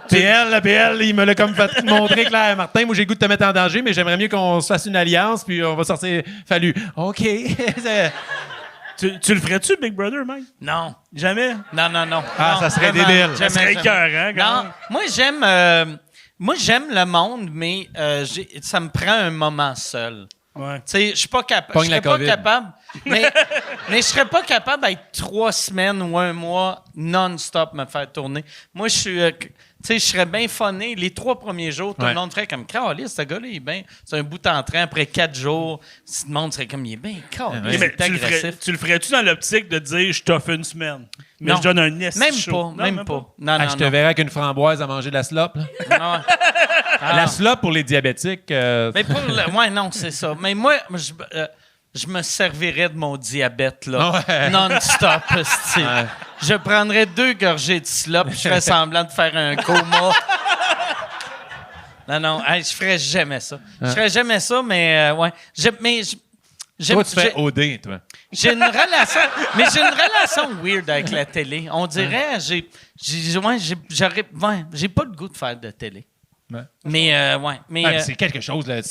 [SPEAKER 5] PL, il me l'a comme fait montrer clair. Martin, moi, j'ai le goût de te mettre en danger, mais j'aimerais mieux qu'on se fasse une alliance, puis on va sortir. Fallu. OK.
[SPEAKER 6] Tu le ferais-tu, Big Brother, Mike?
[SPEAKER 1] Non.
[SPEAKER 6] Jamais?
[SPEAKER 1] Non.
[SPEAKER 5] Ah,
[SPEAKER 1] Non,
[SPEAKER 5] ça serait
[SPEAKER 1] vraiment,
[SPEAKER 5] débile.
[SPEAKER 1] jamais,
[SPEAKER 6] Ça serait
[SPEAKER 1] jamais.
[SPEAKER 6] écœurant, quand
[SPEAKER 1] Non,
[SPEAKER 6] même.
[SPEAKER 1] moi, j'aime le monde, mais ça me prend un moment seul.
[SPEAKER 6] Ouais.
[SPEAKER 1] Tu sais, je suis pas capable.
[SPEAKER 5] Pogne
[SPEAKER 1] Je
[SPEAKER 5] la
[SPEAKER 1] serais pas
[SPEAKER 5] COVID.
[SPEAKER 1] capable. Mais je serais pas capable d'être 3 semaines ou 1 mois non-stop me faire tourner. Moi, je suis. Tu sais, je serais bien funné. Les 3 premiers jours, tout le monde ferait comme Caliste, ce gars-là, il est bien. C'est un bout en train. Après 4 jours, tout le monde serait comme il est bien caliste.
[SPEAKER 6] Ok, mais
[SPEAKER 1] C'est agressif.
[SPEAKER 6] tu le ferais-tu dans l'optique de dire je t'offre une semaine? Mais
[SPEAKER 1] Non.
[SPEAKER 6] je donne un esti
[SPEAKER 1] Même
[SPEAKER 6] chaud.
[SPEAKER 1] pas,
[SPEAKER 6] Non,
[SPEAKER 1] même pas. Non,
[SPEAKER 5] Ah,
[SPEAKER 1] non,
[SPEAKER 5] je te
[SPEAKER 1] non.
[SPEAKER 5] verrais avec une framboise à manger de la slop. Là.
[SPEAKER 1] Ah ouais. Ah.
[SPEAKER 5] La slop pour les diabétiques.
[SPEAKER 1] Mais pour le... Ouais, non, c'est ça. Mais moi, je me servirais de mon diabète, là.
[SPEAKER 5] Ouais.
[SPEAKER 1] Non-stop, esti.
[SPEAKER 5] Ouais.
[SPEAKER 1] Je prendrais 2 gorgées de slop, puis je ferais semblant de faire un coma. Non, hey, je ferais jamais ça. Je ferais jamais ça, mais ouais.
[SPEAKER 5] Toi, tu fais OD, toi.
[SPEAKER 1] J'ai une relation weird avec la télé. On dirait, j'ai pas le goût de faire de télé.
[SPEAKER 5] Ouais.
[SPEAKER 1] Mais, ouais. Mais,
[SPEAKER 5] Ah, mais c'est quelque chose, là.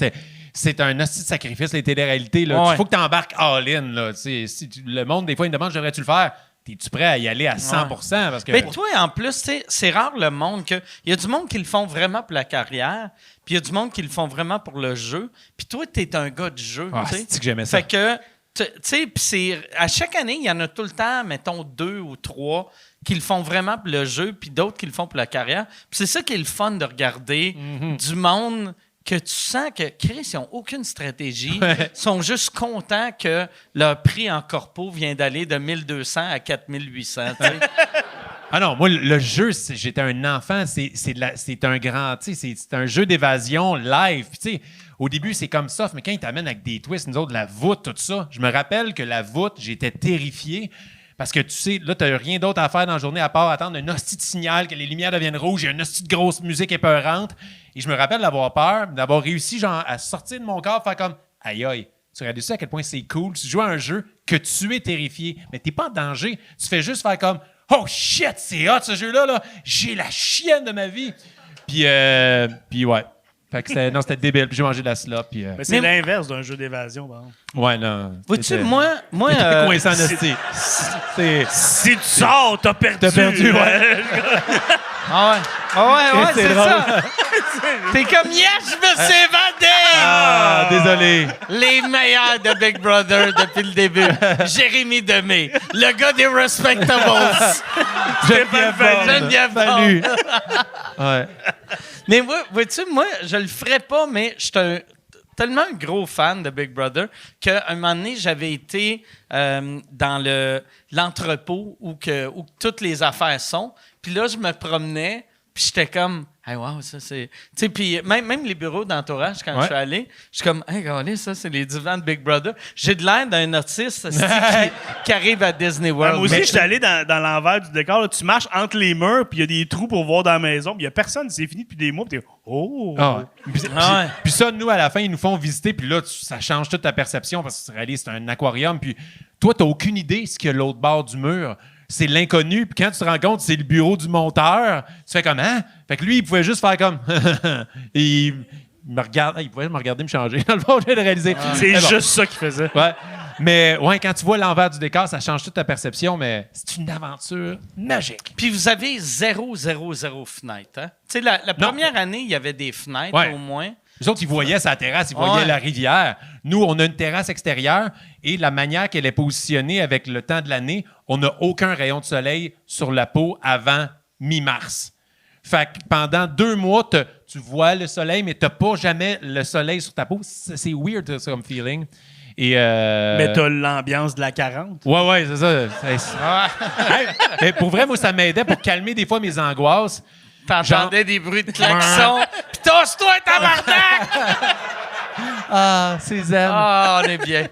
[SPEAKER 5] C'est un hostie de sacrifice, les téléréalités. Il
[SPEAKER 1] Ouais.
[SPEAKER 5] faut que tu embarques all-in. Là. Le monde, des fois, il me demande devrais-tu le faire? Es-tu prêt à y aller à 100 parce que...
[SPEAKER 1] Mais toi, en plus, tu sais, c'est rare le monde que. Il y a du monde qui le font vraiment pour la carrière, puis il y a du monde qui le font vraiment pour le jeu. Puis toi, t'es un gars de jeu.
[SPEAKER 5] Ah,
[SPEAKER 1] tu sais.
[SPEAKER 5] c'est que j'aimais ça.
[SPEAKER 1] Fait que, tu sais, puis c'est. À chaque année, il y en a tout le temps, mettons, 2 ou 3 qui le font vraiment pour le jeu, puis d'autres qui le font pour la carrière. Puis c'est ça qui est le fun de regarder du monde que tu sens que, Chris, ils n'ont aucune stratégie. Ils sont juste contents que leur prix en corpo vient d'aller de 1200 à 4800. tu sais.
[SPEAKER 5] Ah non, moi, le jeu, j'étais un enfant, c'est un grand, tu sais, c'est un jeu d'évasion live. Puis, tu sais, au début, c'est comme ça, mais quand ils t'amènent avec des twists, nous autres, la voûte, tout ça, je me rappelle que la voûte, j'étais terrifié. Parce que tu sais, là, t'as rien d'autre à faire dans la journée à part attendre un hostie de signal, que les lumières deviennent rouges, il y a une hostie de grosse musique épeurante. Et je me rappelle d'avoir peur, d'avoir réussi genre à sortir de mon corps, faire comme aïe aïe. Tu regardes ça à quel point c'est cool. Tu joues à un jeu que tu es terrifié, mais t'es pas en danger. Tu fais juste faire comme oh shit, c'est hot ce jeu-là, là. J'ai la chienne de ma vie. Puis ouais. Fait que c'était débile. Puis j'ai mangé de la slop. Puis,
[SPEAKER 6] Mais c'est l'inverse d'un jeu d'évasion, par exemple.
[SPEAKER 5] ouais, non.
[SPEAKER 1] Vois-tu, moi
[SPEAKER 5] T'es coincé en esti. C'est.
[SPEAKER 6] Si tu sors, t'as perdu.
[SPEAKER 5] T'as perdu, ouais.
[SPEAKER 1] ouais,
[SPEAKER 5] c'est
[SPEAKER 1] c'est
[SPEAKER 5] drôle.
[SPEAKER 1] ça. T'es comme, yes, je me suis évadé!
[SPEAKER 5] Ah, désolé.
[SPEAKER 1] Les meilleurs de Big Brother depuis le début. Jérémy Demé, le gars des Respectables. Geneviève
[SPEAKER 5] Fallu. Ouais.
[SPEAKER 1] Mais vois-tu, moi, je le ferais pas, mais je suis tellement un gros fan de Big Brother qu'à un moment donné, j'avais été dans l'entrepôt où toutes les affaires sont. Puis là, je me promenais, puis j'étais comme... Hey, wow, ça c'est. Tu sais, puis même les bureaux d'entourage, quand je suis allé, je suis comme, hey, regardez, ça, c'est les divans de Big Brother. J'ai de l'air d'un autiste qui arrive à Disney World.
[SPEAKER 6] Moi aussi, je suis allé dans l'envers du décor. Là, tu marches entre les murs, puis il y a des trous pour voir dans la maison. Puis il n'y a personne, c'est fini depuis des mois. Puis t'es oh!
[SPEAKER 5] Ah ouais.
[SPEAKER 1] Ouais.
[SPEAKER 5] Puis ça, nous, à la fin, ils nous font visiter, puis là, ça change toute ta perception parce que tu réalises c'est un aquarium, puis toi, t'as aucune idée ce qu'il y a l'autre bord du mur. C'est l'inconnu, puis quand tu te rends compte c'est le bureau du monteur, tu fais comme, hein? Fait que lui, il pouvait juste faire comme... Et il me regarde, il pouvait me regarder me changer. Dans le fond, je viens de réaliser.
[SPEAKER 6] C'est
[SPEAKER 5] Mais bon.
[SPEAKER 6] juste ça qu'il faisait.
[SPEAKER 5] Ouais. Mais ouais, quand tu vois l'envers du décor, ça change toute ta perception, mais c'est une aventure magique.
[SPEAKER 1] Puis vous avez 0 fenêtres. Hein? Tu sais, la première année, il y avait des fenêtres
[SPEAKER 5] Ouais.
[SPEAKER 1] au moins.
[SPEAKER 5] Les autres, ils voyaient sa terrasse, ils voyaient
[SPEAKER 1] Ouais.
[SPEAKER 5] la rivière. Nous, on a une terrasse extérieure et la manière qu'elle est positionnée avec le temps de l'année, on n'a aucun rayon de soleil sur la peau avant mi-mars. Fait que pendant 2 mois, tu vois le soleil, mais tu n'as pas jamais le soleil sur ta peau. C'est weird, ça, comme feeling. Et
[SPEAKER 6] Mais t'as l'ambiance de la 40.
[SPEAKER 5] Ouais, c'est ça. Hey, mais pour vrai, moi, ça m'aidait pour calmer des fois mes angoisses.
[SPEAKER 1] T'entendais des bruits de klaxons. Puis tosse-toi, tabarnak!
[SPEAKER 5] Ah, c'est zen.
[SPEAKER 1] Ah, on est bien.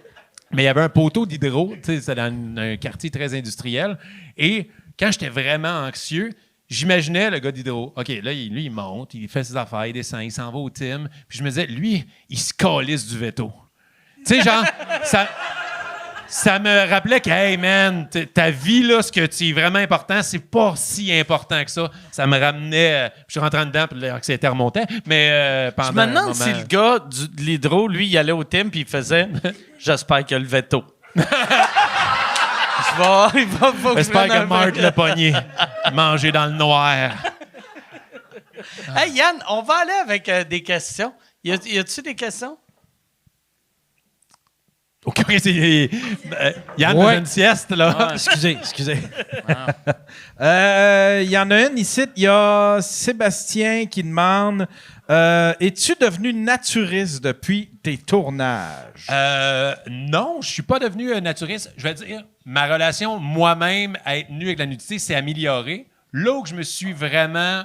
[SPEAKER 5] Mais il y avait un poteau d'hydro, tu sais, c'est dans un quartier très industriel. Et quand j'étais vraiment anxieux, j'imaginais le gars d'hydro. OK, là, lui, il monte, il fait ses affaires, il descend, il s'en va au team. Puis je me disais, lui, il se calisse du veto. Tu sais, genre, ça... ça me rappelait que, hey man, ta vie, là, ce que tu es vraiment important, c'est pas si important que ça. Ça me ramenait. Je suis rentré dedans, puis l'anxiété remontait. Mais pendant.
[SPEAKER 3] Je me demande si le gars de l'hydro, lui, il allait au thème puis il faisait j'espère qu'il y a le veto.
[SPEAKER 5] J'espère que Marc l'a pogné. Manger dans le noir.
[SPEAKER 3] Hey Yann, on va aller avec des questions. Y a-tu des questions?
[SPEAKER 5] OK, Yann
[SPEAKER 2] Ouais.
[SPEAKER 5] faisait une sieste, là.
[SPEAKER 2] Excusez.
[SPEAKER 4] Il y en a une ici. Il y a Sébastien qui demande es-tu devenu naturiste depuis tes tournages?
[SPEAKER 5] Non, je suis pas devenu naturiste. Je vais dire, ma relation moi-même à être nu avec la nudité s'est améliorée. Là où je me suis vraiment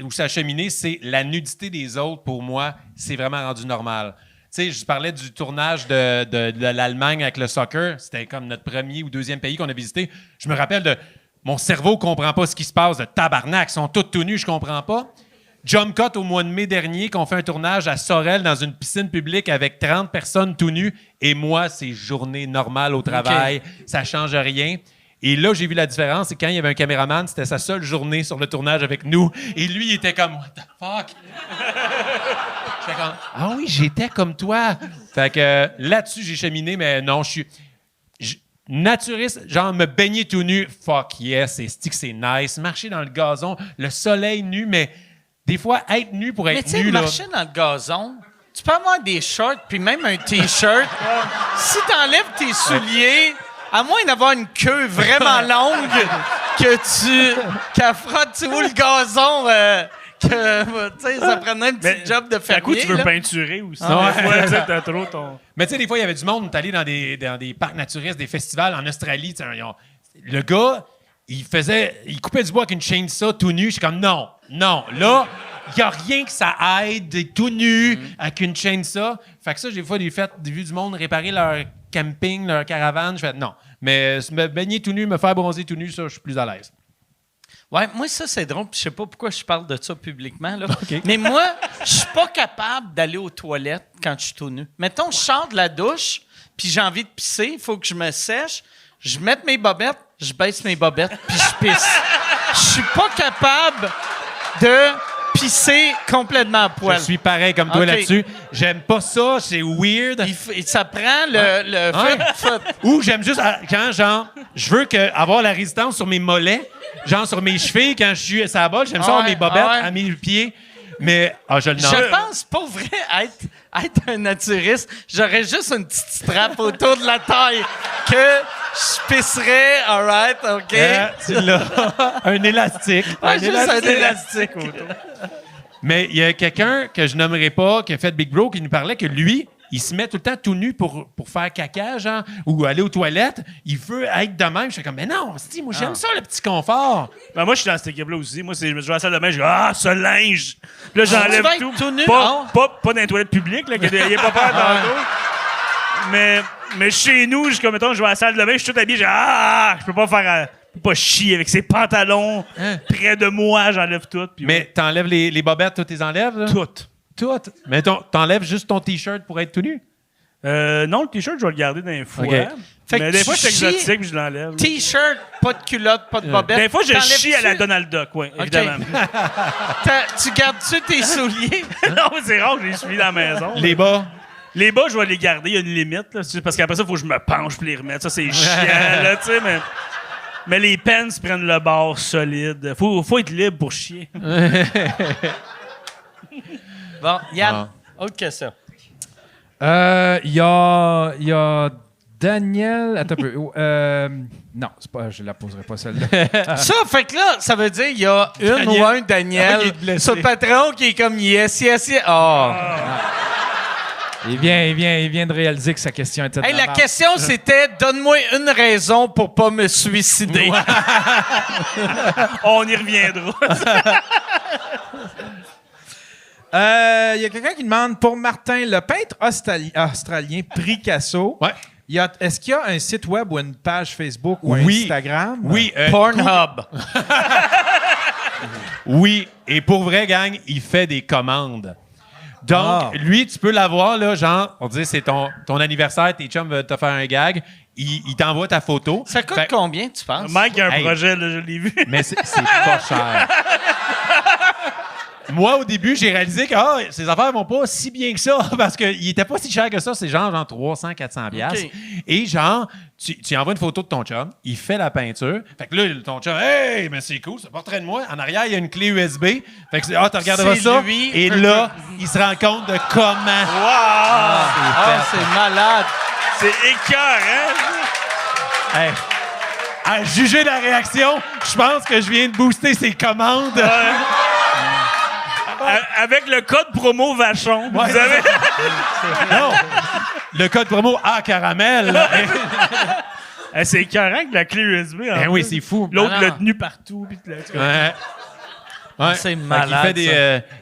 [SPEAKER 5] où ça a cheminé, c'est la nudité des autres. Pour moi, c'est vraiment rendu normal. Tu sais, je parlais du tournage de l'Allemagne avec le soccer. C'était comme notre premier ou deuxième pays qu'on a visité. Je me rappelle de mon cerveau comprend pas ce qui se passe, de tabarnak, ils sont tous tout nus, je comprends pas. Jump Cut au mois de mai dernier, qu'on fait un tournage à Sorel dans une piscine publique avec 30 personnes tout nues. Et moi, c'est journée normale au travail. Ça change rien. Et là, j'ai vu la différence. C'est quand il y avait un caméraman, c'était sa seule journée sur le tournage avec nous. Et lui, il était comme, what the fuck? J'étais comme, ah oui, j'étais comme toi. Fait que là-dessus, j'ai cheminé, mais non, je suis naturiste, genre me baigner tout nu. Fuck yes, c'est nice. Marcher dans le gazon, le soleil nu, mais des fois, être nu pour
[SPEAKER 3] Mais
[SPEAKER 5] être
[SPEAKER 3] tu sais,
[SPEAKER 5] nu, là.
[SPEAKER 3] marcher dans le gazon, tu peux avoir des shorts puis même un T-shirt. Si t'enlèves tes souliers, à moins d'avoir une queue vraiment longue qu'elle frotte, tu vois, le gazon, tu sais, ça prendrait un petit job de
[SPEAKER 6] À coup,
[SPEAKER 3] fermier.
[SPEAKER 6] tu veux
[SPEAKER 3] là.
[SPEAKER 6] peinturer aussi.
[SPEAKER 5] Ah ouais.
[SPEAKER 6] Des fois, tu sais, t'as trop ton...
[SPEAKER 5] Mais tu sais, des fois, il y avait du monde, on est allé dans des parcs naturistes, des festivals en Australie. Le gars, il coupait du bois avec une chainsaw tout nu. Je suis comme, non. Là, il n'y a rien que ça aide d'être tout nu avec une chainsaw. Fait que ça, des fois, j'ai vu du monde réparer leur camping, leur caravane. Je fais, non. Mais me baigner tout nu, me faire bronzer tout nu, ça, je suis plus à l'aise.
[SPEAKER 3] Ouais, moi, ça, c'est drôle. Je sais pas pourquoi je parle de ça publiquement. Là.
[SPEAKER 5] OK.
[SPEAKER 3] Mais moi, je suis pas capable d'aller aux toilettes quand je suis tout nu. Mettons, je sors de la douche, puis j'ai envie de pisser, il faut que je me sèche, je mette mes bobettes, je baisse mes bobettes, puis je pisse. Je suis pas capable de pisser complètement à poil.
[SPEAKER 5] Je suis pareil comme toi
[SPEAKER 3] OK.
[SPEAKER 5] là-dessus. J'aime pas ça, c'est weird.
[SPEAKER 3] Ça prend le
[SPEAKER 5] Ouais. Ou j'aime juste quand, genre, je veux avoir la résistance sur mes mollets, genre sur mes chevilles quand je suis à la balle. J'aime ça avoir mes bobettes à mes pieds. Mais, je le nomme.
[SPEAKER 3] Je pense, pour vrai, être un naturiste, j'aurais juste une petite strap autour de la taille que je pisserais, all right, OK?
[SPEAKER 5] Tu l'as. Un élastique.
[SPEAKER 3] Ouais, juste un élastique autour.
[SPEAKER 5] Mais il y a quelqu'un que je nommerai pas, qui a fait Big Bro, qui nous parlait que lui, il se met tout le temps tout nu pour faire caca, genre, ou aller aux toilettes. Il veut être de même. Je suis comme, mais non, moi, j'aime ça, le petit confort.
[SPEAKER 6] Ben, moi, je suis dans cette équipe-là aussi. Moi, je me suis à la salle de bain, je dis, ce linge! Puis là, j'enlève
[SPEAKER 3] tu vas
[SPEAKER 6] tout.
[SPEAKER 3] être tout nu?
[SPEAKER 6] Pas dans les toilettes publiques, là, qu'il n'y ait pas peur tantôt. Mais chez nous, comme, mettons, je vais à la salle de bain, je suis tout habillé, je peux pas chier avec ces pantalons près de moi, j'enlève tout. Puis
[SPEAKER 5] Mais t'enlèves les bobettes, toi, t'es enlèves, là?
[SPEAKER 6] Toutes.
[SPEAKER 5] Toutes. Mais t'enlèves juste ton T-shirt pour être tout nu?
[SPEAKER 6] Non, le T-shirt, je vais le garder dans les fois.
[SPEAKER 5] OK.
[SPEAKER 3] Fait que
[SPEAKER 6] Mais des
[SPEAKER 3] tu
[SPEAKER 6] fois, c'est
[SPEAKER 3] chies-
[SPEAKER 6] exotique, puis je l'enlève.
[SPEAKER 3] T-shirt, pas de culotte, pas de bobette.
[SPEAKER 6] Des fois, je
[SPEAKER 3] T'enlèves-tu-
[SPEAKER 6] chie à la Donald Duck, oui, évidemment.
[SPEAKER 3] Tu gardes-tu tes souliers?
[SPEAKER 6] Non, c'est rare que je les suis dans la maison.
[SPEAKER 5] Les bas?
[SPEAKER 6] Les bas, je vais les garder, il y a une limite, là, parce qu'après ça, il faut que je me penche pour les remettre. Ça, c'est chiant, là, tu sais, mais les pants prennent le bord solide. Faut être libre pour chier.
[SPEAKER 3] Bon, Yann, autre question.
[SPEAKER 4] Il y a Daniel. Attends un peu. Non, je la poserai pas celle-là.
[SPEAKER 3] Ça, fait que là, ça veut dire qu'il y a une
[SPEAKER 5] Daniel.
[SPEAKER 3] ou un Daniel
[SPEAKER 5] Ah, il est blessé.
[SPEAKER 3] sur le patron qui est comme yes. Oh.
[SPEAKER 4] Il vient de réaliser que sa question était de
[SPEAKER 3] Hey, la
[SPEAKER 4] merde.
[SPEAKER 3] question, c'était donne-moi une raison pour pas me suicider.
[SPEAKER 6] On y reviendra.
[SPEAKER 4] Il y a quelqu'un qui demande pour Martin, le peintre australien Picasso.
[SPEAKER 5] Ouais.
[SPEAKER 4] Est-ce qu'il y a un site web ou une page Facebook ou
[SPEAKER 5] Oui.
[SPEAKER 4] Instagram?
[SPEAKER 5] Oui.
[SPEAKER 3] Pornhub.
[SPEAKER 5] Oui. Et pour vrai, gang, il fait des commandes. Donc, lui, tu peux l'avoir, là, genre, on dit c'est ton anniversaire, tes chums veulent te faire un gag. il t'envoie ta photo.
[SPEAKER 3] Ça coûte combien, tu penses?
[SPEAKER 6] Mike, il y a un
[SPEAKER 5] Hey.
[SPEAKER 6] projet, là, je l'ai vu.
[SPEAKER 5] Mais c'est pas cher. Moi, au début, j'ai réalisé que ces affaires vont pas si bien que ça parce qu'il était pas si cher que ça. C'est genre 300-400$.
[SPEAKER 3] OK.
[SPEAKER 5] Et genre, tu envoies une photo de ton chum, il fait la peinture. Fait que là, ton chum, hey, mais c'est cool, c'est un portrait de moi. En arrière, il y a une clé USB. Fait que tu regarderas
[SPEAKER 3] C'est
[SPEAKER 5] ça.
[SPEAKER 3] lui.
[SPEAKER 5] Et là, il se rend compte de comment.
[SPEAKER 6] Wow!
[SPEAKER 3] C'est malade.
[SPEAKER 6] C'est écœurant!
[SPEAKER 5] Hey, à juger la réaction, je pense que je viens de booster ses commandes.
[SPEAKER 6] Avec le code promo Vachon,
[SPEAKER 5] Ouais.
[SPEAKER 6] vous avez...
[SPEAKER 5] Non! Le code promo A caramel. là.
[SPEAKER 6] Hey, c'est écœurant que la clé USB. en
[SPEAKER 5] Ben oui,
[SPEAKER 6] plus.
[SPEAKER 5] c'est fou.
[SPEAKER 6] L'autre
[SPEAKER 3] Ah non.
[SPEAKER 6] l'a tenu partout. Puis
[SPEAKER 5] Ouais. Ouais.
[SPEAKER 3] C'est
[SPEAKER 5] Fait qu'il
[SPEAKER 3] malade,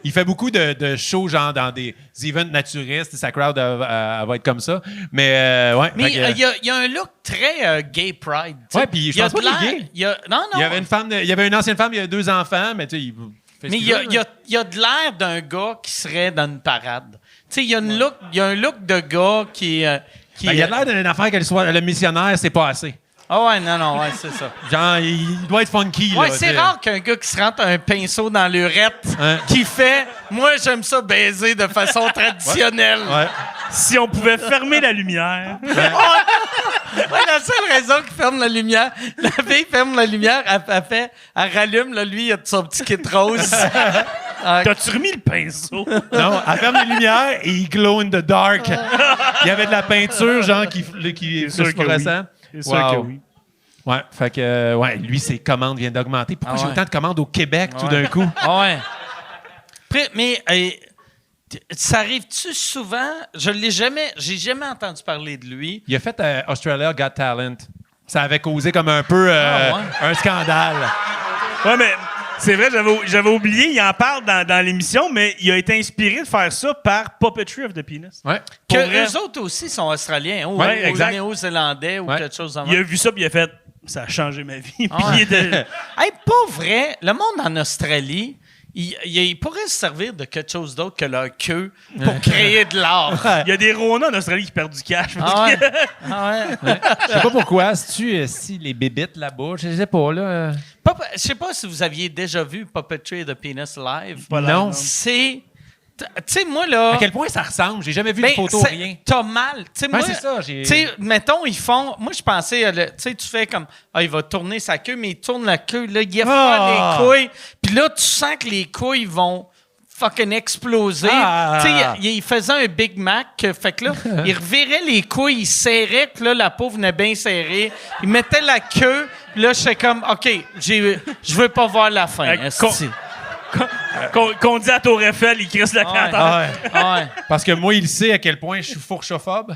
[SPEAKER 5] il fait beaucoup de shows genre dans des events naturistes. Sa crowd elle va être comme ça. Mais ouais.
[SPEAKER 3] Mais
[SPEAKER 5] fait que,
[SPEAKER 3] il y a un look très gay pride. tu sais.
[SPEAKER 5] Ouais, puis je
[SPEAKER 3] Il y a
[SPEAKER 5] pense pas
[SPEAKER 3] de
[SPEAKER 5] qu'il est
[SPEAKER 3] l'air-
[SPEAKER 5] gay.
[SPEAKER 3] il y a- Non, non.
[SPEAKER 5] il y avait une ancienne femme, il y a 2 enfants, mais tu sais, il fait ce
[SPEAKER 3] Mais
[SPEAKER 5] qu'il
[SPEAKER 3] il
[SPEAKER 5] veut, là.
[SPEAKER 3] y a de l'air d'un gars qui serait dans une parade. Tu sais, il y a un look de gars qui
[SPEAKER 5] Ben, il a l'air d'une affaire qu'elle soit le missionnaire, c'est pas assez.
[SPEAKER 3] Ah ouais, non, ouais, c'est ça.
[SPEAKER 5] Genre, il doit être funky.
[SPEAKER 3] Ouais,
[SPEAKER 5] là,
[SPEAKER 3] c'est
[SPEAKER 5] tu sais.
[SPEAKER 3] rare qu'un gars qui se rentre un pinceau dans l'urette
[SPEAKER 5] Hein?
[SPEAKER 3] qui fait « Moi, j'aime ça baiser de façon traditionnelle.
[SPEAKER 5] Ouais.
[SPEAKER 6] Si on pouvait fermer la lumière.
[SPEAKER 3] Ouais, la seule raison qu'il ferme la lumière, la fille ferme la lumière, elle rallume, là, lui, il a son petit kit rose.
[SPEAKER 6] T'as-tu remis le pinceau?
[SPEAKER 5] Non, elle ferme les lumières et il glow in the dark. Il y avait de la peinture, genre, qui
[SPEAKER 6] sûr que
[SPEAKER 5] phosphorescent.
[SPEAKER 6] C'est sûr que oui.
[SPEAKER 5] Ouais, fait que, ouais, lui, ses commandes viennent d'augmenter. Pourquoi
[SPEAKER 3] Ah
[SPEAKER 5] j'ai
[SPEAKER 3] ouais.
[SPEAKER 5] autant de commandes au Québec tout d'un coup?
[SPEAKER 3] Ah ouais. Mais ça arrive-tu souvent? J'ai jamais entendu parler de lui.
[SPEAKER 5] Il a fait Australia Got Talent. Ça avait causé comme un peu un scandale.
[SPEAKER 6] Ouais, mais c'est vrai, j'avais oublié, il en parle dans l'émission, mais il a été inspiré de faire ça par Puppetry of the Penis.
[SPEAKER 5] Ouais.
[SPEAKER 3] Que
[SPEAKER 6] Pour vrai.
[SPEAKER 3] eux autres aussi sont australiens, ou
[SPEAKER 6] Ouais, exact.
[SPEAKER 3] néo-zélandais ou
[SPEAKER 5] Ouais.
[SPEAKER 3] quelque chose comme
[SPEAKER 6] Il
[SPEAKER 3] ça.
[SPEAKER 6] a vu ça, puis il a fait « Ça a changé ma vie. » Puis
[SPEAKER 3] Ah ouais.
[SPEAKER 6] il était...
[SPEAKER 3] Hey, pas vrai, le monde en Australie, il pourrait se servir de quelque chose d'autre que leur queue pour créer de l'art.
[SPEAKER 6] Il y a des Rona en Australie qui perdent du cash. parce
[SPEAKER 3] Ah ouais.
[SPEAKER 6] que-
[SPEAKER 3] Ah ouais.
[SPEAKER 5] Je sais pas pourquoi. Si les bébites là-bas, je sais pas, là.
[SPEAKER 3] Je sais pas si vous aviez déjà vu Puppetry the Penis live.
[SPEAKER 6] Pas
[SPEAKER 5] Non.
[SPEAKER 6] live,
[SPEAKER 3] C'est. Tu sais, moi, là.
[SPEAKER 5] À quel point ça ressemble? J'ai jamais vu
[SPEAKER 3] ben,
[SPEAKER 5] de photo,
[SPEAKER 3] c'est-
[SPEAKER 5] rien.
[SPEAKER 3] T'as mal. Tu sais, moi.
[SPEAKER 5] Ouais, c'est ça, j'ai-
[SPEAKER 3] Tu sais, mettons, ils font. Moi, je pensais. Tu sais, tu fais comme. Ah, il va tourner sa queue, mais il tourne la queue. Là, il
[SPEAKER 5] Ah!
[SPEAKER 3] les couilles. Puis là, tu sens que les couilles vont fucking exploser.
[SPEAKER 5] Ah!
[SPEAKER 3] Tu sais, il faisait un Big Mac. Fait que là, il revirait les couilles, il serrait. Puis là, la peau venait bien serrée. Il mettait la queue. Puis là, j'étais comme, OK, je veux pas voir la fin. esti.
[SPEAKER 6] Qu'on dit à Tour Eiffel, il crisse la
[SPEAKER 3] Ouais.
[SPEAKER 6] carte.
[SPEAKER 5] Ah ouais.
[SPEAKER 3] Ah ouais.
[SPEAKER 5] Parce que moi, il sait à quel point je suis fourchophobe.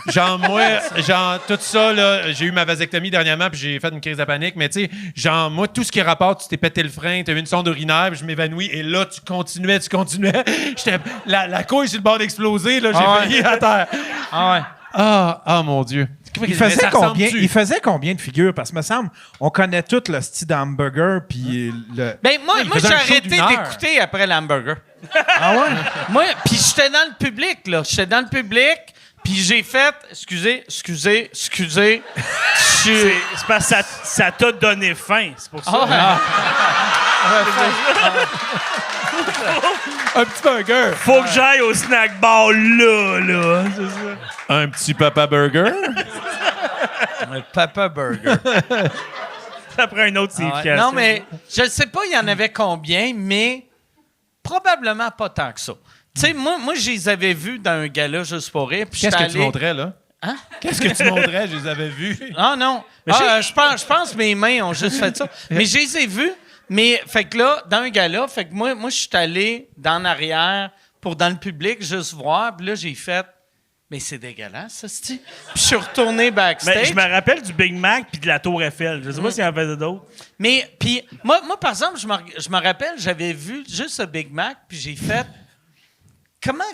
[SPEAKER 5] Genre, moi, genre, tout ça, là, j'ai eu ma vasectomie dernièrement, puis j'ai fait une crise de panique, mais tu sais, genre, moi, tout ce qui rapporte, tu t'es pété le frein, t'as eu une sonde urinaire, puis je m'évanouis, et là, tu continuais. J'étais, la couille sur le bord d'exploser, là, j'ai
[SPEAKER 3] Ah ouais.
[SPEAKER 5] failli à terre.
[SPEAKER 3] Ah ouais.
[SPEAKER 5] Ah, mon Dieu.
[SPEAKER 4] Il faisait combien de figures? Parce que me semble, on connaît tout le style d'hamburger, puis le...
[SPEAKER 3] Ben, moi
[SPEAKER 5] il
[SPEAKER 3] j'ai
[SPEAKER 5] faisait un show
[SPEAKER 3] arrêté
[SPEAKER 5] d'une heure.
[SPEAKER 3] d'écouter après l'hamburger.
[SPEAKER 4] Ah ouais?
[SPEAKER 3] Moi, puis j'étais dans le public, là. J'étais dans le public, puis j'ai fait... Excusez.
[SPEAKER 6] C'est parce que ça t'a donné faim. C'est pour ça.
[SPEAKER 3] Ah ouais.
[SPEAKER 5] Un petit burger.
[SPEAKER 6] Faut que j'aille au snack bar là. C'est ça.
[SPEAKER 5] Un petit papa burger.
[SPEAKER 3] Le Papa Burger.
[SPEAKER 6] Ça prend une autre
[SPEAKER 3] Ah ouais.
[SPEAKER 6] signification.
[SPEAKER 3] Non, mais je ne sais pas il y en avait combien, mais probablement pas tant que ça. Tu sais, moi, je les avais vus dans un gala juste pour rire. Puis
[SPEAKER 5] Qu'est-ce
[SPEAKER 3] j'étais
[SPEAKER 5] que tu
[SPEAKER 3] allé-
[SPEAKER 5] montrais, là?
[SPEAKER 3] Hein?
[SPEAKER 5] Qu'est-ce que tu montrais? Je les avais vus.
[SPEAKER 3] Ah non. Je pense que mes mains ont juste fait ça. Mais je les ai vus. Mais, fait que là, dans un gala, fait que moi je suis allé dans l'arrière pour dans le public juste voir. Puis là, j'ai fait, mais c'est dégueulasse, ça, c'est-tu? Puis je suis retourné backstage.
[SPEAKER 6] Mais je me rappelle du Big Mac puis de la Tour Eiffel. Je sais pas s'il y en avait d'autres.
[SPEAKER 3] Mais, puis, moi, par exemple, je me rappelle, j'avais vu juste ce Big Mac, puis j'ai fait, comment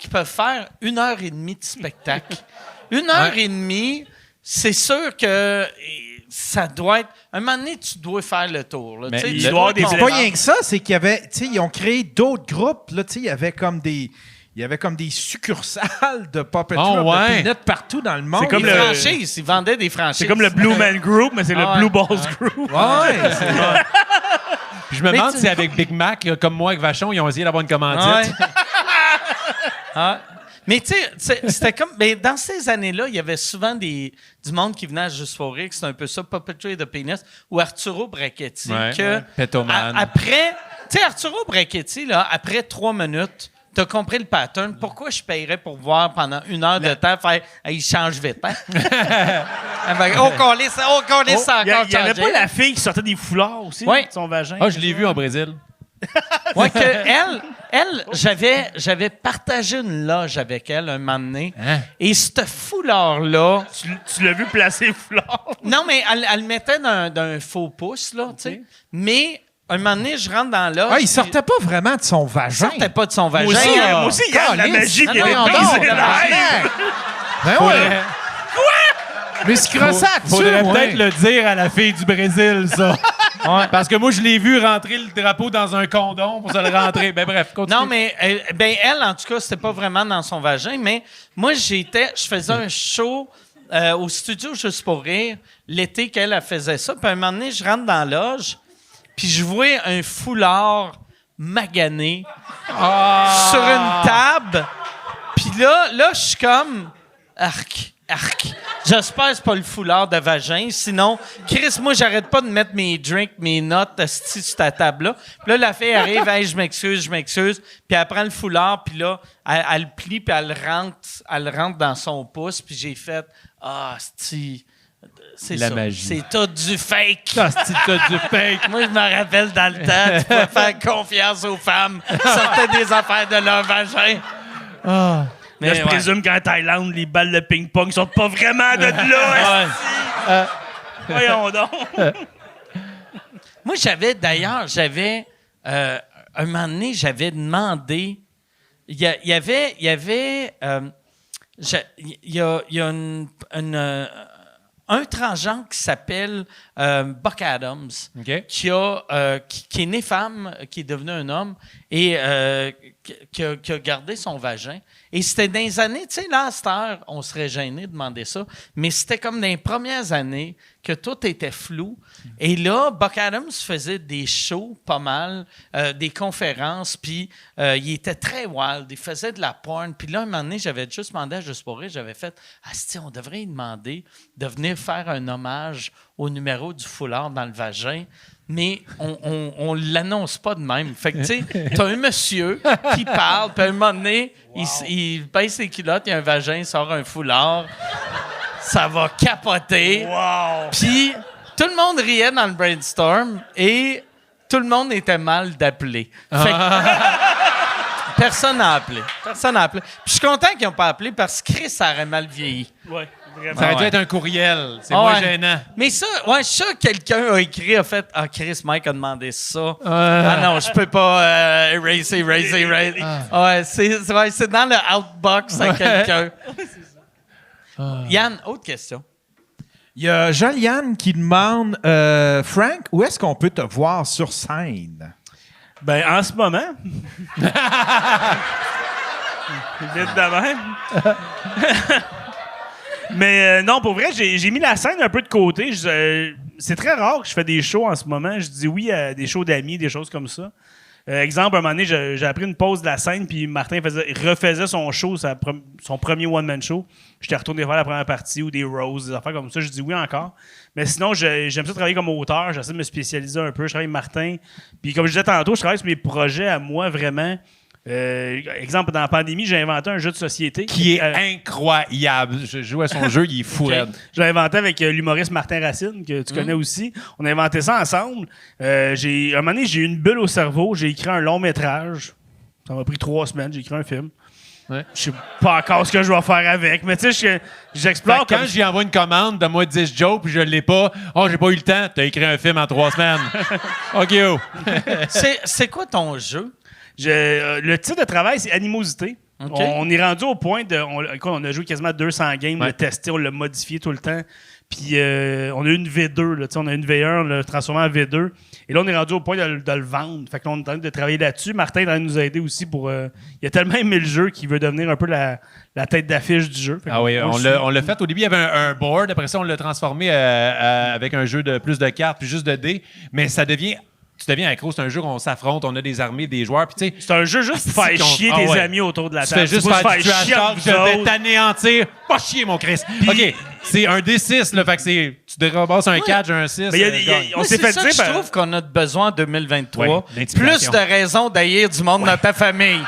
[SPEAKER 3] qu'ils peuvent faire 1h30 de spectacle? 1h30, c'est sûr que ça doit être... Un moment donné, tu dois faire le tour. Là.
[SPEAKER 5] Mais
[SPEAKER 3] Tu sais,
[SPEAKER 5] il
[SPEAKER 3] tu
[SPEAKER 6] doit
[SPEAKER 3] dois
[SPEAKER 6] avoir des
[SPEAKER 4] C'est pas rien que ça, c'est qu'il y avait, tu sais, ils ont créé d'autres groupes, là, tu sais, il y avait comme des il y avait comme des succursales de Puppetry
[SPEAKER 5] Oh,
[SPEAKER 4] of
[SPEAKER 5] ouais.
[SPEAKER 4] the Peanut partout dans le monde.
[SPEAKER 6] C'est comme
[SPEAKER 3] Les
[SPEAKER 6] le-
[SPEAKER 3] franchises, ils vendaient des franchises.
[SPEAKER 6] C'est comme le Blue Man Group, mais c'est
[SPEAKER 3] Ah
[SPEAKER 6] le
[SPEAKER 3] ouais.
[SPEAKER 6] Blue Balls Group.
[SPEAKER 4] Ouais,
[SPEAKER 5] Puis je me
[SPEAKER 3] Mais
[SPEAKER 5] demande
[SPEAKER 3] tu-
[SPEAKER 5] si avec Big Mac, là, comme moi avec Vachon, ils ont essayé d'avoir une commandite.
[SPEAKER 3] Ouais. Ah. Mais tu sais, c'était comme. Mais dans ces années-là, il y avait souvent du monde qui venait à Juste for Rire, c'est un peu ça, Puppetry of the Penis, ou Arturo Brachetti.
[SPEAKER 5] Ouais.
[SPEAKER 3] Que
[SPEAKER 5] Ouais. Pétoman.
[SPEAKER 3] Après, tu sais, Arturo Brachetti, là, après 3 minutes, t'as compris le pattern. Pourquoi je paierais pour voir pendant 1 heure de temps faire. Il change vite, hein? On collait ça encore
[SPEAKER 6] Il n'y avait
[SPEAKER 3] changé.
[SPEAKER 6] pas la fille qui sortait des foulards aussi
[SPEAKER 3] Ouais.
[SPEAKER 6] de son vagin.
[SPEAKER 5] Ah, je l'ai vu en Brésil.
[SPEAKER 3] Ouais, que elle, j'avais partagé une loge avec elle un moment donné.
[SPEAKER 5] Hein?
[SPEAKER 3] Et ce foulard-là.
[SPEAKER 6] Tu l'as vu placer le foulard?
[SPEAKER 3] Non, mais elle le mettait d'un faux pouce, là, tu sais. Mais un moment donné, je rentre dans la loge.
[SPEAKER 4] Ah, il sortait pas vraiment de son
[SPEAKER 3] Il
[SPEAKER 4] vagin.
[SPEAKER 3] sortait pas de son vagin.
[SPEAKER 6] Moi aussi,
[SPEAKER 3] là.
[SPEAKER 6] moi aussi, il y a de la
[SPEAKER 4] Calisse.
[SPEAKER 6] magie qui
[SPEAKER 3] Non,
[SPEAKER 6] est
[SPEAKER 3] non,
[SPEAKER 6] brisée
[SPEAKER 3] non,
[SPEAKER 6] live.
[SPEAKER 4] Ben ouais. Mais ce qui ressent
[SPEAKER 5] Faudrait
[SPEAKER 4] moi.
[SPEAKER 5] peut-être le dire à la fille du Brésil, ça. Parce que moi, je l'ai vu rentrer le drapeau dans un condom pour se le rentrer. Ben bref, continue.
[SPEAKER 3] Non, mais elle, en tout cas, c'était pas vraiment dans son vagin, mais moi, je faisais un show au studio Juste pour Rire l'été qu'elle faisait ça. Puis à un moment donné, je rentre dans la loge, puis je vois un foulard magané sur une table. Puis là, je suis comme... Arc. J'espère que c'est pas le foulard de vagin. Sinon, Chris, moi, j'arrête pas de mettre mes drinks, mes notes asti sur ta table-là. Puis là, la fille arrive, hey, je m'excuse. Puis elle prend le foulard, puis là, elle le plie, puis elle rentre dans son pouce. Puis j'ai fait, asti, c'est
[SPEAKER 5] La
[SPEAKER 3] ça.
[SPEAKER 5] magie.
[SPEAKER 3] C'est tout du fake.
[SPEAKER 5] Ah, c'est t'as du fake.
[SPEAKER 3] Moi, je me rappelle dans le temps, tu pouvais faire confiance aux femmes. Sortaient des affaires de leur vagin.
[SPEAKER 6] Là, je présume qu'en Thaïlande, les balles de ping-pong sortent pas vraiment de là. esti. Voyons donc.
[SPEAKER 3] Moi, j'avais un moment donné, j'avais demandé. Il y a un transgenre qui s'appelle Buck Adams,
[SPEAKER 5] OK.
[SPEAKER 3] qui est né femme, qui est devenu un homme et qui a gardé son vagin. Et c'était dans les années, tu sais, là, à cette heure, on serait gêné de demander ça, mais c'était comme dans les premières années que tout était flou. Et là, Buck Adams faisait des shows pas mal, des conférences, puis il était très wild, il faisait de la porn. Puis là, un moment donné, j'avais juste demandé à Juste pour Rire, j'avais fait « Asti, on devrait lui demander de venir faire un hommage au numéro du foulard dans le vagin. » Mais on l'annonce pas de même. Fait que, tu sais, t'as un monsieur qui parle, puis à un moment donné, il baisse ses culottes, il y a un vagin, il sort un foulard. Ça va capoter.
[SPEAKER 6] Wow.
[SPEAKER 3] Puis tout le monde riait dans le brainstorm et tout le monde était mal d'appeler. Fait que personne n'a appelé. Puis je suis content qu'ils n'ont pas appelé parce que Chris, ça aurait mal vieilli.
[SPEAKER 6] Ouais, vraiment.
[SPEAKER 5] Ça aurait dû
[SPEAKER 3] ouais.
[SPEAKER 5] être un courriel. C'est
[SPEAKER 3] Ah
[SPEAKER 5] moins
[SPEAKER 3] ouais.
[SPEAKER 5] gênant.
[SPEAKER 3] Mais ça, ouais, ça, quelqu'un a écrit, a fait « Ah, Chris, Mike a demandé ça. Ah non, je peux pas eraser. Ouais, c'est dans le outbox à quelqu'un. Yann, autre question.
[SPEAKER 4] Il y a Joliane qui demande Frank, où est-ce qu'on peut te voir sur scène?
[SPEAKER 6] Ben, en ce moment. Vite de même. Mais non, pour vrai, j'ai mis la scène un peu de côté. C'est très rare que je fais des shows en ce moment. Je dis oui à des shows d'amis, des choses comme ça. Exemple, un moment donné, j'ai appris une pause de la scène, puis Martin refaisait son show, son premier one-man show. J'étais retourné faire la première partie ou des roses, des affaires comme ça. Je dis oui encore. Mais sinon, j'aime ça travailler comme auteur. J'essaie de me spécialiser un peu. Je travaille avec Martin. Puis comme je disais tantôt, je travaille sur mes projets à moi, vraiment. Exemple, dans la pandémie, j'ai inventé un jeu de société.
[SPEAKER 5] Qui est incroyable. Je joue à son jeu, il est fou raide.
[SPEAKER 6] Je l'ai inventé avec l'humoriste Martin Racine, que tu connais aussi. On a inventé ça ensemble. À un moment donné, j'ai eu une bulle au cerveau. J'ai écrit un long métrage. Ça m'a pris 3 semaines. J'ai écrit un film.
[SPEAKER 5] Ouais.
[SPEAKER 6] Je sais pas encore ce que je vais faire avec, mais tu sais, j'explore.
[SPEAKER 5] Fait que quand j'y envoie une commande de moi 10 jokes puis je l'ai pas, j'ai pas eu le temps, t'as écrit un film en 3 semaines. OK, oh.
[SPEAKER 3] C'est quoi ton jeu?
[SPEAKER 6] Le titre de travail, c'est Animosité.
[SPEAKER 3] OK.
[SPEAKER 6] On est rendu au point de. On a joué quasiment 200 games, on
[SPEAKER 5] Ouais.
[SPEAKER 6] l'a testé, on l'a modifié tout le temps. Puis on a eu une V2, là, on a une V1, on l'a transformé en V2. Et là, on est rendu au point de le vendre. Fait que là, on est en train de travailler là-dessus. Martin est en train de nous aider aussi pour... il a tellement aimé le jeu qu'il veut devenir un peu la tête d'affiche du jeu. Fait
[SPEAKER 5] Ah oui,
[SPEAKER 6] on
[SPEAKER 5] on l'a fait. Au début, il y avait un board. Après ça, on l'a transformé avec un jeu de plus de cartes puis juste de dés. Mais ça devient... Tu deviens accro. C'est un jeu où on s'affronte, on a des armées, des joueurs. Puis, tu sais,
[SPEAKER 6] c'est un jeu juste pour faire chier tes
[SPEAKER 5] ouais.
[SPEAKER 6] amis autour de la
[SPEAKER 5] Tu
[SPEAKER 6] table.
[SPEAKER 5] fais juste
[SPEAKER 6] pas
[SPEAKER 5] faire du trash
[SPEAKER 6] chier
[SPEAKER 5] talk,
[SPEAKER 6] entre
[SPEAKER 5] je
[SPEAKER 6] vous
[SPEAKER 5] vais
[SPEAKER 6] autres.
[SPEAKER 5] t'anéantir. Pas chier, mon Christ. OK, c'est un D6, là. Fait que c'est... Tu dérobasses un 4, j'ai un 6.
[SPEAKER 6] Mais on s'est fait
[SPEAKER 3] ça
[SPEAKER 6] dire...
[SPEAKER 3] que je trouve qu'on a besoin en 2023.
[SPEAKER 5] Ouais,
[SPEAKER 3] Plus
[SPEAKER 5] l'intimidation.
[SPEAKER 3] de raisons d'haïr du monde dans ta famille.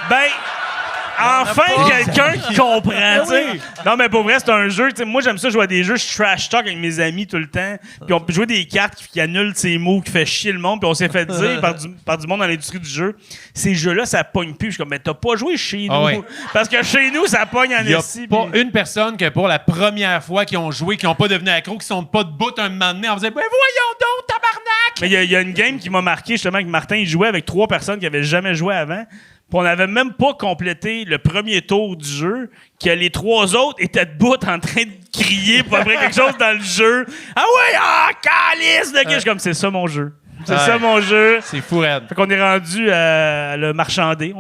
[SPEAKER 6] Enfin, quelqu'un qui comprend, tu sais. Non, mais pour vrai, c'est un jeu. Moi, j'aime ça jouer à des jeux. Je trash talk avec mes amis tout le temps. Puis on peut jouer des cartes qui annulent ses mots, qui fait chier le monde. Puis on s'est fait dire par du monde dans l'industrie du jeu, ces jeux-là, ça pogne plus. Je suis comme, mais t'as pas joué chez nous.
[SPEAKER 5] Ah ouais.
[SPEAKER 6] Parce que chez nous, ça pogne en
[SPEAKER 5] Il n'y a
[SPEAKER 6] esti.
[SPEAKER 5] pas une personne que pour la première fois qui ont joué, qui n'ont pas devenu accro, qui sont pas debout un moment donné, en faisant ben voyons donc, tabarnak!
[SPEAKER 6] Mais il y a une game qui m'a marqué, justement, que Martin il jouait avec 3 personnes qui avaient jamais joué avant. Puis on n'avait même pas complété le premier tour du jeu, que les 3 autres étaient debout en train de crier pour après quelque chose dans le jeu. Ah ouais, calice de gars! Je suis comme, c'est ça mon jeu. C'est ça mon jeu.
[SPEAKER 5] C'est fou, raide.
[SPEAKER 6] Fait qu'on est rendu à le marchander.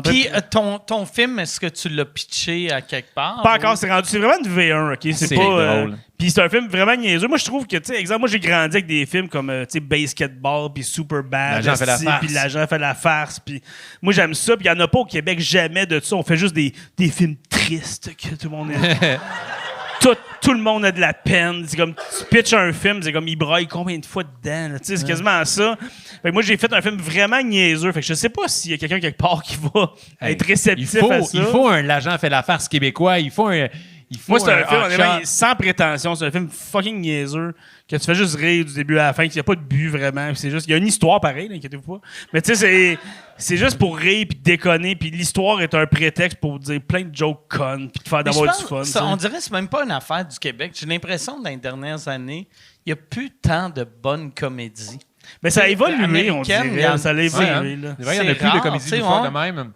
[SPEAKER 3] Puis ton film, est-ce que tu l'as pitché à quelque part?
[SPEAKER 6] Pas encore, c'est vraiment une V1, OK? C'est pas...
[SPEAKER 5] drôle.
[SPEAKER 6] Puis c'est un film vraiment niaiseux. Moi, je trouve que, tu sais, exemple, moi, j'ai grandi avec des films comme, tu sais, Basketball, puis Superbad,
[SPEAKER 5] L'agent fait la farce.
[SPEAKER 6] puis L'agent fait la farce. Puis moi, j'aime ça. Puis il n'y en a pas au Québec jamais de ça. On fait juste des films tristes que tout le monde est... Tout le monde a de la peine. C'est comme, tu pitches un film, c'est comme, il braille combien de fois dedans? là? Tu sais, c'est quasiment ça. Fait que moi, j'ai fait un film vraiment niaiseux. Fait que je sais pas s'il y a quelqu'un quelque part qui va être réceptif à ça.
[SPEAKER 5] Il faut un L'agent fait la farce québécois. Il faut
[SPEAKER 6] Moi, c'est un film,
[SPEAKER 5] hot
[SPEAKER 6] honnêtement,
[SPEAKER 5] shot.
[SPEAKER 6] sans prétention. C'est un film fucking niaiseux que tu fais juste rire du début à la fin, qu'il n'y a pas de but vraiment. C'est juste, il y a une histoire pareille, inquiétez-vous pas. Mais tu sais, c'est juste pour rire puis déconner. Puis l'histoire est un prétexte pour dire plein de jokes connes puis de faire d'avoir du fun.
[SPEAKER 3] On dirait que c'est même pas une affaire du Québec. J'ai l'impression que dans les dernières années, il n'y a plus tant de bonnes comédies.
[SPEAKER 6] Mais ça a évolué, on
[SPEAKER 3] Américaine, il y en-
[SPEAKER 6] dirait. Ça a évolué.
[SPEAKER 3] Ouais,
[SPEAKER 6] là.
[SPEAKER 5] C'est vrai, il y en a
[SPEAKER 3] C'est
[SPEAKER 5] plus de
[SPEAKER 3] rare,
[SPEAKER 5] comédies
[SPEAKER 3] tu sais,
[SPEAKER 5] du fort
[SPEAKER 3] ouais.
[SPEAKER 5] de même.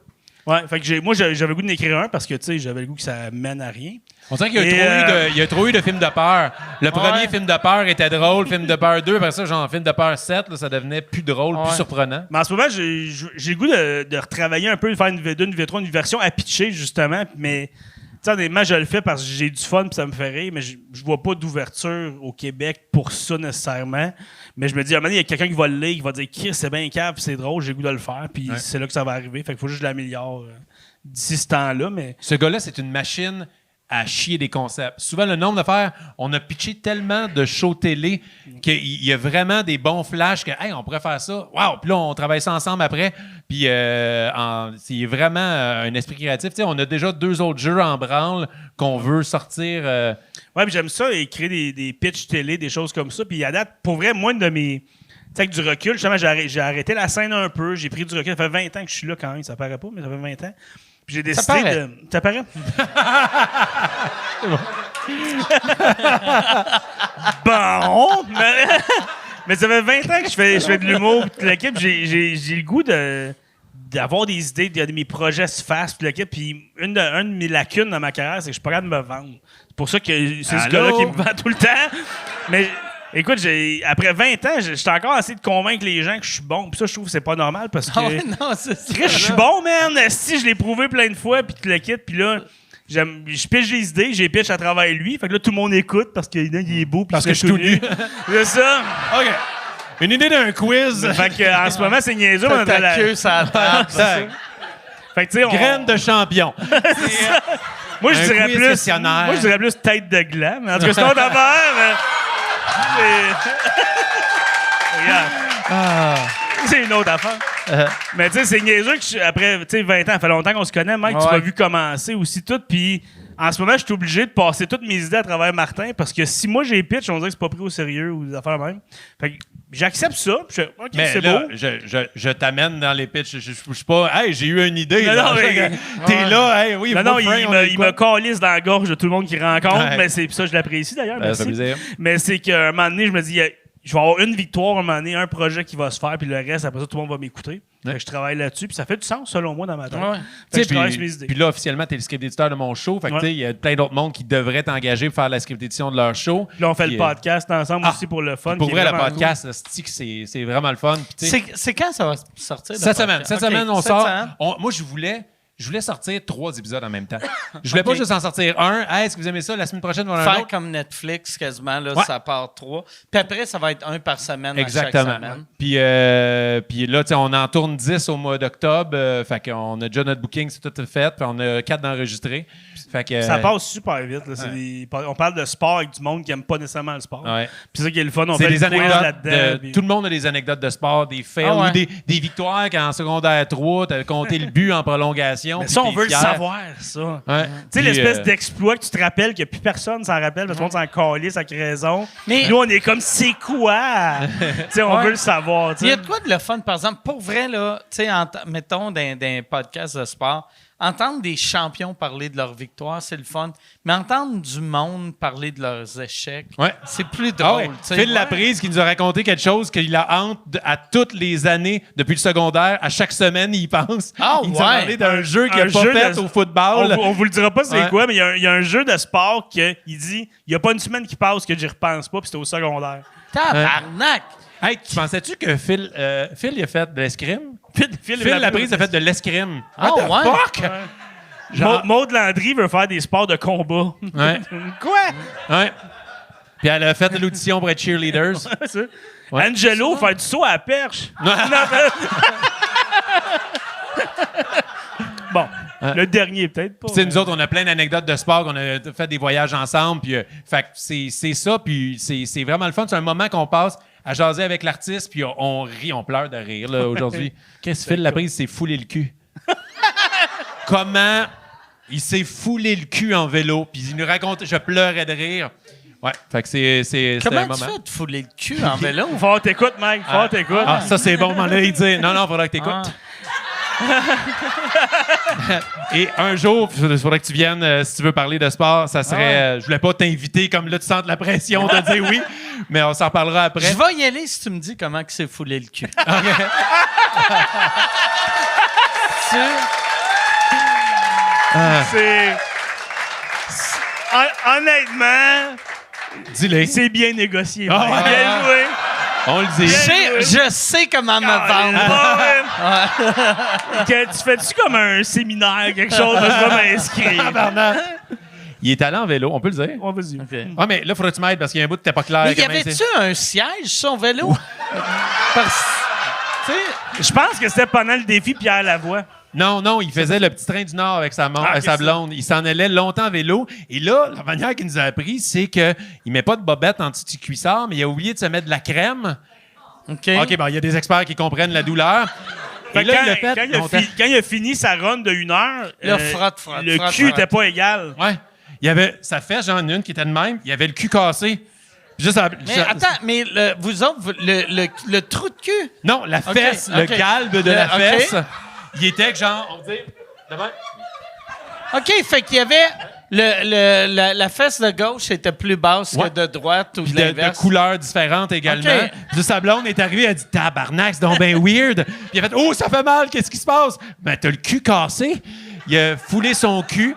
[SPEAKER 6] Ouais, fait que moi, j'avais le goût d'en écrire un parce que, tu sais, j'avais le goût que ça mène à rien.
[SPEAKER 5] On dirait qu'il y a trop eu de films de peur. Le premier film de peur était drôle, film de peur 2, après ça, genre film de peur 7, là, ça devenait plus drôle, plus surprenant.
[SPEAKER 6] Mais en ce moment, j'ai le goût de retravailler un peu, de faire une V2, une V3, une version à pitcher, justement. Mais, tu sais, honnêtement, je le fais parce que j'ai du fun et ça me fait rire, mais je vois pas d'ouverture au Québec pour ça nécessairement. Mais je me dis, à un moment donné, il y a quelqu'un qui va le lire, qui va dire, Chris, c'est bien cave, c'est drôle, j'ai le goût de le faire, puis c'est là que ça va arriver. Fait qu'il faut juste que je l'améliore d'ici ce temps-là. Mais
[SPEAKER 5] Ce gars-là, c'est une machine à chier des concepts. Souvent, le nombre d'affaires, on a pitché tellement de shows télé qu'il y a vraiment des bons flashs que, hey, on pourrait faire ça. Wow! Puis là, on travaille ça ensemble après. Puis c'est vraiment un esprit créatif. Tu sais, on a déjà 2 autres jeux en branle qu'on veut sortir.
[SPEAKER 6] ouais, puis j'aime ça, écrire des pitchs télé, des choses comme ça. Puis à date, pour vrai, moi, une de mes. Tu sais, avec du recul, justement, j'ai arrêté la scène un peu, j'ai pris du recul. Ça fait 20 ans que je suis là quand même, ça paraît pas, mais ça fait 20 ans. Puis j'ai décidé
[SPEAKER 3] paraît.
[SPEAKER 6] de. Ça paraît? Bon! Mais ça fait 20 ans que je fais de l'humour, toute l'équipe. J'ai le goût d'avoir des idées, de mes projets se fassent, toute l'équipe. Puis une de mes lacunes dans ma carrière, c'est que je suis pas capable de me vendre. C'est pour ça que c'est ce gars-là qui me vend tout le temps. Mais écoute, après 20 ans, j'étais encore essayé de convaincre les gens que je suis bon. Puis ça, je trouve que c'est pas normal parce que.
[SPEAKER 3] Ah ouais, non, c'est ça.
[SPEAKER 6] Chris, je suis bon, man! Si, je l'ai prouvé plein de fois, puis tu le quittes, puis là, je pitch des idées, j'ai pitch à travers lui. Fait que là, tout le monde écoute parce qu'il est beau, puis
[SPEAKER 5] Parce que je suis tout nu.
[SPEAKER 6] C'est ça.
[SPEAKER 5] OK. Une idée d'un quiz.
[SPEAKER 6] Fait que, en ce moment, c'est niaiseux. on a
[SPEAKER 3] Ta
[SPEAKER 6] la-
[SPEAKER 3] queue, ça table.
[SPEAKER 6] Fait que, tu sais,
[SPEAKER 5] Graine de champion.
[SPEAKER 6] moi, je
[SPEAKER 5] un
[SPEAKER 6] dirais
[SPEAKER 5] quiz
[SPEAKER 6] plus.
[SPEAKER 5] questionnaire.
[SPEAKER 6] Moi, je dirais plus tête de gland. Mais en tout cas, c'est une autre affaire. Regarde. C'est une autre affaire. Mais tu sais, c'est niaiseux que après 20 ans, ça fait longtemps qu'on se connaît, Mike, tu
[SPEAKER 3] Ouais.
[SPEAKER 6] m'as vu commencer aussi tout, puis en ce moment, je suis obligé de passer toutes mes idées à travers Martin, parce que si moi j'ai pitch, on dirait que c'est pas pris au sérieux ou des affaires de même. Fait que j'accepte ça, puis je fais, OK,
[SPEAKER 5] Mais
[SPEAKER 6] c'est
[SPEAKER 5] là,
[SPEAKER 6] beau.
[SPEAKER 5] je t'amène dans les pitchs. Je suis pas, hey, j'ai eu une idée.
[SPEAKER 6] Non,
[SPEAKER 5] là.
[SPEAKER 6] non, mais-
[SPEAKER 5] T'es là, hey, oui.
[SPEAKER 6] Non,
[SPEAKER 5] full frame, on
[SPEAKER 6] il
[SPEAKER 5] est
[SPEAKER 6] me
[SPEAKER 5] quoi?
[SPEAKER 6] calisse dans la gorge de tout le monde qu'il rencontre,
[SPEAKER 5] Ouais.
[SPEAKER 6] mais c'est ça, je l'apprécie d'ailleurs.
[SPEAKER 5] Ça
[SPEAKER 6] Merci.
[SPEAKER 5] fait plaisir.
[SPEAKER 6] Mais c'est qu'à un moment donné, je me dis, je vais avoir une victoire, un moment donné, un projet qui va se faire, puis le reste, après ça, tout le monde va m'écouter. Fait que je travaille là-dessus, puis ça fait du sens, selon moi, dans ma tête.
[SPEAKER 3] Ouais.
[SPEAKER 6] Fait que je
[SPEAKER 5] Puis,
[SPEAKER 6] travaille sur mes idées.
[SPEAKER 5] puis là, officiellement, t'es le script éditeur de mon show. Fait que,
[SPEAKER 6] Ouais.
[SPEAKER 5] tu sais, il y a plein d'autres mondes qui devraient t'engager pour faire la script édition de leur show.
[SPEAKER 6] Puis là, on fait
[SPEAKER 5] Puis,
[SPEAKER 6] le podcast ensemble aussi pour le fun.
[SPEAKER 5] Pour
[SPEAKER 6] qui est
[SPEAKER 5] vrai, le
[SPEAKER 6] vraiment
[SPEAKER 5] podcast, c'est vraiment le fun. Puis, tu sais,
[SPEAKER 3] C'est quand ça va sortir? le
[SPEAKER 5] Cette semaine,
[SPEAKER 3] podcast?
[SPEAKER 5] cette
[SPEAKER 3] Ok,
[SPEAKER 5] semaine, on
[SPEAKER 3] cette
[SPEAKER 5] sort.
[SPEAKER 3] semaine.
[SPEAKER 5] Moi, je voulais sortir 3 épisodes en même temps. Je voulais pas juste en sortir un. Hey, est-ce que vous aimez ça? La semaine prochaine, on va en avoir un
[SPEAKER 3] Faire
[SPEAKER 5] autre.
[SPEAKER 3] comme Netflix, quasiment, là,
[SPEAKER 5] Ouais.
[SPEAKER 3] ça part 3. Puis après, ça va être un par semaine à
[SPEAKER 5] Exactement.
[SPEAKER 3] chaque semaine.
[SPEAKER 5] Puis là, tu sais, on en tourne 10 au mois d'octobre. Fait qu'on a déjà notre booking, c'est tout fait. Puis on a 4 d'enregistrés. Fait que.
[SPEAKER 6] Ça passe super vite. Là. On parle de sport avec du monde qui n'aime pas nécessairement le sport.
[SPEAKER 5] Ouais.
[SPEAKER 6] Puis c'est ça qui est le fun. On
[SPEAKER 5] C'est
[SPEAKER 6] fait
[SPEAKER 5] des
[SPEAKER 6] le quiz
[SPEAKER 5] anecdotes.
[SPEAKER 6] là-dedans. puis-
[SPEAKER 5] Tout le monde a des anecdotes de sport, des fails
[SPEAKER 3] Ah ouais.
[SPEAKER 5] ou des victoires quand en secondaire 3, tu as compté le but en prolongation.
[SPEAKER 6] Mais
[SPEAKER 5] puis
[SPEAKER 6] ça, on
[SPEAKER 5] t'es
[SPEAKER 6] veut le
[SPEAKER 5] fier.
[SPEAKER 6] savoir, ça.
[SPEAKER 5] Ouais.
[SPEAKER 6] Tu sais,
[SPEAKER 5] Puis,
[SPEAKER 6] l'espèce d'exploit que tu te rappelles, que plus personne s'en rappelle, parce que tout le monde s'en calisse avec raison.
[SPEAKER 3] Mais-
[SPEAKER 6] Nous, on est comme, c'est quoi? Tu sais, on
[SPEAKER 3] Ouais.
[SPEAKER 6] veut le savoir. tu
[SPEAKER 3] Il y
[SPEAKER 6] sais.
[SPEAKER 3] a de quoi de le fun, par exemple, pour vrai, là, tu sais, mettons, dans un podcast de sport, entendre des champions parler de leur victoire, c'est le fun. Mais entendre du monde parler de leurs échecs,
[SPEAKER 5] Ouais.
[SPEAKER 3] c'est plus
[SPEAKER 5] Ah
[SPEAKER 3] drôle.
[SPEAKER 5] ouais.
[SPEAKER 3] tu sais.
[SPEAKER 5] Phil Laprise qui nous a raconté quelque chose qu'il a hante à toutes les années depuis le secondaire. À chaque semaine, il y pense.
[SPEAKER 3] Ah
[SPEAKER 5] il nous a
[SPEAKER 3] ouais.
[SPEAKER 5] parlé d'un jeu qu'il
[SPEAKER 6] Un
[SPEAKER 5] n'a pas
[SPEAKER 6] jeu
[SPEAKER 5] fait
[SPEAKER 6] de-
[SPEAKER 5] au football.
[SPEAKER 6] On vous le dira pas c'est
[SPEAKER 5] Ouais.
[SPEAKER 6] quoi, mais il y a un jeu de sport qu'il dit il n'y a pas une semaine qui passe que j'y repense pas, puis c'était au secondaire.
[SPEAKER 3] Tabarnak!
[SPEAKER 5] Hey, tu pensais-tu que Phil il a fait de l'escrime?
[SPEAKER 6] Phil
[SPEAKER 5] Phil Laprise a fait de l'escrime.
[SPEAKER 3] Ah
[SPEAKER 5] What the
[SPEAKER 3] ouais?
[SPEAKER 5] fuck? Genre-
[SPEAKER 6] Maud Landry veut faire des sports de combat.
[SPEAKER 5] Ouais.
[SPEAKER 6] Quoi?
[SPEAKER 5] Ouais. Puis elle a fait l'audition pour être cheerleaders.
[SPEAKER 6] C'est ça.
[SPEAKER 5] Ouais.
[SPEAKER 6] Angelo fait du saut à la perche. Bon, le dernier peut-être pas.
[SPEAKER 5] Puis, tu sais, nous autres, on a plein d'anecdotes de sport, on a fait des voyages ensemble. Puis, fait que c'est ça, puis c'est vraiment le fun. C'est un moment qu'on passe à jaser avec l'artiste, puis on rit, on pleure de rire là, aujourd'hui. Qu'est-ce que Phil Laprise s'est foulé le cul? Comment il s'est foulé le cul en vélo, puis il nous raconte, je pleurais de rire. Ouais, fait que c'est un
[SPEAKER 3] Comment
[SPEAKER 5] moment.
[SPEAKER 3] tu fais de fouler le cul en vélo?
[SPEAKER 6] Fort t'écoute, Mike. Fort t'écoute.
[SPEAKER 5] Ah, ça, c'est bon, m'en aller dire. Non, faudra que t'écoutes. Et un jour, il faudrait que tu viennes, si tu veux parler de sport, ça serait... je voulais pas t'inviter comme là, tu sens la pression de dire oui, mais on s'en reparlera après.
[SPEAKER 3] Je vais y aller si tu me dis comment que c'est foulé le cul.
[SPEAKER 6] C'est. Honnêtement,
[SPEAKER 5] Dis-le.
[SPEAKER 6] c'est bien négocié.
[SPEAKER 5] Ah
[SPEAKER 6] Mike.
[SPEAKER 5] ouais.
[SPEAKER 6] Bien joué.
[SPEAKER 5] On le dit.
[SPEAKER 3] Je sais comment me vendre.
[SPEAKER 6] Tu fais-tu comme un séminaire, quelque chose, je vais m'inscrire.
[SPEAKER 5] Tabarnak. Il est allé en vélo, on peut le dire.
[SPEAKER 6] On va y
[SPEAKER 5] Ah, mais là, faudrait que tu m'aides parce qu'il y a un bout qui n'était pas clair.
[SPEAKER 3] Mais y
[SPEAKER 5] comment
[SPEAKER 3] avait-tu
[SPEAKER 5] c'est.
[SPEAKER 3] un siège sur son vélo? Parce tu sais,
[SPEAKER 6] Je pense que c'était pendant le défi Pierre Lavoie.
[SPEAKER 5] Non, il faisait le petit train du Nord avec sa
[SPEAKER 6] Ah, ok,
[SPEAKER 5] sa
[SPEAKER 6] ça.
[SPEAKER 5] blonde. Il s'en allait longtemps en vélo. Et là, la manière qu'il nous a appris, c'est qu'il ne met pas de bobette en dessous du cuissard, mais il a oublié de se mettre de la crème.
[SPEAKER 3] OK.
[SPEAKER 5] OK, bon, il y a des experts qui comprennent la douleur.
[SPEAKER 6] Fait
[SPEAKER 5] Et
[SPEAKER 6] que
[SPEAKER 5] là, il l'a fait longtemps.
[SPEAKER 6] quand il a fini sa run de 1 heure,
[SPEAKER 3] Là, frotte,
[SPEAKER 6] le
[SPEAKER 3] frotte,
[SPEAKER 6] cul
[SPEAKER 3] frotte.
[SPEAKER 6] était pas égal.
[SPEAKER 5] Ouais. Il y avait sa fesse, genre une qui était de même. Il avait le cul cassé. Puis juste
[SPEAKER 3] Mais attends, mais vous autres, le trou de cul?
[SPEAKER 5] Non, la
[SPEAKER 3] OK,
[SPEAKER 5] fesse, le
[SPEAKER 3] OK.
[SPEAKER 5] galbe de la
[SPEAKER 3] OK.
[SPEAKER 5] fesse, il était que genre, on dit, de même.
[SPEAKER 3] OK, fait qu'il y avait la fesse de gauche était plus basse
[SPEAKER 5] Ouais.
[SPEAKER 3] que de droite ou
[SPEAKER 5] Puis
[SPEAKER 3] de
[SPEAKER 5] de
[SPEAKER 3] l'inverse.
[SPEAKER 5] couleurs différentes également.
[SPEAKER 3] OK.
[SPEAKER 5] Puis sa blonde est arrivée, elle a dit tabarnak, c'est donc bien weird. Puis il a fait oh, ça fait mal, qu'est-ce qui se passe? Ben, t'as le cul cassé. Il a foulé son cul.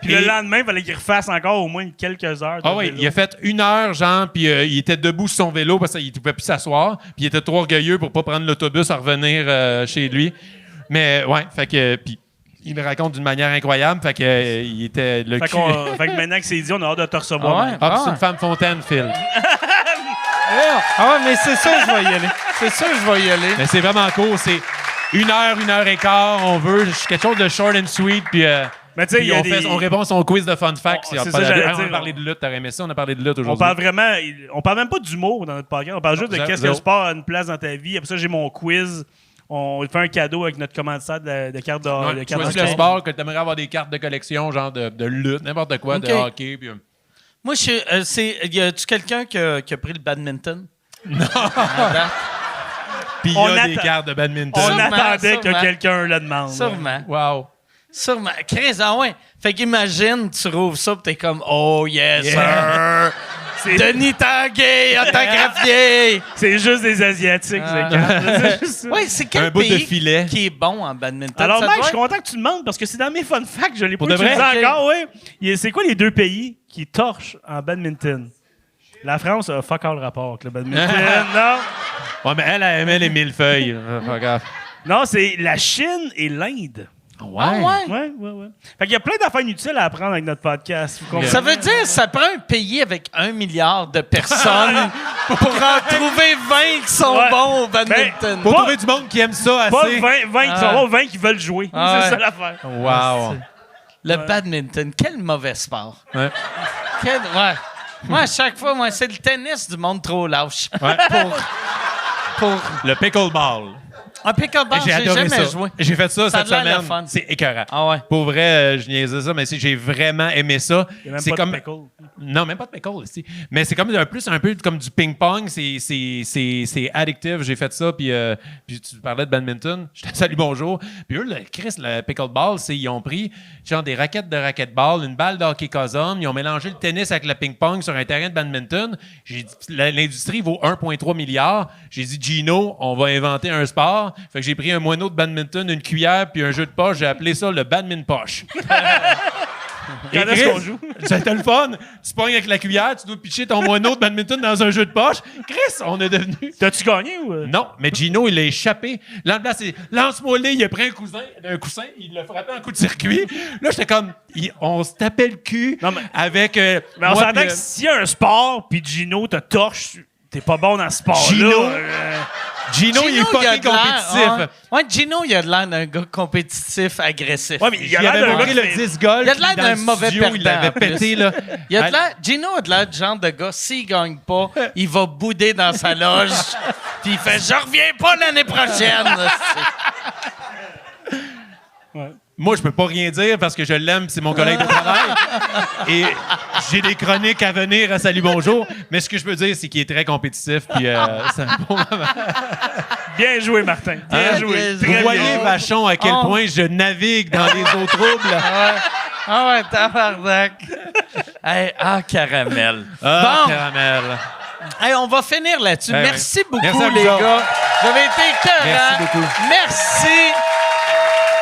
[SPEAKER 6] Puis le lendemain, il fallait qu'il refasse encore au moins quelques heures. de
[SPEAKER 5] Ah oui,
[SPEAKER 6] vélo.
[SPEAKER 5] il a fait 1 heure, genre, puis il était debout sur son vélo parce qu'il ne pouvait plus s'asseoir. Puis il était trop orgueilleux pour pas prendre l'autobus à revenir chez lui. Mais ouais, fait que. Puis il le raconte d'une manière incroyable. Fait que il était le
[SPEAKER 6] Fait,
[SPEAKER 5] cul.
[SPEAKER 6] fait que maintenant que c'est dit, on a hâte de te recevoir.
[SPEAKER 3] Ah ouais?
[SPEAKER 6] Mike.
[SPEAKER 5] Ah, puis c'est une femme fontaine, Phil.
[SPEAKER 3] Ah ouais, mais c'est sûr que je vais y aller. C'est sûr que je vais y aller.
[SPEAKER 5] Mais c'est vraiment court. C'est 1 heure et quart. On veut quelque chose de short and sweet. Puis,
[SPEAKER 6] Mais tu sais, il y a
[SPEAKER 5] on répond à son quiz de fun facts.
[SPEAKER 6] Oh, c'est ça, j'allais dire.
[SPEAKER 5] On a parlé de lutte. T'aurais aimé ça? On a parlé de lutte
[SPEAKER 6] On
[SPEAKER 5] aujourd'hui.
[SPEAKER 6] parle vraiment. On parle même pas d'humour dans notre podcast. On parle juste de qu'est-ce que
[SPEAKER 5] zéro.
[SPEAKER 6] le sport a une place dans ta vie. Après ça, j'ai mon quiz. On fait un cadeau avec notre commanditaire de cartes de,
[SPEAKER 5] Ouais,
[SPEAKER 6] de cartes
[SPEAKER 5] choisis
[SPEAKER 6] de
[SPEAKER 5] le
[SPEAKER 6] hockey.
[SPEAKER 5] sport, que tu aimerais avoir des cartes de collection, genre de lutte, n'importe quoi,
[SPEAKER 3] OK.
[SPEAKER 5] de hockey. Puis,
[SPEAKER 3] Moi, y a-tu quelqu'un qui a pris le badminton?
[SPEAKER 5] puis il y
[SPEAKER 6] On
[SPEAKER 5] a des
[SPEAKER 6] attend-
[SPEAKER 5] cartes de badminton.
[SPEAKER 6] On
[SPEAKER 3] Sûrement,
[SPEAKER 6] attendait que
[SPEAKER 3] sûrement.
[SPEAKER 6] quelqu'un le demande.
[SPEAKER 3] Sûrement.
[SPEAKER 5] Wow.
[SPEAKER 3] Sûrement. Chris, ah ouais. Fait qu'imagine, tu rouvres ça pis t'es comme, oh yes, sir. Denis Tanguay, autographié.
[SPEAKER 6] C'est juste des Asiatiques, c'est juste ça.
[SPEAKER 3] Oui, c'est quel
[SPEAKER 5] Un bout de
[SPEAKER 3] pays
[SPEAKER 5] filet.
[SPEAKER 3] qui est bon en badminton?
[SPEAKER 6] Alors,
[SPEAKER 3] Ça
[SPEAKER 6] Mike,
[SPEAKER 3] doit
[SPEAKER 6] je suis
[SPEAKER 3] être-
[SPEAKER 6] content que tu demandes parce que c'est dans mes fun facts. Je l'ai pas
[SPEAKER 5] Pour de vrai?
[SPEAKER 6] utilisé
[SPEAKER 3] Ok.
[SPEAKER 6] encore, oui. C'est quoi les 2 pays qui torchent en badminton? La France a fuck all rapport avec le badminton. Non.
[SPEAKER 5] Ouais, mais elle aimait les millefeuilles. Regarde.
[SPEAKER 6] Non, c'est la Chine et l'Inde.
[SPEAKER 3] Ah ouais?
[SPEAKER 6] Ouais. Fait qu'il y a plein d'affaires inutiles à apprendre avec notre podcast. Vous comprenez?
[SPEAKER 3] Ça veut dire que ça prend un pays avec 1 milliard de personnes pour en trouver 20 qui sont
[SPEAKER 6] Ouais.
[SPEAKER 3] bons au badminton.
[SPEAKER 6] Ben,
[SPEAKER 5] Pour
[SPEAKER 6] Pas-
[SPEAKER 5] trouver du monde qui aime ça
[SPEAKER 6] Pas
[SPEAKER 5] assez.
[SPEAKER 6] 20 qui sont bons, 20 qui veulent jouer.
[SPEAKER 3] Ah
[SPEAKER 6] C'est
[SPEAKER 3] ouais.
[SPEAKER 6] ça l'affaire.
[SPEAKER 5] Wow.
[SPEAKER 3] Le badminton, quel mauvais sport.
[SPEAKER 5] Ouais.
[SPEAKER 3] Ouais. Moi, à chaque fois, c'est le tennis du monde trop lâche.
[SPEAKER 5] Ouais.
[SPEAKER 3] Pour
[SPEAKER 5] Le pickleball.
[SPEAKER 3] un pickleball,
[SPEAKER 5] J'ai
[SPEAKER 3] j'ai
[SPEAKER 5] adoré
[SPEAKER 3] jamais
[SPEAKER 5] ça.
[SPEAKER 3] joué.
[SPEAKER 5] J'ai fait ça
[SPEAKER 3] Ça a
[SPEAKER 5] cette
[SPEAKER 3] l'air le
[SPEAKER 5] semaine.
[SPEAKER 3] fun.
[SPEAKER 5] C'est écœurant.
[SPEAKER 3] Ah ouais.
[SPEAKER 5] Pour vrai, je niaisais ça, mais j'ai vraiment aimé ça.
[SPEAKER 6] Il y a même
[SPEAKER 5] C'est
[SPEAKER 6] pas
[SPEAKER 5] comme
[SPEAKER 6] de pickle.
[SPEAKER 5] non, même pas de pickle ici. Mais c'est comme un peu comme du ping-pong. C'est addictif. J'ai fait ça. Puis tu parlais de badminton. Je te salue, bonjour. Puis eux, le pickleball, ils ont pris genre des raquettes de racquetball, une balle de hockey cosum. Ils ont mélangé le tennis avec le ping-pong sur un terrain de badminton. J'ai dit, l'industrie vaut 1,3 milliard. J'ai dit, Gino, on va inventer un sport. Fait que j'ai pris un moineau de badminton, une cuillère, puis un jeu de poche. J'ai appelé ça le badminton poche. Et
[SPEAKER 6] Quand est-ce
[SPEAKER 5] Chris,
[SPEAKER 6] qu'on joue?
[SPEAKER 5] C'était le fun. Tu pognes avec la cuillère, tu dois pitcher ton moineau de badminton dans un jeu de poche. Chris, on est devenu.
[SPEAKER 6] T'as-tu gagné ou?
[SPEAKER 5] Non, mais Gino, il a échappé. Là, c'est lance-moi le, il a pris un coussin, il l'a frappé en coup de circuit. Là, j'étais comme, on se tapait le cul
[SPEAKER 6] Non, mais-
[SPEAKER 5] avec.
[SPEAKER 6] Mais on
[SPEAKER 5] moi,
[SPEAKER 6] s'entend
[SPEAKER 5] puis,
[SPEAKER 6] que s'il y a un sport, puis Gino te torche, t'es pas bon dans ce sport-là.
[SPEAKER 5] Gino? Gino, il est
[SPEAKER 3] a
[SPEAKER 5] fucking
[SPEAKER 3] de l'air,
[SPEAKER 5] compétitif.
[SPEAKER 3] ouais, Gino, il a de l'air d'un gars compétitif, agressif.
[SPEAKER 6] Ouais, mais il
[SPEAKER 5] Il
[SPEAKER 6] a l'air
[SPEAKER 5] avait
[SPEAKER 6] d'un
[SPEAKER 5] montré
[SPEAKER 6] gars
[SPEAKER 5] le
[SPEAKER 6] qui-
[SPEAKER 5] disc golf.
[SPEAKER 3] Il a de l'air
[SPEAKER 5] puis dans
[SPEAKER 3] d'un
[SPEAKER 5] le
[SPEAKER 3] mauvais
[SPEAKER 5] studio, Il
[SPEAKER 3] perdant,
[SPEAKER 5] l'avait
[SPEAKER 3] en plus.
[SPEAKER 5] pété, là.
[SPEAKER 3] Gino a de l'air du genre de gars, s'il gagne pas, il va bouder dans sa loge, puis il fait « Je reviens pas l'année prochaine! »
[SPEAKER 5] Moi, je peux pas rien dire parce que je l'aime, c'est mon collègue de travail. Et j'ai des chroniques à venir à Salut Bonjour. Mais ce que je peux dire, c'est qu'il est très compétitif. Puis c'est un bon moment.
[SPEAKER 6] Bien joué, Martin. Bien
[SPEAKER 3] Hein?
[SPEAKER 6] joué.
[SPEAKER 3] Bien
[SPEAKER 5] Vous
[SPEAKER 6] Très
[SPEAKER 5] voyez,
[SPEAKER 6] bien.
[SPEAKER 5] Vachon, à quel
[SPEAKER 3] Oh.
[SPEAKER 5] point je navigue dans les eaux troubles.
[SPEAKER 3] Ah ouais, tabarnak! Hey, caramel.
[SPEAKER 5] Ah,
[SPEAKER 3] Bon.
[SPEAKER 5] caramel.
[SPEAKER 3] Hey, on va finir là-dessus.
[SPEAKER 5] Ben
[SPEAKER 3] Merci
[SPEAKER 5] oui.
[SPEAKER 3] beaucoup,
[SPEAKER 5] Merci à vous
[SPEAKER 3] les
[SPEAKER 5] autres.
[SPEAKER 3] gars. Vous avez été écœurants.
[SPEAKER 5] Merci beaucoup.
[SPEAKER 3] Merci.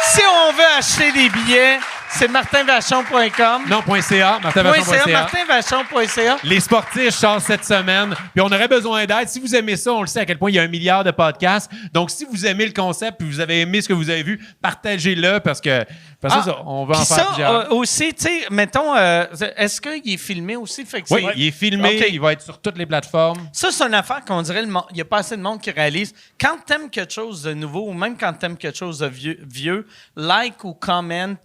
[SPEAKER 3] Si on veut acheter des billets, c'est martinvachon.com.
[SPEAKER 5] Non, .ca, martinvachon.ca.
[SPEAKER 3] martinvachon.ca.
[SPEAKER 5] Les sportifs sortent cette semaine. Puis on aurait besoin d'aide. Si vous aimez ça, on le sait à quel point il y a 1 milliard de podcasts. Donc, si vous aimez le concept puis vous avez aimé ce que vous avez vu, partagez-le parce que ça, on va en
[SPEAKER 3] Puis
[SPEAKER 5] faire
[SPEAKER 3] ça,
[SPEAKER 5] plusieurs.
[SPEAKER 3] aussi, tu sais, mettons, est-ce qu'il est filmé aussi? Fait que
[SPEAKER 5] Oui,
[SPEAKER 3] c'est-
[SPEAKER 5] il est filmé.
[SPEAKER 3] OK.
[SPEAKER 5] Il va être sur toutes les plateformes.
[SPEAKER 3] Ça, c'est une affaire qu'on dirait, il n'y a pas assez de monde qui réalise. Quand t'aimes quelque chose de nouveau, ou même quand t'aimes quelque chose de vieux, like ou comment,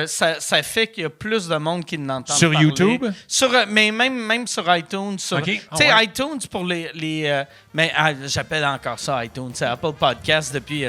[SPEAKER 3] ça fait qu'il y a plus de monde qui n'entend
[SPEAKER 5] Sur
[SPEAKER 3] parler.
[SPEAKER 5] YouTube?
[SPEAKER 3] Mais même sur iTunes.
[SPEAKER 5] OK.
[SPEAKER 3] Tu
[SPEAKER 5] Ah
[SPEAKER 3] sais,
[SPEAKER 5] ouais.
[SPEAKER 3] iTunes pour les mais j'appelle encore ça iTunes. C'est Apple Podcast depuis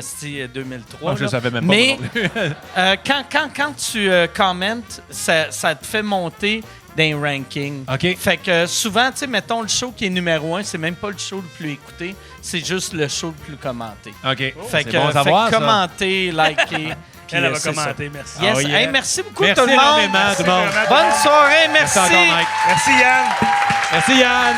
[SPEAKER 3] 2003.
[SPEAKER 5] Je
[SPEAKER 3] là.
[SPEAKER 5] savais même pas.
[SPEAKER 3] Mais
[SPEAKER 5] moi non plus.
[SPEAKER 3] quand tu commentes, ça te fait monter d'un ranking.
[SPEAKER 5] OK.
[SPEAKER 3] Fait que souvent, tu sais, mettons le show qui est numéro 1, c'est même pas le show le plus écouté, c'est juste le show le plus commenté.
[SPEAKER 5] OK.
[SPEAKER 3] Fait
[SPEAKER 5] C'est
[SPEAKER 3] que,
[SPEAKER 5] bon à savoir, ça.
[SPEAKER 3] commenter, liker. puis,
[SPEAKER 6] Elle va
[SPEAKER 3] c'est ça.
[SPEAKER 6] commenter, merci.
[SPEAKER 3] Yes.
[SPEAKER 5] Oh, yeah.
[SPEAKER 3] Hey, merci beaucoup
[SPEAKER 5] Merci
[SPEAKER 3] tout le monde.
[SPEAKER 5] énormément, tout le monde.
[SPEAKER 3] Bonne soirée, merci.
[SPEAKER 5] Merci encore, Mike.
[SPEAKER 6] Merci, Yann.
[SPEAKER 5] Merci, Yann.